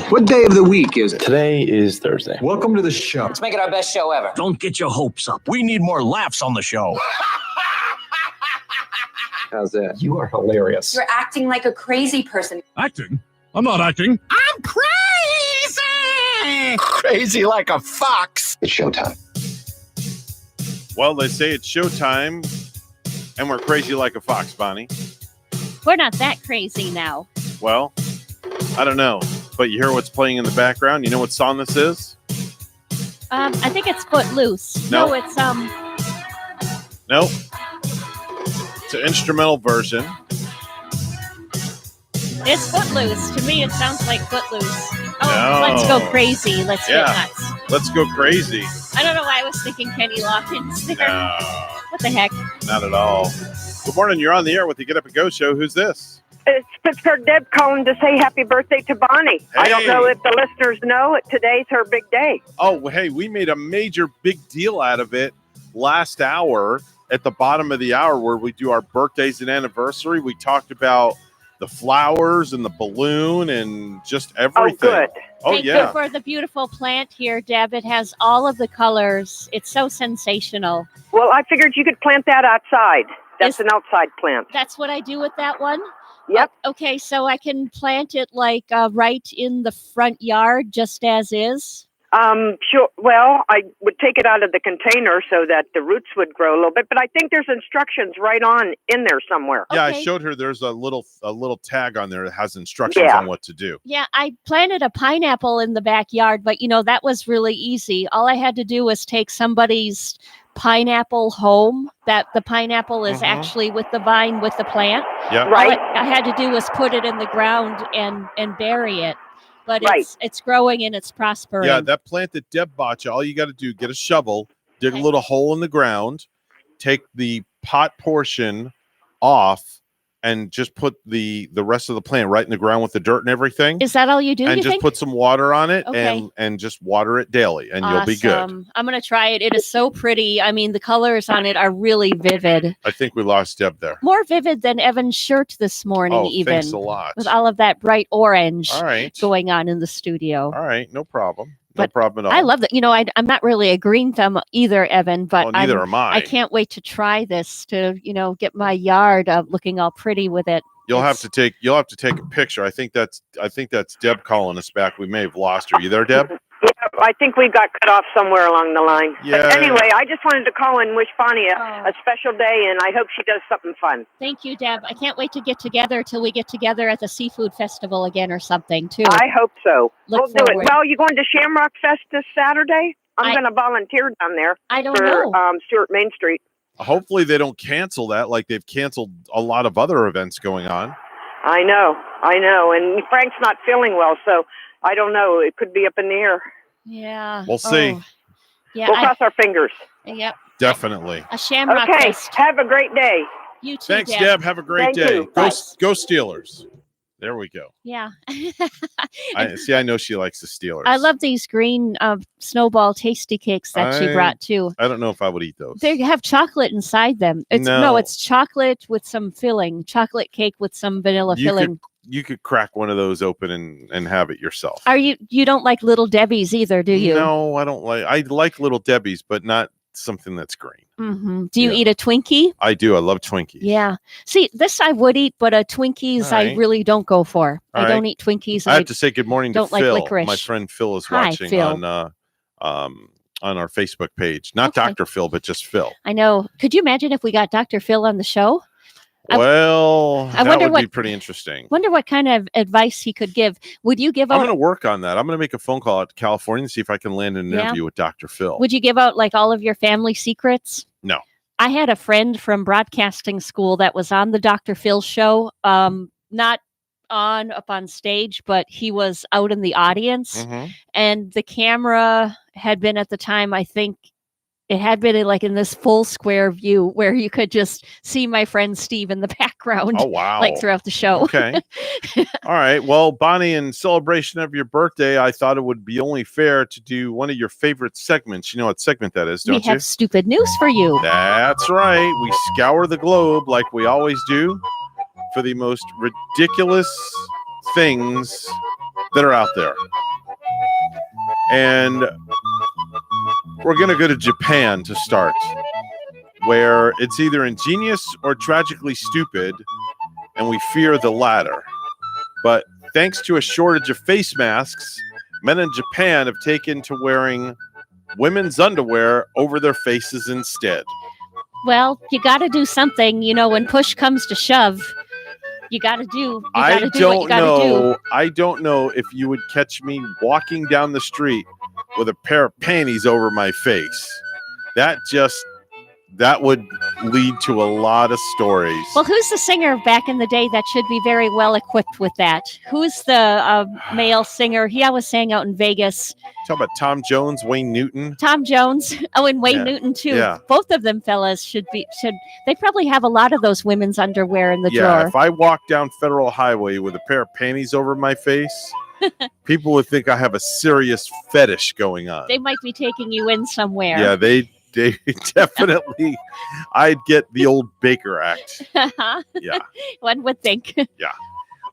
Speaker 13: What day of the week is it?
Speaker 15: Today is Thursday.
Speaker 13: Welcome to the show.
Speaker 14: Let's make it our best show ever.
Speaker 19: Don't get your hopes up. We need more laughs on the show.
Speaker 15: How's that? You are hilarious.
Speaker 21: You're acting like a crazy person.
Speaker 19: Acting? I'm not acting.
Speaker 14: I'm crazy!
Speaker 15: Crazy like a fox. It's showtime.
Speaker 5: Well, they say it's showtime, and we're crazy like a fox, Bonnie.
Speaker 8: We're not that crazy now.
Speaker 5: Well, I don't know, but you hear what's playing in the background? You know what song this is?
Speaker 8: I think it's Footloose.
Speaker 5: No.
Speaker 8: No, it's
Speaker 5: Nope. It's an instrumental version.
Speaker 8: It's Footloose. To me, it sounds like Footloose. Oh,
Speaker 5: No.
Speaker 8: let's go crazy. Let's get
Speaker 5: Yeah.
Speaker 8: nuts.
Speaker 5: Let's go crazy.
Speaker 8: I don't know why I was thinking Kenny Loggins there.
Speaker 5: No,
Speaker 8: What the heck?
Speaker 5: not at all. Good morning. You're on the air with the Get Up and Go Show. Who's this?
Speaker 24: It's Pittsburgh Deb calling to say happy birthday to Bonnie. I don't know
Speaker 5: Hey.
Speaker 24: if the listeners know it. Today's her big day.
Speaker 5: Oh, well, hey, we made a major big deal out of it last hour at the bottom of the hour where we do our birthdays and anniversary. We talked about the flowers and the balloon and just everything.
Speaker 24: good.
Speaker 5: Oh,
Speaker 8: Thank you
Speaker 5: yeah.
Speaker 8: for the beautiful plant here, Deb. It has all of the colors. It's so sensational.
Speaker 24: Well, I figured you could plant that outside. That's an outside plant.
Speaker 8: That's what I do with that one?
Speaker 24: Yep.
Speaker 8: Okay, so I can plant it like right in the front yard just as is?
Speaker 24: Sure. Well, I would take it out of the container so that the roots would grow a little bit, but I think there's instructions right on in there somewhere.
Speaker 5: Yeah, I showed her there's a little tag on there that has instructions
Speaker 24: Yeah.
Speaker 5: on what to do.
Speaker 8: Yeah, I planted a pineapple in the backyard, but that was really easy. All I had to do was take somebody's pineapple home. That the pineapple is actually with the vine with the plant.
Speaker 5: Yeah.
Speaker 8: All I had to do was put it in the ground and bury it. But it's growing and it's prospering.
Speaker 5: Yeah, that plant that Deb bought you, all you got to do, get a shovel, dig a little hole in the ground, take the pot portion off, and just put the rest of the plant right in the ground with the dirt and everything.
Speaker 8: Is that all you do?
Speaker 5: And
Speaker 8: you
Speaker 5: just
Speaker 8: think?
Speaker 5: put some water on it
Speaker 8: Okay.
Speaker 5: and just water it daily, and you'll be good.
Speaker 8: Awesome. I'm going to try it. It is so pretty. I mean, the colors on it are really vivid.
Speaker 5: I think we lost Deb there.
Speaker 8: More vivid than Evan's shirt this morning,
Speaker 5: Oh,
Speaker 8: even.
Speaker 5: thanks a lot.
Speaker 8: With all of that bright orange
Speaker 5: All right.
Speaker 8: going on in the studio.
Speaker 5: All right, no problem. No problem at all.
Speaker 8: I love that. I'm not really a green thumb either, Evan, but
Speaker 5: Well, neither am I.
Speaker 8: I can't wait to try this to, get my yard looking all pretty with it.
Speaker 5: You'll have to take a picture. I think that's Deb calling us back. We may have lost her. You there, Deb?
Speaker 24: Yeah, I think we got cut off somewhere along the line.
Speaker 5: Yeah.
Speaker 24: But anyway, I just wanted to call and wish Bonnie a special day, and I hope she does something fun.
Speaker 8: Thank you, Deb. I can't wait to get together till we get together at the seafood festival again or something, too.
Speaker 24: I hope so.
Speaker 8: Look
Speaker 24: We'll do it.
Speaker 8: forward.
Speaker 24: Well, you going to Shamrock Fest this Saturday? I'm going to volunteer down there.
Speaker 8: I don't
Speaker 24: for,
Speaker 8: know.
Speaker 24: Stuart Main Street.
Speaker 5: Hopefully they don't cancel that like they've canceled a lot of other events going on.
Speaker 24: I know. And Frank's not feeling well, so I don't know. It could be up in the air.
Speaker 8: Yeah.
Speaker 5: We'll see.
Speaker 8: Oh. Yeah.
Speaker 24: We'll cross our fingers.
Speaker 8: Yep.
Speaker 5: Definitely.
Speaker 8: A Shamrock
Speaker 24: Okay.
Speaker 8: Fest.
Speaker 24: Have a great day.
Speaker 8: You too,
Speaker 5: Thanks, Deb. Have a great
Speaker 24: Thank
Speaker 5: day.
Speaker 24: you.
Speaker 5: Go,
Speaker 24: Bye.
Speaker 5: go Steelers. There we go.
Speaker 8: Yeah.
Speaker 5: I know she likes the Steelers.
Speaker 8: I love these green snowball tasty cakes that she brought too.
Speaker 5: I don't know if I would eat those.
Speaker 8: They have chocolate inside them. It's chocolate with some filling, chocolate cake with some vanilla filling.
Speaker 5: You could crack one of those open and have it yourself.
Speaker 8: You don't like Little Debbie's either, do you?
Speaker 5: No, I don't like. I like Little Debbie's, but not something that's green.
Speaker 8: Mm-hmm. Do you eat a Twinkie?
Speaker 5: I do. I love Twinkies.
Speaker 8: Yeah. See, this I would eat, but Twinkies
Speaker 5: All
Speaker 8: I
Speaker 5: right.
Speaker 8: really don't go for.
Speaker 5: All
Speaker 8: I don't
Speaker 5: right.
Speaker 8: eat Twinkies.
Speaker 5: I have to say good morning to
Speaker 8: don't like
Speaker 5: Phil.
Speaker 8: licorice.
Speaker 5: My friend Phil is
Speaker 8: Hi,
Speaker 5: watching
Speaker 8: Phil.
Speaker 5: on our Facebook page. Not Dr. Phil, but just Phil.
Speaker 8: I know. Could you imagine if we got Dr. Phil on the show?
Speaker 5: Well,
Speaker 8: I
Speaker 5: that
Speaker 8: wonder
Speaker 5: would be
Speaker 8: what-
Speaker 5: pretty interesting.
Speaker 8: Wonder what kind of advice he could give. Would you give
Speaker 5: I'm
Speaker 8: out?
Speaker 5: going to work on that. I'm going to make a phone call out to California and see if I can land an
Speaker 8: Yeah.
Speaker 5: interview with Dr. Phil.
Speaker 8: Would you give out like all of your family secrets?
Speaker 5: No.
Speaker 8: I had a friend from broadcasting school that was on the Dr. Phil show. Not up on stage, but he was out in the audience,
Speaker 5: Mm-hmm.
Speaker 8: and the camera had been at the time, I think, it had been in this full square view where you could just see my friend Steve in the background.
Speaker 5: Oh, wow.
Speaker 8: Like throughout the show.
Speaker 5: Okay. All right. Well, Bonnie, in celebration of your birthday, I thought it would be only fair to do one of your favorite segments. You know what segment that is, don't
Speaker 8: We have
Speaker 5: you?
Speaker 8: stupid news for you.
Speaker 5: That's right. We scour the globe like we always do for the most ridiculous things that are out there. And we're going to go to Japan to start, where it's either ingenious or tragically stupid, and we fear the latter. But thanks to a shortage of face masks, men in Japan have taken to wearing women's underwear over their faces instead.
Speaker 8: Well, you got to do something, when push comes to shove. You got to do what you got to do.
Speaker 5: I don't know if you would catch me walking down the street with a pair of panties over my face. That would lead to a lot of stories.
Speaker 8: Well, who's the singer back in the day that should be very well equipped with that? Who's the male singer? He always sang out in Vegas.
Speaker 5: Talk about Tom Jones, Wayne Newton.
Speaker 8: Tom Jones. Oh, and Wayne Newton too.
Speaker 5: Yeah.
Speaker 8: Both of them fellas should they probably have a lot of those women's underwear in the drawer.
Speaker 5: If I walk down Federal Highway with a pair of panties over my face, people would think I have a serious fetish going on.
Speaker 8: They might be taking you in somewhere.
Speaker 5: Yeah, they definitely, I'd get the old Baker Act. Yeah.
Speaker 8: One would think.
Speaker 5: Yeah.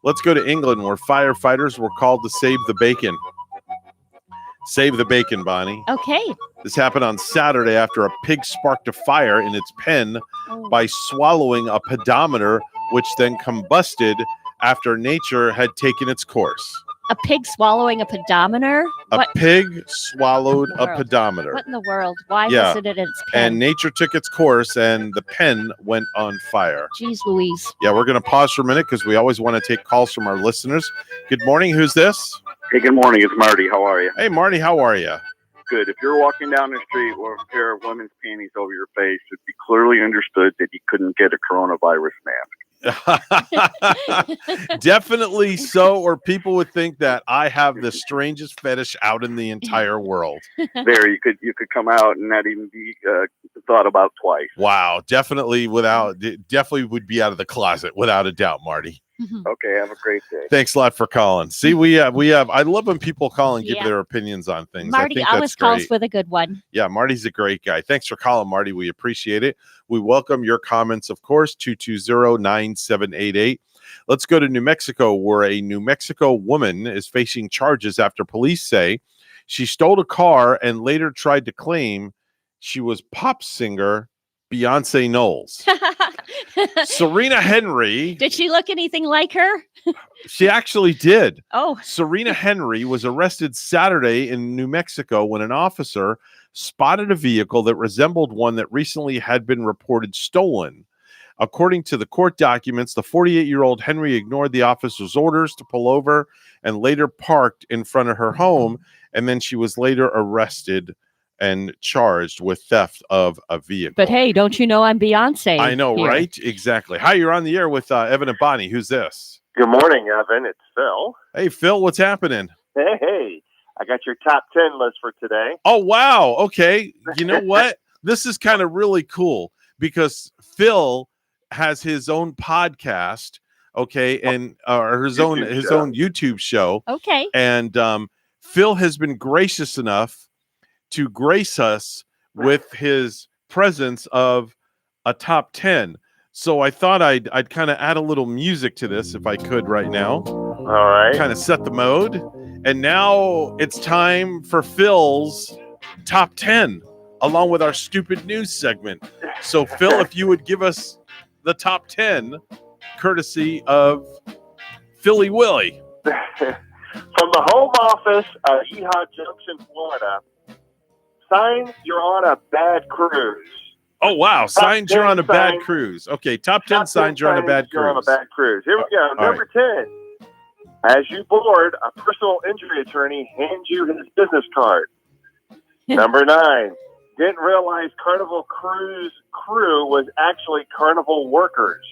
Speaker 5: Let's go to England, where firefighters were called to save the bacon. Save the bacon, Bonnie.
Speaker 8: Okay.
Speaker 5: This happened on Saturday after a pig sparked a fire in its pen by swallowing a pedometer, which then combusted after nature had taken its course.
Speaker 8: A pig swallowing a pedometer?
Speaker 5: A pig swallowed a pedometer.
Speaker 8: What in the world? Why was it in its pen?
Speaker 5: And nature took its course, and the pen went on fire.
Speaker 8: Jeez Louise.
Speaker 5: Yeah, we're going to pause for a minute because we always want to take calls from our listeners. Good morning. Who's this?
Speaker 2: Hey, good morning. It's Marty. How are you?
Speaker 5: Hey, Marty. How are you?
Speaker 2: Good. If you're walking down the street with a pair of women's panties over your face, it'd be clearly understood that you couldn't get a coronavirus mask.
Speaker 5: Definitely so, or people would think that I have the strangest fetish out in the entire world.
Speaker 2: There, you could come out and not even be thought about twice.
Speaker 5: Wow, definitely would be out of the closet without a doubt, Marty.
Speaker 2: Okay, have a great day.
Speaker 5: Thanks a lot for calling. See, we have. I love when people call and give their opinions on things.
Speaker 8: Marty always calls with a good one.
Speaker 5: Yeah, Marty's a great guy. Thanks for calling, Marty. We appreciate it. We welcome your comments, of course, 220-9788. Let's go to New Mexico, where a New Mexico woman is facing charges after police say she stole a car and later tried to claim she was pop singer Beyonce Knowles. Serena Henry.
Speaker 8: Did she look anything like her?
Speaker 5: She actually did.
Speaker 8: Oh.
Speaker 5: Serena Henry was arrested Saturday in New Mexico when an officer spotted a vehicle that resembled one that recently had been reported stolen. According to the court documents, the 48-year-old Henry ignored the officer's orders to pull over and later parked in front of her home, and then she was later arrested and charged with theft of a vehicle.
Speaker 8: But hey, don't you know I'm Beyonce?
Speaker 5: I know,
Speaker 8: here.
Speaker 5: right? Exactly. Hi, you're on the air with Evan and Bonnie. Who's this?
Speaker 16: Good morning, Evan. It's Phil.
Speaker 5: Hey, Phil, what's happening?
Speaker 16: Hey. I got your top 10 list for today.
Speaker 5: Oh, wow. Okay. You know what? This is kind of really cool because Phil has his own podcast, okay, and his own YouTube show.
Speaker 8: Okay.
Speaker 5: And Phil has been gracious enough to grace us with his presence of a top 10. So I thought I'd kind of add a little music to this if I could right now.
Speaker 16: All right.
Speaker 5: Kind of set the mode. And now it's time for Phil's top 10 along with our stupid news segment. So Phil, if you would give us the top 10 courtesy of Philly Willie.
Speaker 16: From the home office of Yeehaw Junction, Florida, sign you're on a bad cruise.
Speaker 5: Oh, wow. Signs you're on a bad cruise. Okay, top 10 signs you're on a bad cruise.
Speaker 16: You're on a bad cruise. Here we go.
Speaker 5: All
Speaker 16: Number 10. As you board, a personal injury attorney hands you his business card. Number 9. Didn't realize Carnival Cruise crew was actually Carnival workers.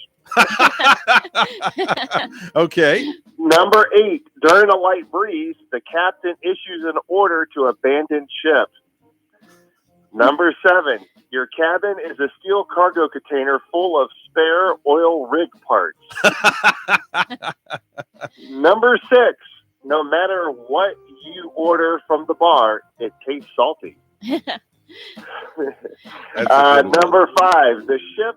Speaker 5: Okay.
Speaker 16: Number 8. During a light breeze, the captain issues an order to abandon ship. Number 7, your cabin is a steel cargo container full of spare oil rig parts. Number 6, no matter what you order from the bar, it tastes salty. Number 5, the ship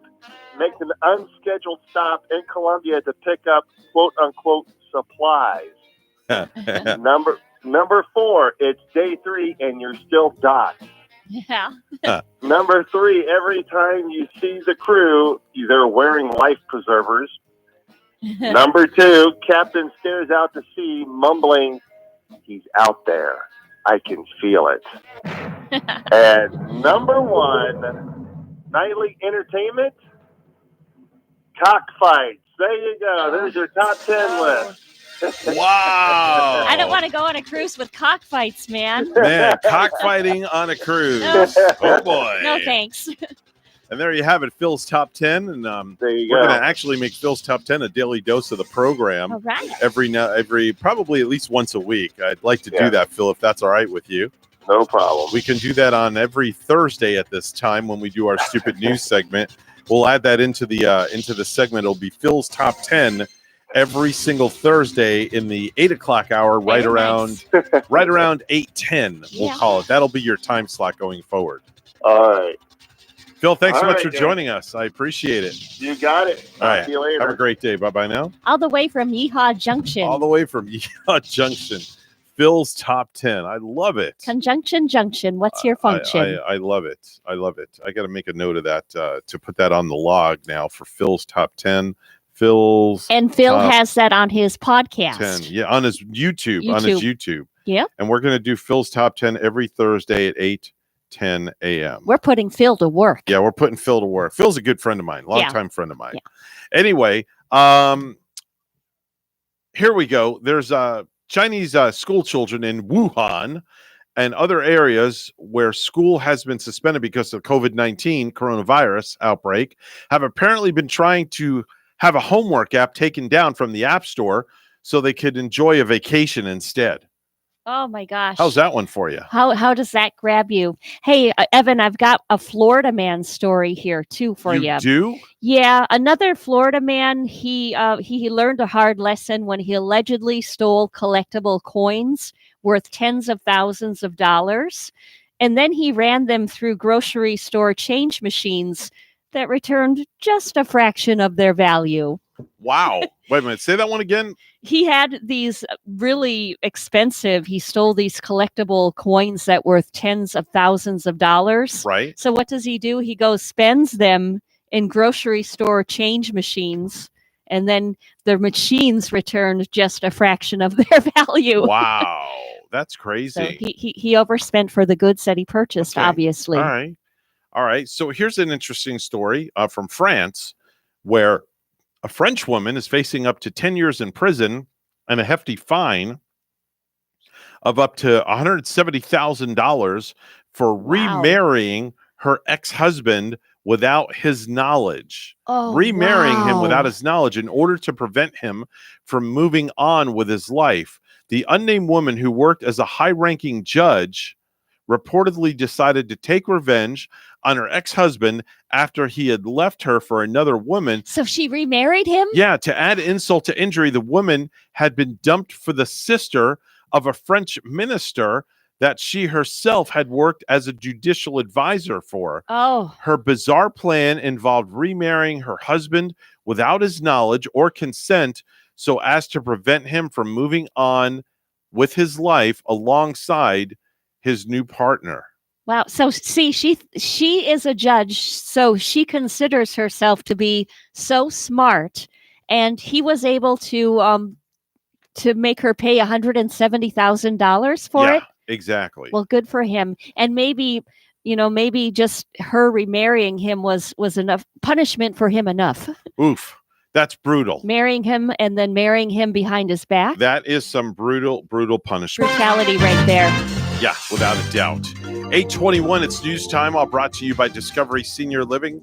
Speaker 16: makes an unscheduled stop in Colombia to pick up quote-unquote supplies. Number 4, it's day 3 and you're still docked.
Speaker 8: Yeah.
Speaker 16: Number 3, every time you see the crew, they're wearing life preservers. Number 2, captain stares out to sea, mumbling, "He's out there. I can feel it." And number 1, nightly entertainment, cockfights. There you go. There's your top 10 list.
Speaker 5: Wow.
Speaker 8: I don't want to go on a cruise with cockfights, man.
Speaker 5: Man, cockfighting on a cruise. Oh, boy.
Speaker 8: No, thanks.
Speaker 5: And there you have it, Phil's Top 10. And
Speaker 16: there you
Speaker 5: we're
Speaker 16: go.
Speaker 5: going to actually make Phil's Top 10 a daily dose of the program.
Speaker 8: All right.
Speaker 5: Every probably at least once a week. I'd like to do that, Phil, if that's all right with you.
Speaker 16: No problem.
Speaker 5: We can do that on every Thursday at this time when we do our stupid news segment. We'll add that into the segment. It'll be Phil's Top 10 every single Thursday in the 8 o'clock hour, right around 8:10. We'll call it. That'll be your time slot going forward.
Speaker 16: All right.
Speaker 5: Phil, thanks so
Speaker 16: All
Speaker 5: much
Speaker 16: right,
Speaker 5: for joining us. I appreciate it.
Speaker 16: You got it.
Speaker 5: All right.
Speaker 16: See you later.
Speaker 5: Have a great day. Bye-bye now.
Speaker 8: All the way from Yeehaw Junction.
Speaker 5: All the way from Yeehaw Junction. Phil's Top 10. I love it.
Speaker 8: Conjunction Junction. What's your function?
Speaker 5: I love it. I love it. I got to make a note of that to put that on the log now for Phil's Top 10.
Speaker 8: And Phil has that on his podcast.
Speaker 5: 10. Yeah, on his YouTube. On his YouTube.
Speaker 8: Yeah.
Speaker 5: And we're going to do Phil's Top 10 every Thursday at 8:10 a.m.
Speaker 8: We're putting Phil to work.
Speaker 5: Yeah, we're putting Phil to work. Phil's a good friend of mine, longtime friend of mine.
Speaker 8: Yeah.
Speaker 5: Anyway, here we go. There's Chinese school children in Wuhan and other areas where school has been suspended because of COVID-19 coronavirus outbreak have apparently been trying to have a homework app taken down from the App Store so they could enjoy a vacation instead.
Speaker 8: Oh my gosh.
Speaker 5: How's that one for you?
Speaker 8: How does that grab you? Hey, Evan, I've got a Florida man story here too for you.
Speaker 5: You do?
Speaker 8: Yeah, another Florida man, he learned a hard lesson when he allegedly stole collectible coins worth tens of thousands of dollars, and then he ran them through grocery store change machines that returned just a fraction of their value.
Speaker 5: Wow. Wait a minute. Say that one again.
Speaker 8: He had these really expensive, he stole these collectible coins that worth tens of thousands of dollars.
Speaker 5: Right.
Speaker 8: So what does he do? He goes, spends them in grocery store change machines, and then the machines returned just a fraction of their value.
Speaker 5: Wow. That's crazy.
Speaker 8: So he overspent for the goods that he purchased, obviously.
Speaker 5: All right. So here's an interesting story from France where a French woman is facing up to 10 years in prison and a hefty fine of up to $170,000 for remarrying her ex-husband without his knowledge. Remarrying him without his knowledge in order to prevent him from moving on with his life. The unnamed woman who worked as a high-ranking judge reportedly decided to take revenge on her ex-husband after he had left her for another woman.
Speaker 8: So she remarried him?
Speaker 5: Yeah, to add insult to injury, the woman had been dumped for the sister of a French minister that she herself had worked as a judicial advisor for.
Speaker 8: Oh.
Speaker 5: Her bizarre plan involved remarrying her husband without his knowledge or consent so as to prevent him from moving on with his life alongside his new partner.
Speaker 8: Wow. So see, she is a judge, so she considers herself to be so smart, and he was able to make her pay $170,000 for it.
Speaker 5: Exactly.
Speaker 8: Well, good for him. And maybe just her remarrying him was enough punishment for him enough.
Speaker 5: Oof. That's brutal.
Speaker 8: Marrying him and then marrying him behind his back.
Speaker 5: That is some brutal punishment.
Speaker 8: Brutality right there.
Speaker 5: Yeah, without a doubt. 8:21, it's news time, all brought to you by Discovery Senior Living.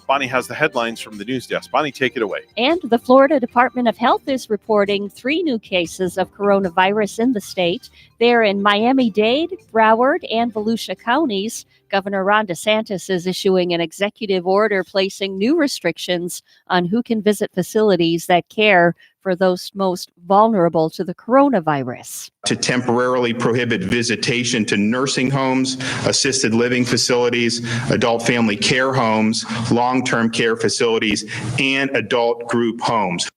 Speaker 5: Bonnie has the headlines from the news desk. Bonnie, take it away.
Speaker 8: And the Florida Department of Health is reporting 3 new cases of coronavirus in the state. They're in Miami-Dade, Broward, and Volusia counties. Governor Ron DeSantis is issuing an executive order placing new restrictions on who can visit facilities that care for those most vulnerable to the coronavirus.
Speaker 9: To temporarily prohibit visitation to nursing homes, assisted living facilities, adult family care homes, long-term care facilities, and adult group homes.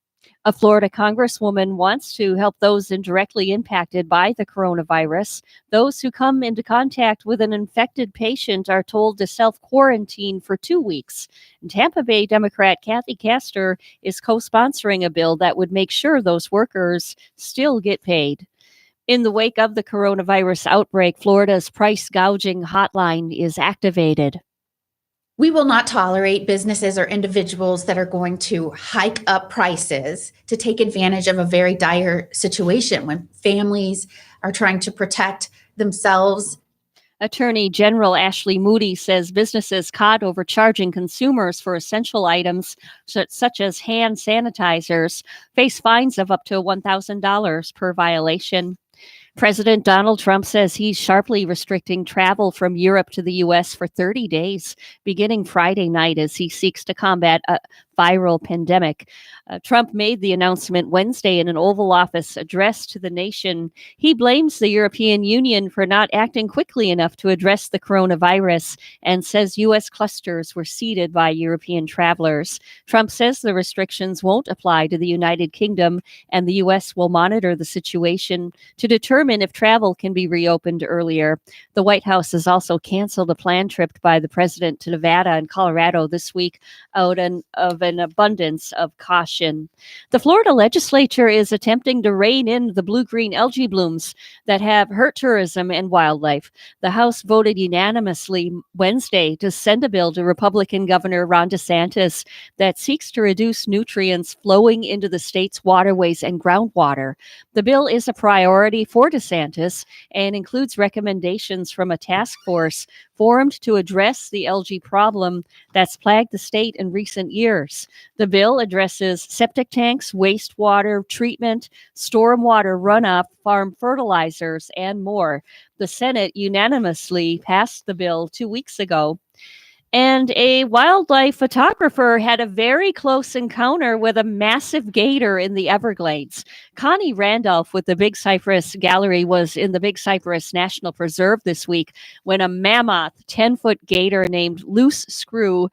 Speaker 8: A Florida congresswoman wants to help those indirectly impacted by the coronavirus. Those who come into contact with an infected patient are told to self-quarantine for 2 weeks. And Tampa Bay Democrat Kathy Castor is co-sponsoring a bill that would make sure those workers still get paid. In the wake of the coronavirus outbreak, Florida's price gouging hotline is activated.
Speaker 10: We will not tolerate businesses or individuals that are going to hike up prices to take advantage of a very dire situation when families are trying to protect themselves.
Speaker 8: Attorney General Ashley Moody says businesses caught overcharging consumers for essential items such as hand sanitizers face fines of up to $1,000 per violation. President Donald Trump says he's sharply restricting travel from Europe to the U.S. for 30 days, beginning Friday night as he seeks to combat a viral pandemic. Trump made the announcement Wednesday in an Oval Office address to the nation. He blames the European Union for not acting quickly enough to address the coronavirus and says U.S. clusters were seeded by European travelers. Trump says the restrictions won't apply to the United Kingdom, and the U.S. will monitor the situation to determine if travel can be reopened earlier. The White House has also canceled a planned trip by the president to Nevada and Colorado this week out of an abundance of caution. The Florida legislature is attempting to rein in the blue-green algae blooms that have hurt tourism and wildlife. The House voted unanimously Wednesday to send a bill to Republican Governor Ron DeSantis that seeks to reduce nutrients flowing into the state's waterways and groundwater. The bill is a priority for DeSantis and includes recommendations from a task force formed to address the algae problem that's plagued the state in recent years. The bill addresses septic tanks, wastewater treatment, stormwater runoff, farm fertilizers, and more. The Senate unanimously passed the bill 2 weeks ago. And a wildlife photographer had a very close encounter with a massive gator in the Everglades. Connie Randolph with the Big Cypress Gallery was in the Big Cypress National Preserve this week when a mammoth 10-foot gator named Loose Screw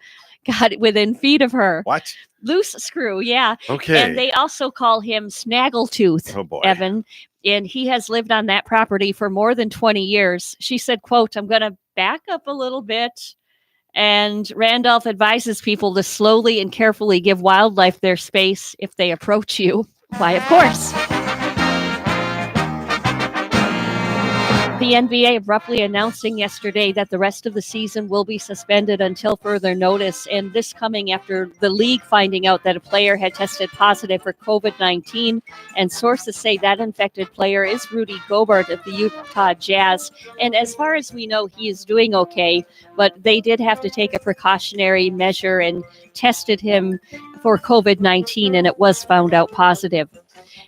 Speaker 8: got within feet of her.
Speaker 5: What?
Speaker 8: Loose Screw, yeah.
Speaker 5: Okay.
Speaker 8: And they also call him Snaggletooth,
Speaker 5: Oh, boy.
Speaker 8: Evan. And he has lived on that property for more than 20 years. She said, quote, "I'm going to back up a little bit." And Randolph advises people to slowly and carefully give wildlife their space if they approach you. Why, of course. The NBA abruptly announcing yesterday that the rest of the season will be suspended until further notice, and this coming after the league finding out that a player had tested positive for COVID-19, and sources say that infected player is Rudy Gobert of the Utah Jazz, and as far as we know, he is doing okay, but they did have to take a precautionary measure and tested him for COVID-19, and it was found out positive.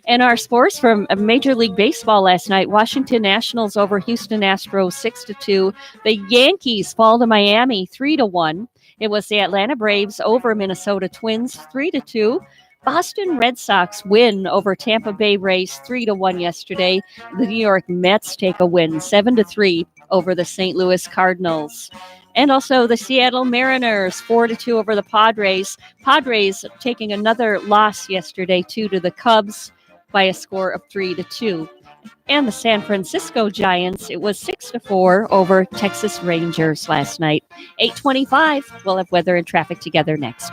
Speaker 8: And our sports from Major League Baseball last night, Washington Nationals over Houston Astros 6-2. The Yankees fall to Miami 3-1. It was the Atlanta Braves over Minnesota Twins 3-2. Boston Red Sox win over Tampa Bay Rays 3-1 yesterday. The New York Mets take a win 7-3 over the St. Louis Cardinals. And also the Seattle Mariners 4-2 over the Padres. Padres taking another loss yesterday too to the Cubs by a score of 3-2. And the San Francisco Giants, it was 6-4 over Texas Rangers last night. 8:25. We'll have weather and traffic together next.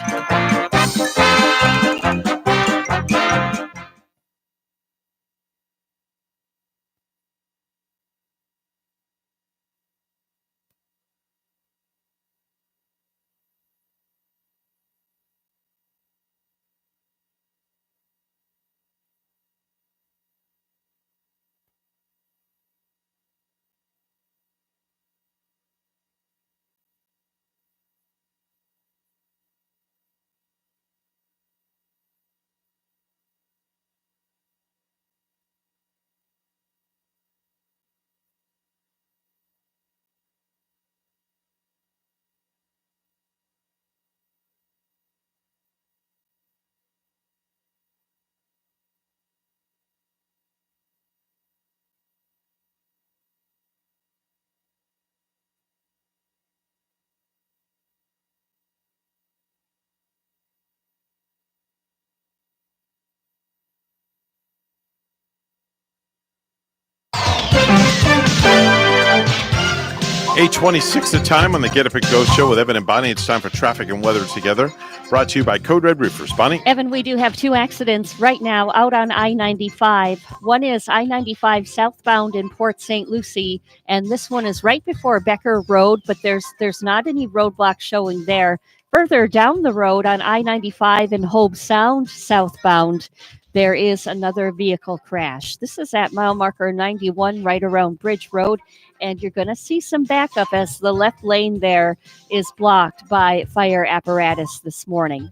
Speaker 5: 8:26 the time on the Get Up and Go show with Evan and Bonnie. It's time for Traffic and Weather Together, brought to you by Code Red Roofers. Bonnie?
Speaker 8: Evan, we do have two accidents right now out on I-95. One is I-95 southbound in Port St. Lucie, and this one is right before Becker Road, but there's not any roadblock showing there. Further down the road on I-95 in Hobe Sound southbound, there is another vehicle crash. This is at mile marker 91 right around Bridge Road, and you're going to see some backup as the left lane there is blocked by fire apparatus this morning.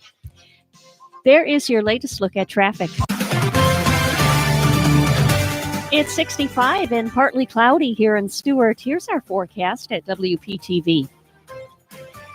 Speaker 8: There is your latest look at traffic. It's 65 and partly cloudy here in Stewart. Here's our forecast at WPTV.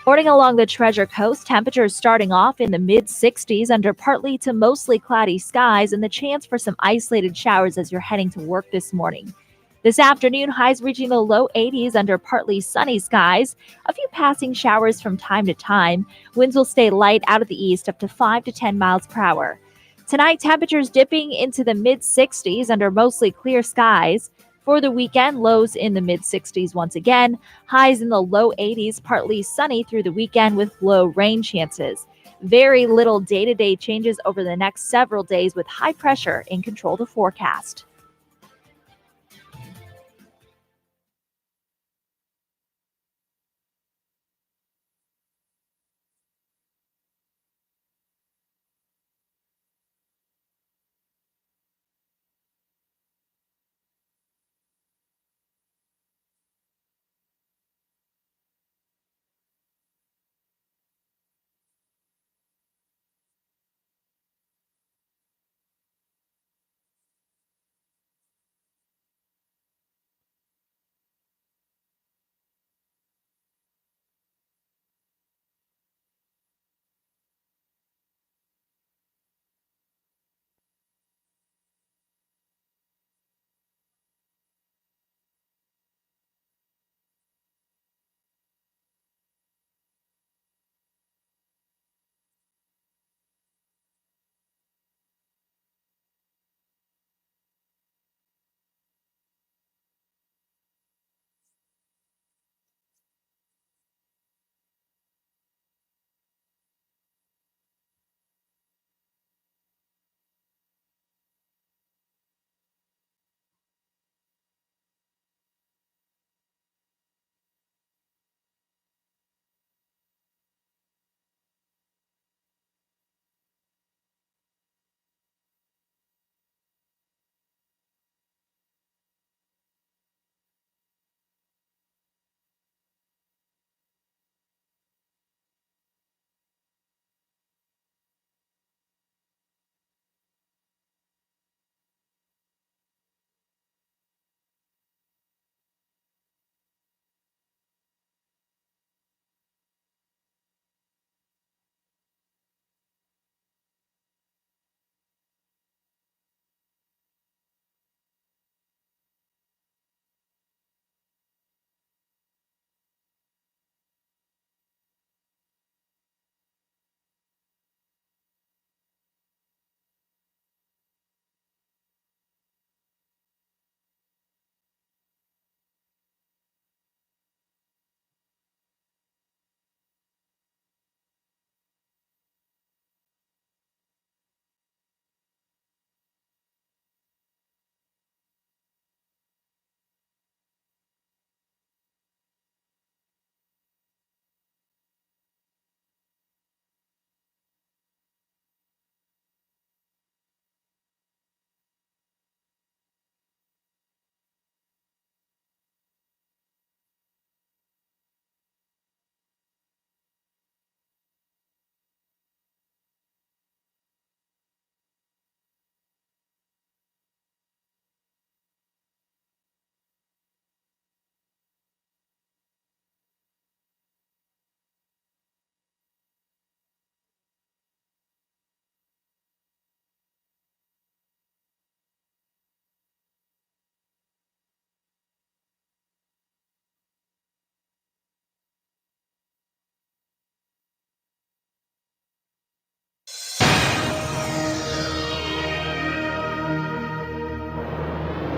Speaker 11: Morning along the Treasure Coast, temperatures starting off in the mid-60s under partly to mostly cloudy skies and the chance for some isolated showers as you're heading to work this morning. This afternoon, highs reaching the low 80s under partly sunny skies. A few passing showers from time to time. Winds will stay light out of the east up to 5 to 10 miles per hour. Tonight, temperatures dipping into the mid-60s under mostly clear skies. For the weekend, lows in the mid-60s once again. Highs in the low 80s, partly sunny through the weekend with low rain chances. Very little day-to-day changes over the next several days with high pressure in control of the forecast.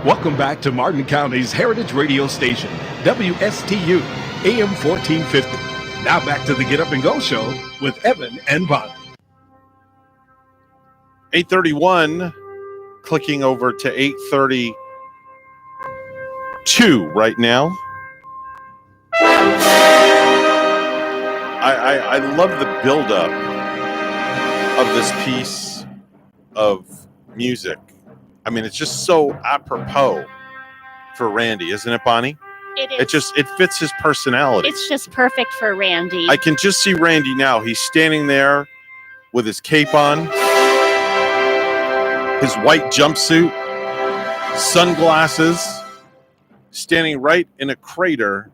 Speaker 12: Welcome back to Martin County's Heritage Radio Station, WSTU, AM 1450. Now back to the Get Up and Go show with Evan and Bonnie.
Speaker 5: 8:31, clicking over to 8:32 right now. I love the buildup of this piece of music. I mean, it's just so apropos for Randy, isn't it, Bonnie?
Speaker 8: It is.
Speaker 5: It fits his personality.
Speaker 8: It's just perfect for Randy.
Speaker 5: I can just see Randy now. He's standing there with his cape on, his white jumpsuit, sunglasses, standing right in a crater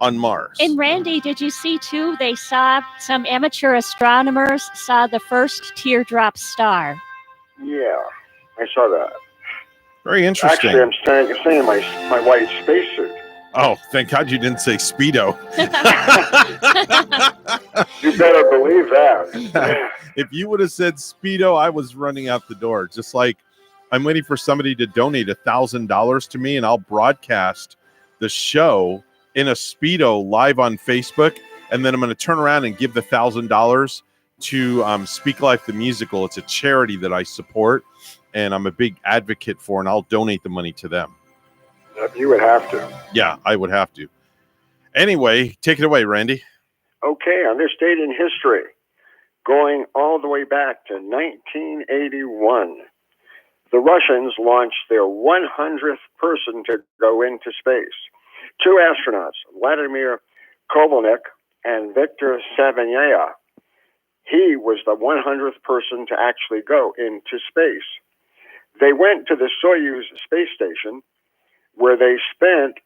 Speaker 5: on Mars.
Speaker 8: And Randy, did you see too? They saw some amateur astronomers saw the first teardrop star.
Speaker 17: Yeah, I saw that.
Speaker 5: Very interesting.
Speaker 17: Actually, I'm staying in my white spacesuit.
Speaker 5: Oh, thank God you didn't say Speedo.
Speaker 17: You better believe that.
Speaker 5: If you would have said Speedo, I was running out the door. Just like I'm waiting for somebody to donate $1,000 to me, and I'll broadcast the show in a Speedo live on Facebook, and then I'm going to turn around and give the $1,000 to Speak Life the Musical. It's a charity that I support, and I'm a big advocate for, and I'll donate the money to them.
Speaker 17: You would have to.
Speaker 5: Yeah, I would have to. Anyway, take it away, Randy.
Speaker 17: Okay, on this date in history, going all the way back to 1981, the Russians launched their 100th person to go into space. 2 astronauts, Vladimir Kovalnik and Viktor Savinaya. He was the 100th person to actually go into space. They went to the Soyuz space station, where they spent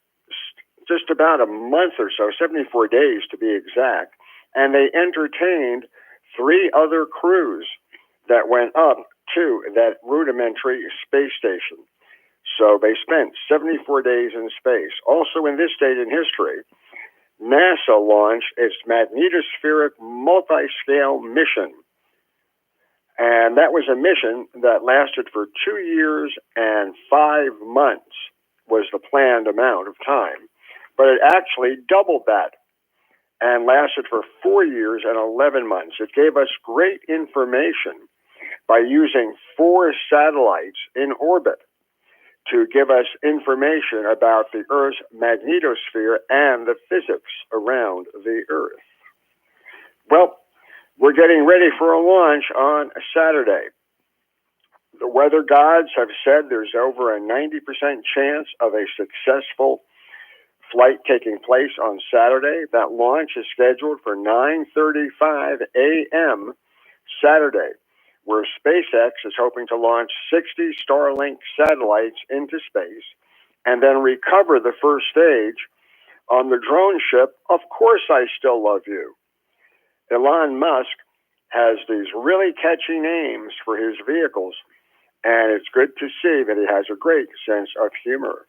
Speaker 17: just about a month or so, 74 days to be exact, and they entertained 3 other crews that went up to that rudimentary space station. So they spent 74 days in space. Also in this date in history, NASA launched its magnetospheric multi-scale mission. And that was a mission that lasted for 2 years and 5 months was the planned amount of time. But it actually doubled that and lasted for 4 years and 11 months. It gave us great information by using 4 satellites in orbit to give us information about the Earth's magnetosphere and the physics around the Earth. Well, we're getting ready for a launch on Saturday. The weather gods have said there's over a 90% chance of a successful flight taking place on Saturday. That launch is scheduled for 9:35 a.m. Saturday, where SpaceX is hoping to launch 60 Starlink satellites into space and then recover the first stage on the drone ship, Of Course I Still Love You. Elon Musk has these really catchy names for his vehicles, and it's good to see that he has a great sense of humor.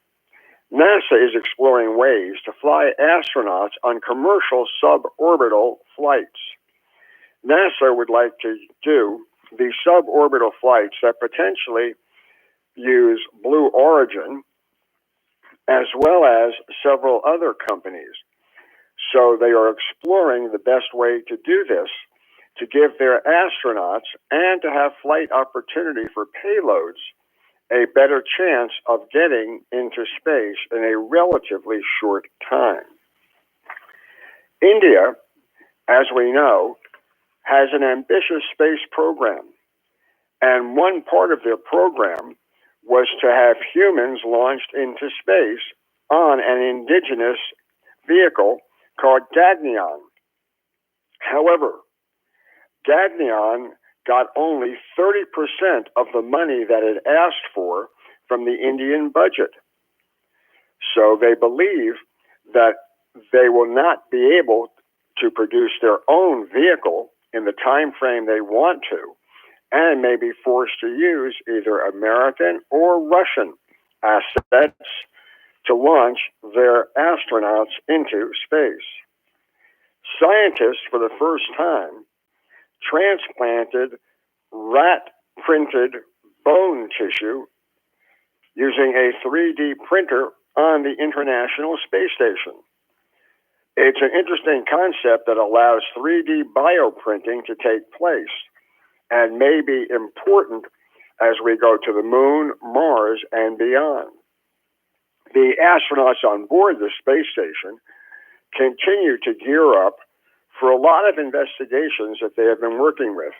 Speaker 17: NASA is exploring ways to fly astronauts on commercial suborbital flights. NASA would like to do the suborbital flights that potentially use Blue Origin, as well as several other companies. So they are exploring the best way to do this, to give their astronauts and to have flight opportunity for payloads a better chance of getting into space in a relatively short time. India, as we know, has an ambitious space program. And one part of their program was to have humans launched into space on an indigenous vehicle called Gaganyaan. However, Gaganyaan got only 30% of the money that it asked for from the Indian budget. So they believe that they will not be able to produce their own vehicle in the time frame they want to, and may be forced to use either American or Russian assets to launch their astronauts into space. Scientists, for the first time, transplanted rat-printed bone tissue using a 3D printer on the International Space Station. It's an interesting concept that allows 3D bioprinting to take place and may be important as we go to the moon, Mars, and beyond. The astronauts on board the space station continue to gear up for a lot of investigations that they have been working with.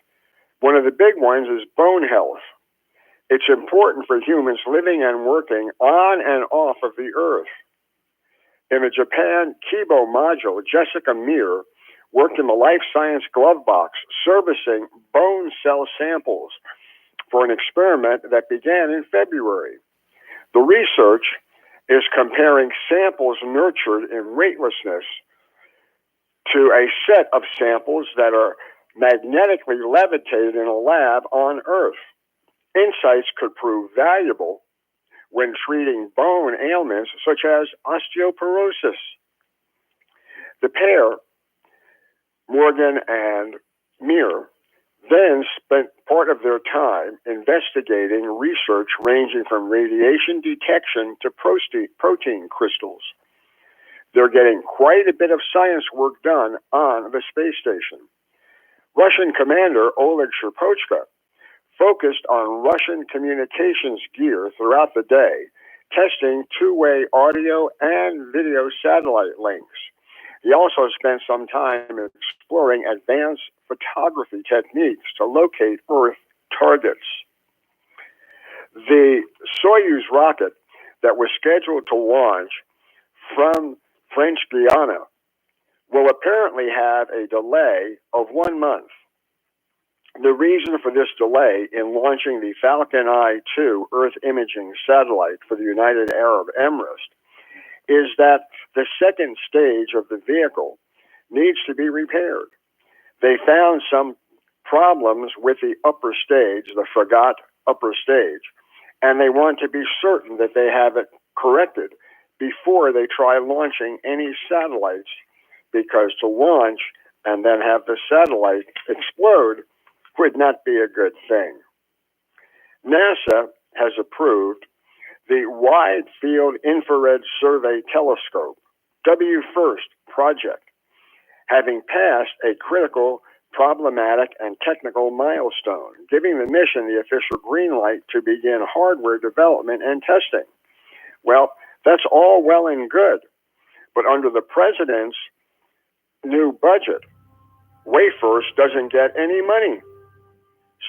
Speaker 17: One of the big ones is bone health. It's important for humans living and working on and off of the Earth. In the Japan Kibo module, Jessica Meir worked in the Life Science glove box servicing bone cell samples for an experiment that began in February. The research is comparing samples nurtured in weightlessness to a set of samples that are magnetically levitated in a lab on Earth. Insights could prove valuable when treating bone ailments such as osteoporosis. The pair, Morgan and Meir, then spent part of their time investigating research ranging from radiation detection to protein crystals. They're getting quite a bit of science work done on the space station. Russian commander Oleg Sherpochka focused on Russian communications gear throughout the day, testing two-way audio and video satellite links. He also spent some time exploring advanced photography techniques to locate Earth targets. The Soyuz rocket that was scheduled to launch from French Guiana will apparently have a delay of 1 month. The reason for this delay in launching the Falcon Eye 2 Earth imaging satellite for the United Arab Emirates is that the second stage of the vehicle needs to be repaired. They found some problems with the upper stage, the Fregat upper stage, and they want to be certain that they have it corrected before they try launching any satellites, because to launch and then have the satellite explode would not be a good thing. NASA has approved the Wide Field Infrared Survey Telescope, WFIRST project, having passed a critical, problematic, and technical milestone, giving the mission the official green light to begin hardware development and testing. Well, that's all well and good, but under the president's new budget, WFIRST doesn't get any money.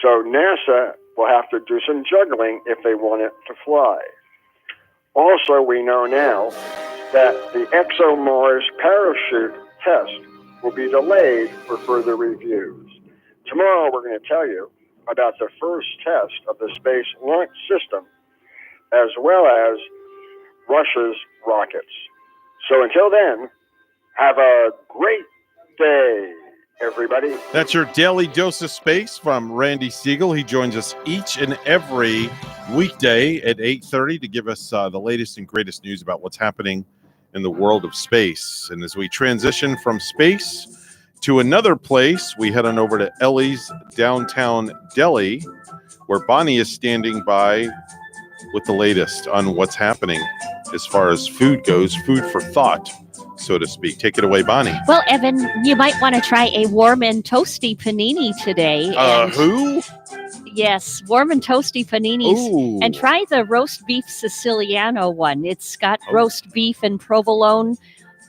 Speaker 17: So NASA will have to do some juggling if they want it to fly. Also, we know now that the ExoMars parachute test will be delayed for further reviews. Tomorrow, we're going to tell you about the first test of the Space Launch System, as well as Russia's rockets. So until then, have a great day, everybody.
Speaker 5: That's your daily dose of space from Randy Siegel. He joins us each and every weekday at 8:30 to give us the latest and greatest news about what's happening in the world of space. And as we transition from space to another place, we head on over to Ellie's Downtown Deli, where Bonnie is standing by with the latest on what's happening as far as food goes, food for thought, so to speak. Take it away, Bonnie.
Speaker 8: Well, Evan, you might want to try a warm and toasty panini today.
Speaker 5: Who?
Speaker 8: Yes, warm and toasty paninis.
Speaker 5: Ooh.
Speaker 8: And try the roast beef Siciliano one. It's got roast beef and provolone,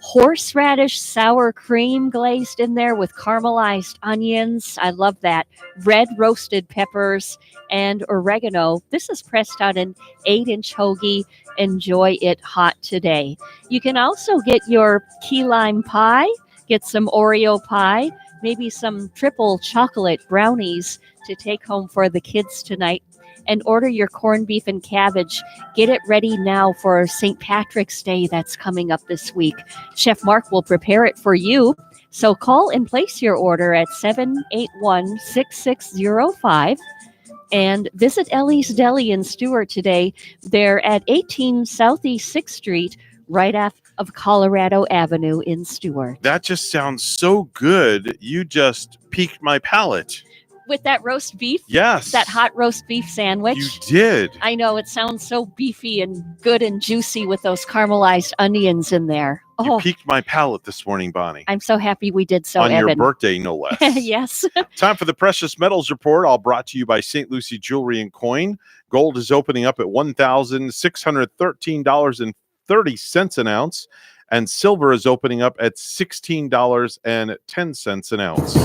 Speaker 8: horseradish sour cream glazed in there with caramelized onions. I love that. Red roasted peppers and oregano. This is pressed out an 8-inch hoagie. Enjoy it hot today. You can also get your key lime pie, get some Oreo pie, maybe some triple chocolate brownies to take home for the kids tonight, and order your corned beef and cabbage. Get it ready now for St. Patrick's Day that's coming up this week. Chef Mark will prepare it for you. So call and place your order at 781-6605 and visit Ellie's Deli in Stuart today. They're at 18 Southeast 6th Street, right off of Colorado Avenue in Stuart.
Speaker 5: That just sounds so good. You just piqued my palate.
Speaker 8: with that roast beef.
Speaker 5: Yes.
Speaker 8: That hot roast beef sandwich.
Speaker 5: You did.
Speaker 8: I know, it sounds so beefy and good and juicy with those caramelized onions in there.
Speaker 5: You
Speaker 8: Oh,
Speaker 5: piqued my palate this morning, Bonnie.
Speaker 8: I'm so happy we did so,
Speaker 5: On your
Speaker 8: Evan.
Speaker 5: birthday, no less.
Speaker 8: Yes.
Speaker 5: Time for the Precious Metals Report, all brought to you by St. Lucie Jewelry and Coin. Gold is opening up at $1,613.30 an ounce, and silver is opening up at $16.10 an ounce.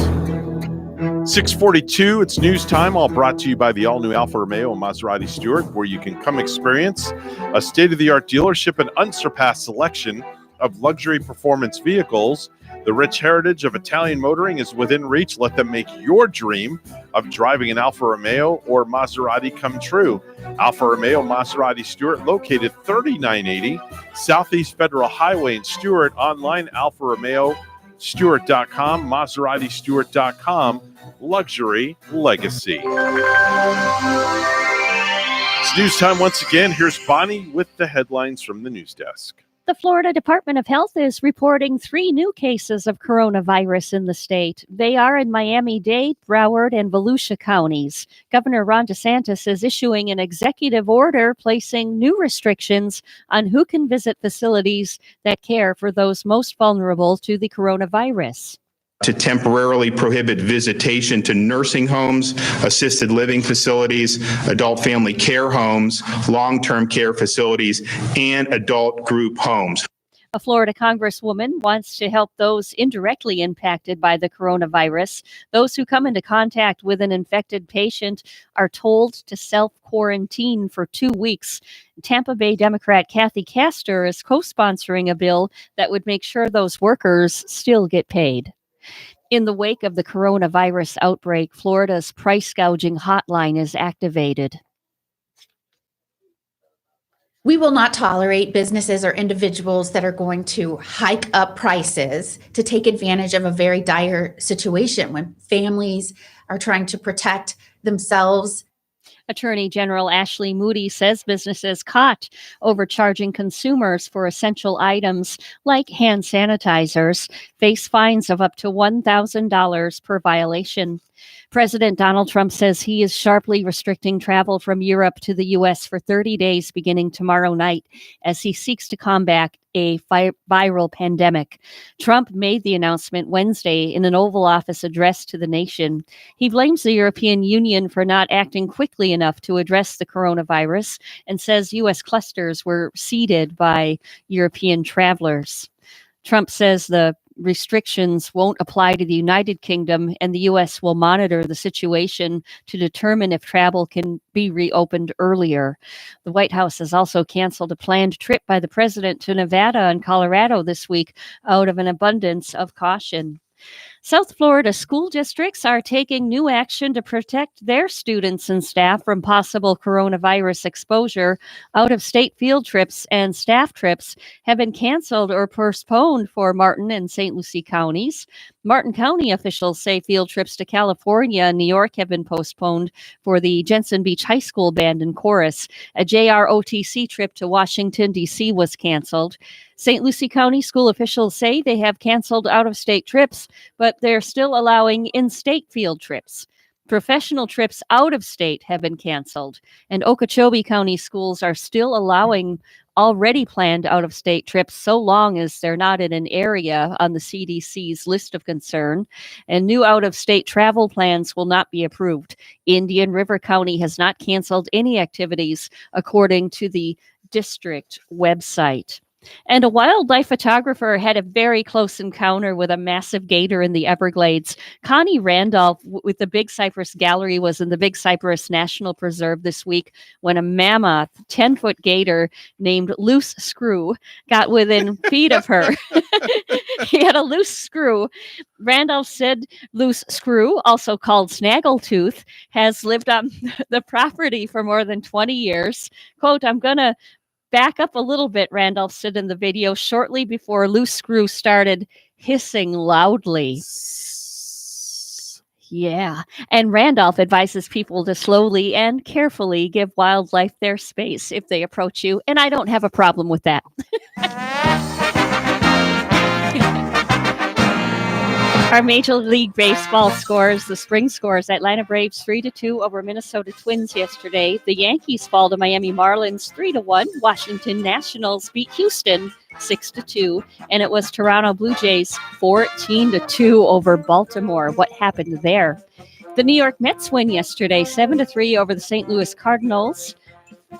Speaker 5: 6:42, it's news time, all brought to you by the all-new Alfa Romeo and Maserati Stewart, where you can come experience a state-of-the-art dealership and unsurpassed selection of luxury performance vehicles. The rich heritage of Italian motoring is within reach. Let them make your dream of driving an Alfa Romeo or Maserati come true. Alfa Romeo Maserati Stewart, located 3980 Southeast Federal Highway in Stewart. Online, Alfa Romeo Stewart.com, MaseratiStewart.com. Luxury legacy. It's news time once again. Here's Bonnie with the headlines from the news desk.
Speaker 8: The Florida Department of Health is reporting 3 new cases of coronavirus in the state. They are in Miami-Dade, Broward, and Volusia counties. Governor Ron DeSantis is issuing an executive order placing new restrictions on who can visit facilities that care for those most vulnerable to the coronavirus.
Speaker 9: To temporarily prohibit visitation to nursing homes, assisted living facilities, adult family care homes, long-term care facilities, and adult group homes.
Speaker 8: A Florida congresswoman wants to help those indirectly impacted by the coronavirus. Those who come into contact with an infected patient are told to self-quarantine for 2 weeks. Tampa Bay Democrat Kathy Castor is co-sponsoring a bill that would make sure those workers still get paid. In the wake of the coronavirus outbreak, Florida's price gouging hotline is activated.
Speaker 10: We will not tolerate businesses or individuals that are going to hike up prices to take advantage of a very dire situation when families are trying to protect themselves.
Speaker 8: Attorney General Ashley Moody says businesses caught overcharging consumers for essential items like hand sanitizers face fines of up to $1,000 per violation. President Donald Trump says he is sharply restricting travel from Europe to the U.S. for 30 days beginning tomorrow night as he seeks to combat a viral pandemic. Trump made the announcement Wednesday in an Oval Office address to the nation. He blames the European Union for not acting quickly enough to address the coronavirus and says U.S. clusters were seeded by European travelers. Trump says the restrictions won't apply to the United Kingdom, and the U.S. will monitor the situation to determine if travel can be reopened earlier. The White House has also canceled a planned trip by the president to Nevada and Colorado this week out of an abundance of caution. South Florida school districts are taking new action to protect their students and staff from possible coronavirus exposure. Out-of-state field trips and staff trips have been canceled or postponed for Martin and St. Lucie counties. Martin County officials say field trips to California and New York have been postponed for the Jensen Beach High School Band and Chorus. A JROTC trip to Washington, D.C. was canceled. St. Lucie County school officials say they have canceled out-of-state trips, but they're still allowing in-state field trips. Professional trips out of state have been canceled, and Okeechobee County schools are still allowing already planned out-of-state trips so long as they're not in an area on the CDC's list of concern, and new out-of-state travel plans will not be approved. Indian River County has not canceled any activities, according to the district website. And a wildlife photographer had a very close encounter with a massive gator in the Everglades. Connie Randolph with the Big Cypress Gallery was in the Big Cypress National Preserve this week when a mammoth 10-foot gator named Loose Screw got within feet of her. He had a loose screw. Randolph said Loose Screw, also called Snaggletooth, has lived on the property for more than 20 years. Quote, "I'm going to back up a little bit," Randolph said in the video, shortly before Loose Screw started hissing loudly. Yeah. And Randolph advises people to slowly and carefully give wildlife their space if they approach you. And I don't have a problem with that. Our Major League Baseball scores, the spring scores: Atlanta Braves 3-2 over Minnesota Twins yesterday. The Yankees fall to Miami Marlins 3-1. Washington Nationals beat Houston 6-2, and it was Toronto Blue Jays 14-2 over Baltimore. What happened there? The New York Mets win yesterday 7-3 over the St. Louis Cardinals.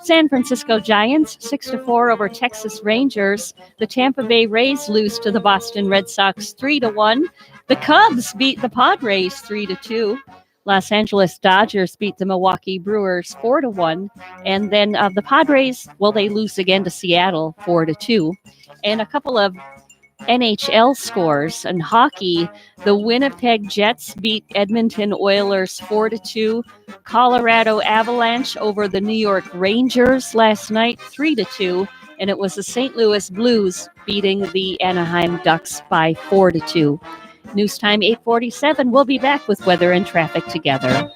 Speaker 8: San Francisco Giants 6-4 over Texas Rangers. The Tampa Bay Rays lose to the Boston Red Sox 3-1. The Cubs beat the Padres 3-2. Los Angeles Dodgers beat the Milwaukee Brewers 4-1. And then the Padres, well, they lose again to Seattle 4-2. And a couple of NHL scores in hockey: the Winnipeg Jets beat Edmonton Oilers 4-2. Colorado Avalanche over the New York Rangers last night 3-2, and it was the St. Louis Blues beating the Anaheim Ducks by 4-2. News time 8:47. We'll be back with weather and traffic together.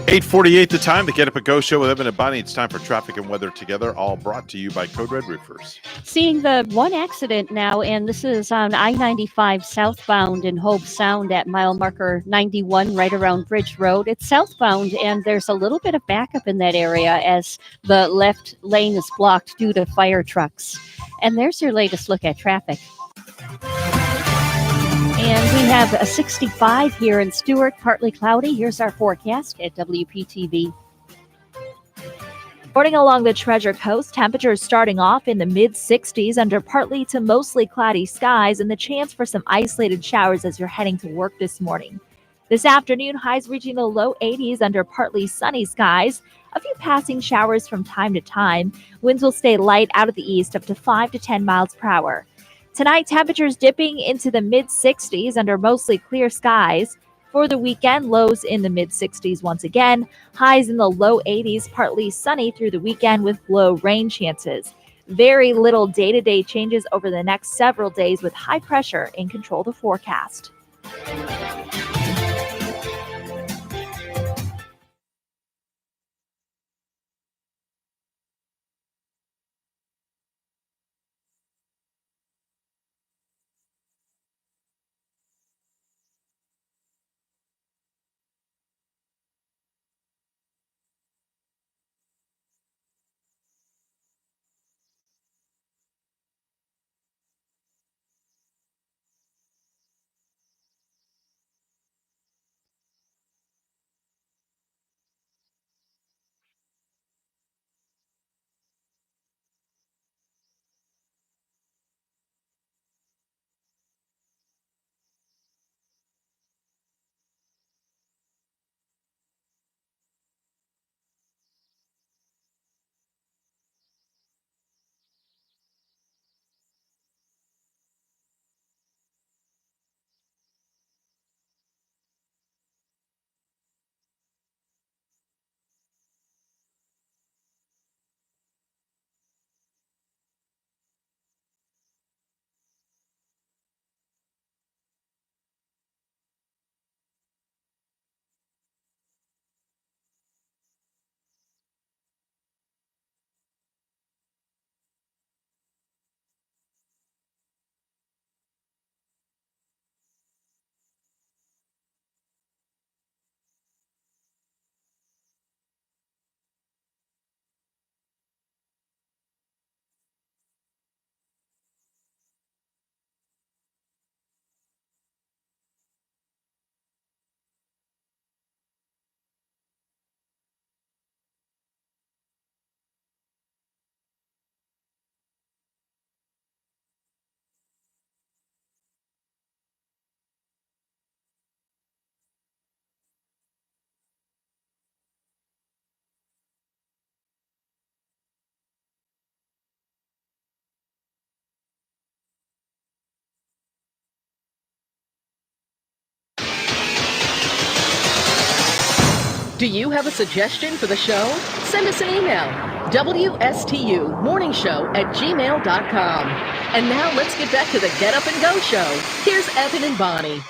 Speaker 5: $8:48 the time. The Get Up and Go Show with Evan and Bonnie. It's time for traffic and weather together, all brought to you by Code Red Roofers.
Speaker 8: Seeing the one accident now, and this is on I-95 southbound in Hobe Sound at mile marker 91 right around Bridge Road. It's southbound, and there's a little bit of backup in that area as the left lane is blocked due to fire trucks. And there's your latest look at traffic. And we have a 65 here in Stewart, partly cloudy. Here's our forecast at WPTV.
Speaker 11: Reporting along the Treasure Coast, temperatures starting off in the mid-60s under partly to mostly cloudy skies and the chance for some isolated showers as you're heading to work this morning. This afternoon, highs reaching the low 80s under partly sunny skies. A few passing showers from time to time. Winds will stay light out of the east up to 5 to 10 miles per hour. Tonight, temperatures dipping into the mid-60s under mostly clear skies. For the weekend, lows in the mid-60s once again. Highs in the low 80s, partly sunny through the weekend with low rain chances. Very little day-to-day changes over the next several days with high pressure in control of the forecast.
Speaker 1: Do you have a suggestion for the show? Send us an email, WSTUmorningshow@gmail.com. And now let's get back to the Get Up and Go show. Here's Evan and Bonnie.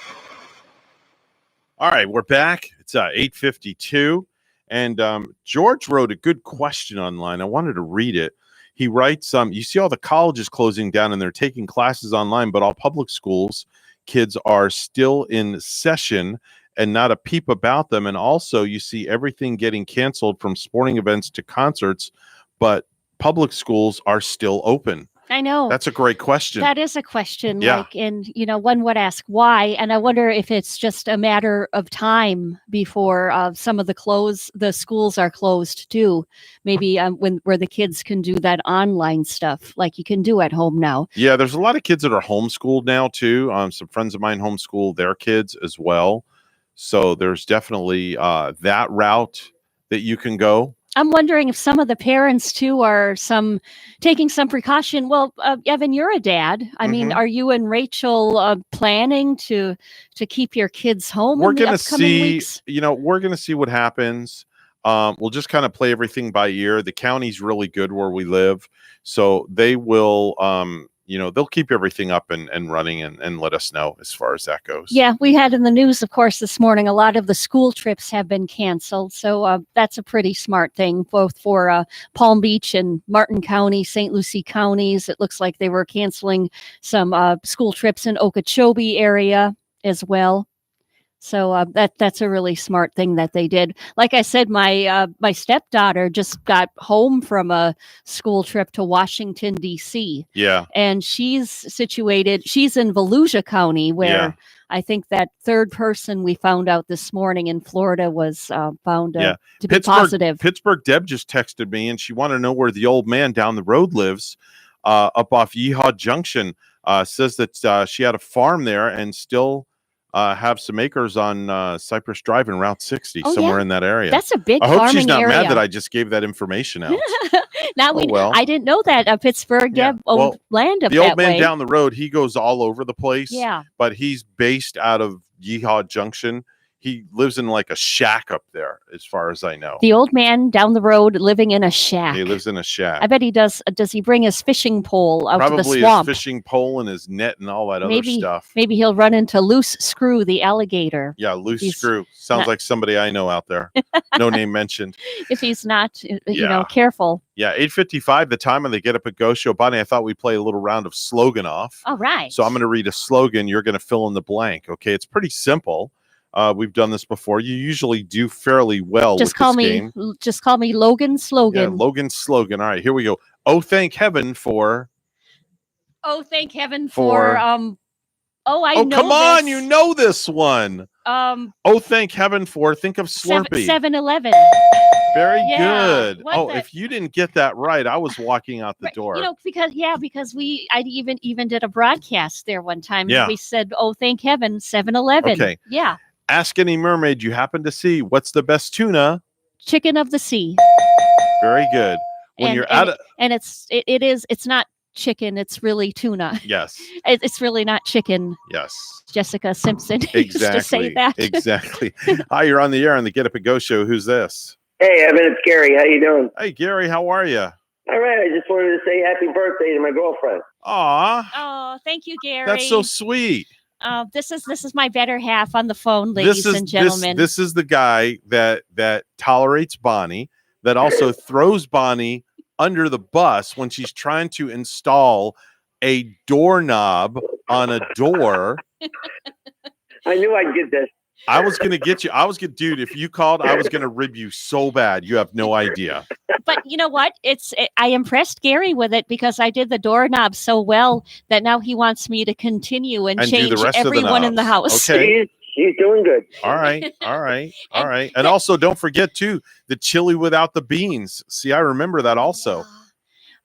Speaker 5: All right, we're back. It's 8:52. And George wrote a good question online. I wanted to read it. He writes, you see all the colleges closing down and they're taking classes online, but all public schools, kids are still in session and not a peep about them. And also you see everything getting canceled from sporting events to concerts, but public schools are still open.
Speaker 8: I know.
Speaker 5: That's a great question.
Speaker 8: That is a question.
Speaker 5: Yeah.
Speaker 8: And one would ask why. And I wonder if it's just a matter of time before some of the schools are closed too. Maybe where the kids can do that online stuff like you can do at home now.
Speaker 5: Yeah, there's a lot of kids that are homeschooled now too. Some friends of mine homeschool their kids as well. So there's definitely that route that you can go.
Speaker 8: I'm wondering if some of the parents too are taking some precaution. Well, Evan, you're a dad. I mean, are you and Rachel planning to keep your kids home?
Speaker 5: We're
Speaker 8: in the
Speaker 5: going to
Speaker 8: upcoming
Speaker 5: see,
Speaker 8: weeks?
Speaker 5: we're going to see what happens. We'll just kind of play everything by ear. The county's really good where we live. So they will, they'll keep everything up and running and let us know as far as that goes.
Speaker 8: Yeah, we had in the news, of course, this morning, a lot of the school trips have been canceled. So that's a pretty smart thing, both for Palm Beach and Martin County, St. Lucie counties. It looks like they were canceling some school trips in Okeechobee area as well. So that's a really smart thing that they did. Like I said, my stepdaughter just got home from a school trip to Washington, D.C.
Speaker 5: Yeah.
Speaker 8: And she's in Volusia County, where I think that third person we found out this morning in Florida was found to be positive.
Speaker 5: Pittsburgh Deb just texted me, and she wanted to know where the old man down the road lives, up off Yeehaw Junction. Says that she had a farm there and still have some acres on Cypress Drive and Route 60, somewhere in that area.
Speaker 8: That's a big
Speaker 5: I hope
Speaker 8: farming
Speaker 5: she's not
Speaker 8: area.
Speaker 5: mad that I just gave that information out.
Speaker 8: I didn't know that Pittsburgh Deb owned land up
Speaker 5: the old
Speaker 8: that
Speaker 5: man
Speaker 8: way.
Speaker 5: down the road, he goes all over the place.
Speaker 8: Yeah.
Speaker 5: But he's based out of Yeehaw Junction. He lives in like a shack up there, as far as I know.
Speaker 8: The old man down the road living in a shack.
Speaker 5: He lives in a shack.
Speaker 8: I bet he does. Does he bring his fishing pole out to the
Speaker 5: Probably
Speaker 8: swamp?
Speaker 5: his fishing pole and his net and all that other stuff.
Speaker 8: Maybe he'll run into Loose Screw, the alligator.
Speaker 5: Yeah, Loose Screw. Sounds like somebody I know out there. No name mentioned.
Speaker 8: If he's not, careful.
Speaker 5: Yeah, 8:55, the time on the Get Up and Go show. Bonnie, I thought we'd play a little round of slogan off.
Speaker 8: All right.
Speaker 5: So I'm going to read a slogan. You're going to fill in the blank. Okay, it's pretty simple. We've done this before. You usually do fairly well with this game.
Speaker 8: Just call me Logan Slogan.
Speaker 5: Yeah, Logan Slogan. All right, here we go. Oh, thank heaven for.
Speaker 8: Oh, thank heaven for. I know.
Speaker 5: Come on,
Speaker 8: this.
Speaker 5: you know this one. Oh, thank heaven for. Think of Slurpee.
Speaker 8: 7-Eleven.
Speaker 5: Very good. If you didn't get that right, I was walking out the door.
Speaker 8: Because I even did a broadcast there one time.
Speaker 5: Yeah.
Speaker 8: And we said, "Oh, thank heaven, 7-Eleven."
Speaker 5: Okay.
Speaker 8: Yeah.
Speaker 5: Ask any mermaid you happen to see, what's the best tuna?
Speaker 8: Chicken of the sea.
Speaker 5: Very good.
Speaker 8: It's not chicken. It's really tuna.
Speaker 5: Yes.
Speaker 8: It's really not chicken.
Speaker 5: Yes.
Speaker 8: Jessica Simpson
Speaker 5: Exactly.
Speaker 8: used to say that.
Speaker 5: Exactly. Hi, you're on the air on the Get Up and Go show. Who's this?
Speaker 6: Hey, Evan, it's Gary. How you doing?
Speaker 5: Hey, Gary, how are you?
Speaker 6: All right. I just wanted to say happy birthday to my girlfriend.
Speaker 5: Aw.
Speaker 8: Oh, thank you, Gary.
Speaker 5: That's so sweet.
Speaker 8: This is my better half on the phone, ladies and gentlemen.
Speaker 5: This is the guy that tolerates Bonnie, that also throws Bonnie under the bus when she's trying to install a doorknob on a door.
Speaker 6: I knew I'd get this.
Speaker 5: I was going to get you. Dude, if you called, I was going to rib you so bad. You have no idea.
Speaker 8: But you know what? I impressed Gary with it because I did the doorknob so well that now he wants me to continue and change
Speaker 5: do the rest
Speaker 8: everyone
Speaker 5: of
Speaker 8: in the house.
Speaker 5: Okay.
Speaker 6: She's doing good.
Speaker 5: All right. And also, don't forget, too, the chili without the beans. See, I remember that also.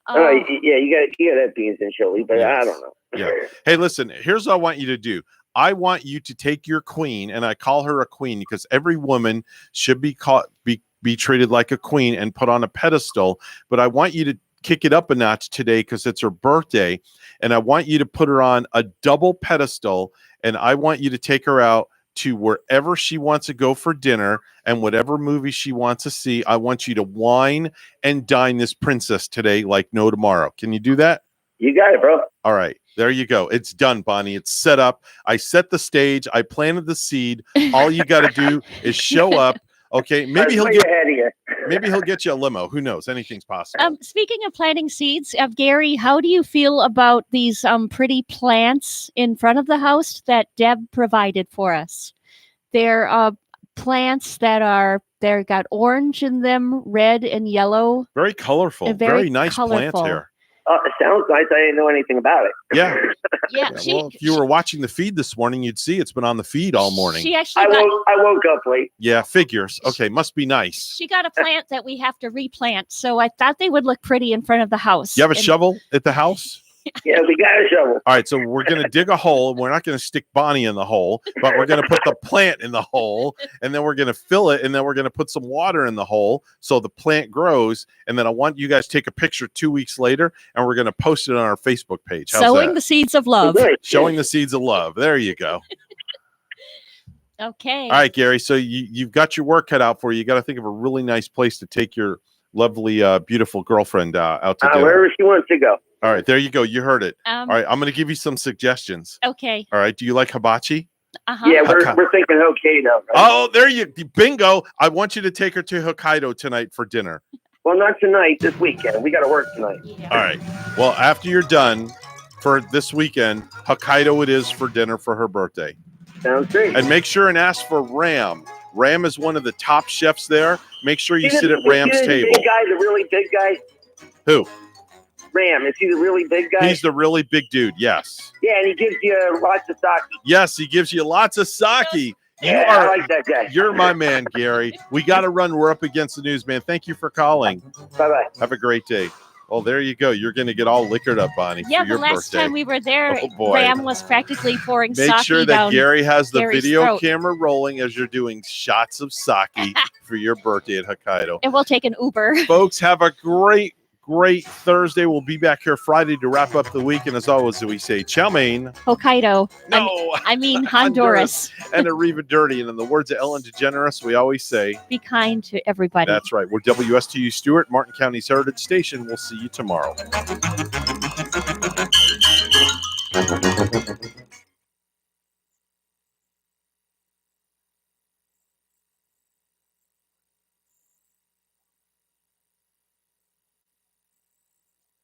Speaker 6: Yeah, you got to have beans and chili, but I don't know.
Speaker 5: Yeah. Hey, listen, here's what I want you to do. I want you to take your queen, and I call her a queen because every woman should be treated like a queen and put on a pedestal. But I want you to kick it up a notch today because it's her birthday, and I want you to put her on a double pedestal, and I want you to take her out to wherever she wants to go for dinner and whatever movie she wants to see. I want you to wine and dine this princess today like no tomorrow. Can you do that?
Speaker 6: You got it, bro.
Speaker 5: All right. There you go. It's done, Bonnie. It's set up. I set the stage. I planted the seed. All you got to do is show up. Okay. Maybe he'll get you a limo. Who knows? Anything's possible.
Speaker 8: Speaking of planting seeds, Gary, how do you feel about these pretty plants in front of the house that Deb provided for us? They're plants that they've got orange in them, red and yellow.
Speaker 5: Very colorful. Very nice
Speaker 8: colorful.
Speaker 5: plant here.
Speaker 6: Oh, it sounds nice. I didn't know anything about it.
Speaker 5: Yeah.
Speaker 8: Yeah.
Speaker 5: Well, if you were watching the feed this morning, you'd see it's been on the feed all morning.
Speaker 8: She actually
Speaker 6: I woke up late.
Speaker 5: Yeah, figures. Okay, must be nice.
Speaker 8: She got a plant that we have to replant, so I thought they would look pretty in front of the house.
Speaker 5: You have a shovel at the house?
Speaker 6: Yeah, we got a shovel.
Speaker 5: All right, so we're going to dig a hole, and we're not going to stick Bonnie in the hole, but we're going to put the plant in the hole, and then we're going to fill it, and then we're going to put some water in the hole so the plant grows, and then I want you guys to take a picture 2 weeks later, and we're going to post it on our Facebook page. How's
Speaker 8: Sowing
Speaker 5: that?
Speaker 8: the seeds of love.
Speaker 5: Showing the seeds of love. There you go.
Speaker 8: Okay.
Speaker 5: All right, Gary, so you've got your work cut out for you. You got to think of a really nice place to take your lovely, beautiful girlfriend out to dinner.
Speaker 6: Wherever she wants to go.
Speaker 5: All right, there you go. You heard it.
Speaker 8: Um,
Speaker 5: All right, I'm going to give you some suggestions.
Speaker 8: Okay.
Speaker 5: All right, do you like hibachi?
Speaker 8: Uh-huh.
Speaker 6: Yeah, we're thinking Hokkaido. Right?
Speaker 5: Oh, there you bingo. I want you to take her to Hokkaido tonight for dinner.
Speaker 6: Well, not tonight. This weekend. We got to work tonight.
Speaker 5: All right. Well, after you're done for this weekend, Hokkaido it is for dinner for her birthday.
Speaker 6: Sounds great.
Speaker 5: And make sure and ask for Ram. Ram is one of the top chefs there. Make sure you sit at Ram's table.
Speaker 6: Big guy, the really big guy.
Speaker 5: Who?
Speaker 6: Ram. Is he the really big guy?
Speaker 5: He's the really big dude. Yes.
Speaker 6: Yeah, and he gives you lots of sake.
Speaker 5: Yes, he gives you lots of sake.
Speaker 6: Yeah, I like that guy.
Speaker 5: You're my man, Gary. We got to run. We're up against the news, man. Thank you for calling.
Speaker 6: Bye-bye.
Speaker 5: Have a great day. Well, there you go. You're going to get all liquored up, Bonnie,
Speaker 8: Yeah,
Speaker 5: for your
Speaker 8: the last
Speaker 5: birthday.
Speaker 8: time we were there,
Speaker 5: Oh, boy.
Speaker 8: Ram was practically pouring sake
Speaker 5: Make sure that
Speaker 8: down
Speaker 5: Gary has the
Speaker 8: Gary's
Speaker 5: video
Speaker 8: throat.
Speaker 5: camera rolling as you're doing shots of sake for your birthday at Hokkaido.
Speaker 8: And we'll take an Uber.
Speaker 5: Folks, have a great Thursday. We'll be back here Friday to wrap up the week. And as always, we say chow mein.
Speaker 8: Hokkaido.
Speaker 5: No.
Speaker 8: I mean Honduras.
Speaker 5: And Arrivederci. And in the words of Ellen DeGeneres, we always say,
Speaker 8: Be kind to everybody.
Speaker 5: that's right. We're WSTU Stewart, Martin County's Heritage Station. We'll see you tomorrow.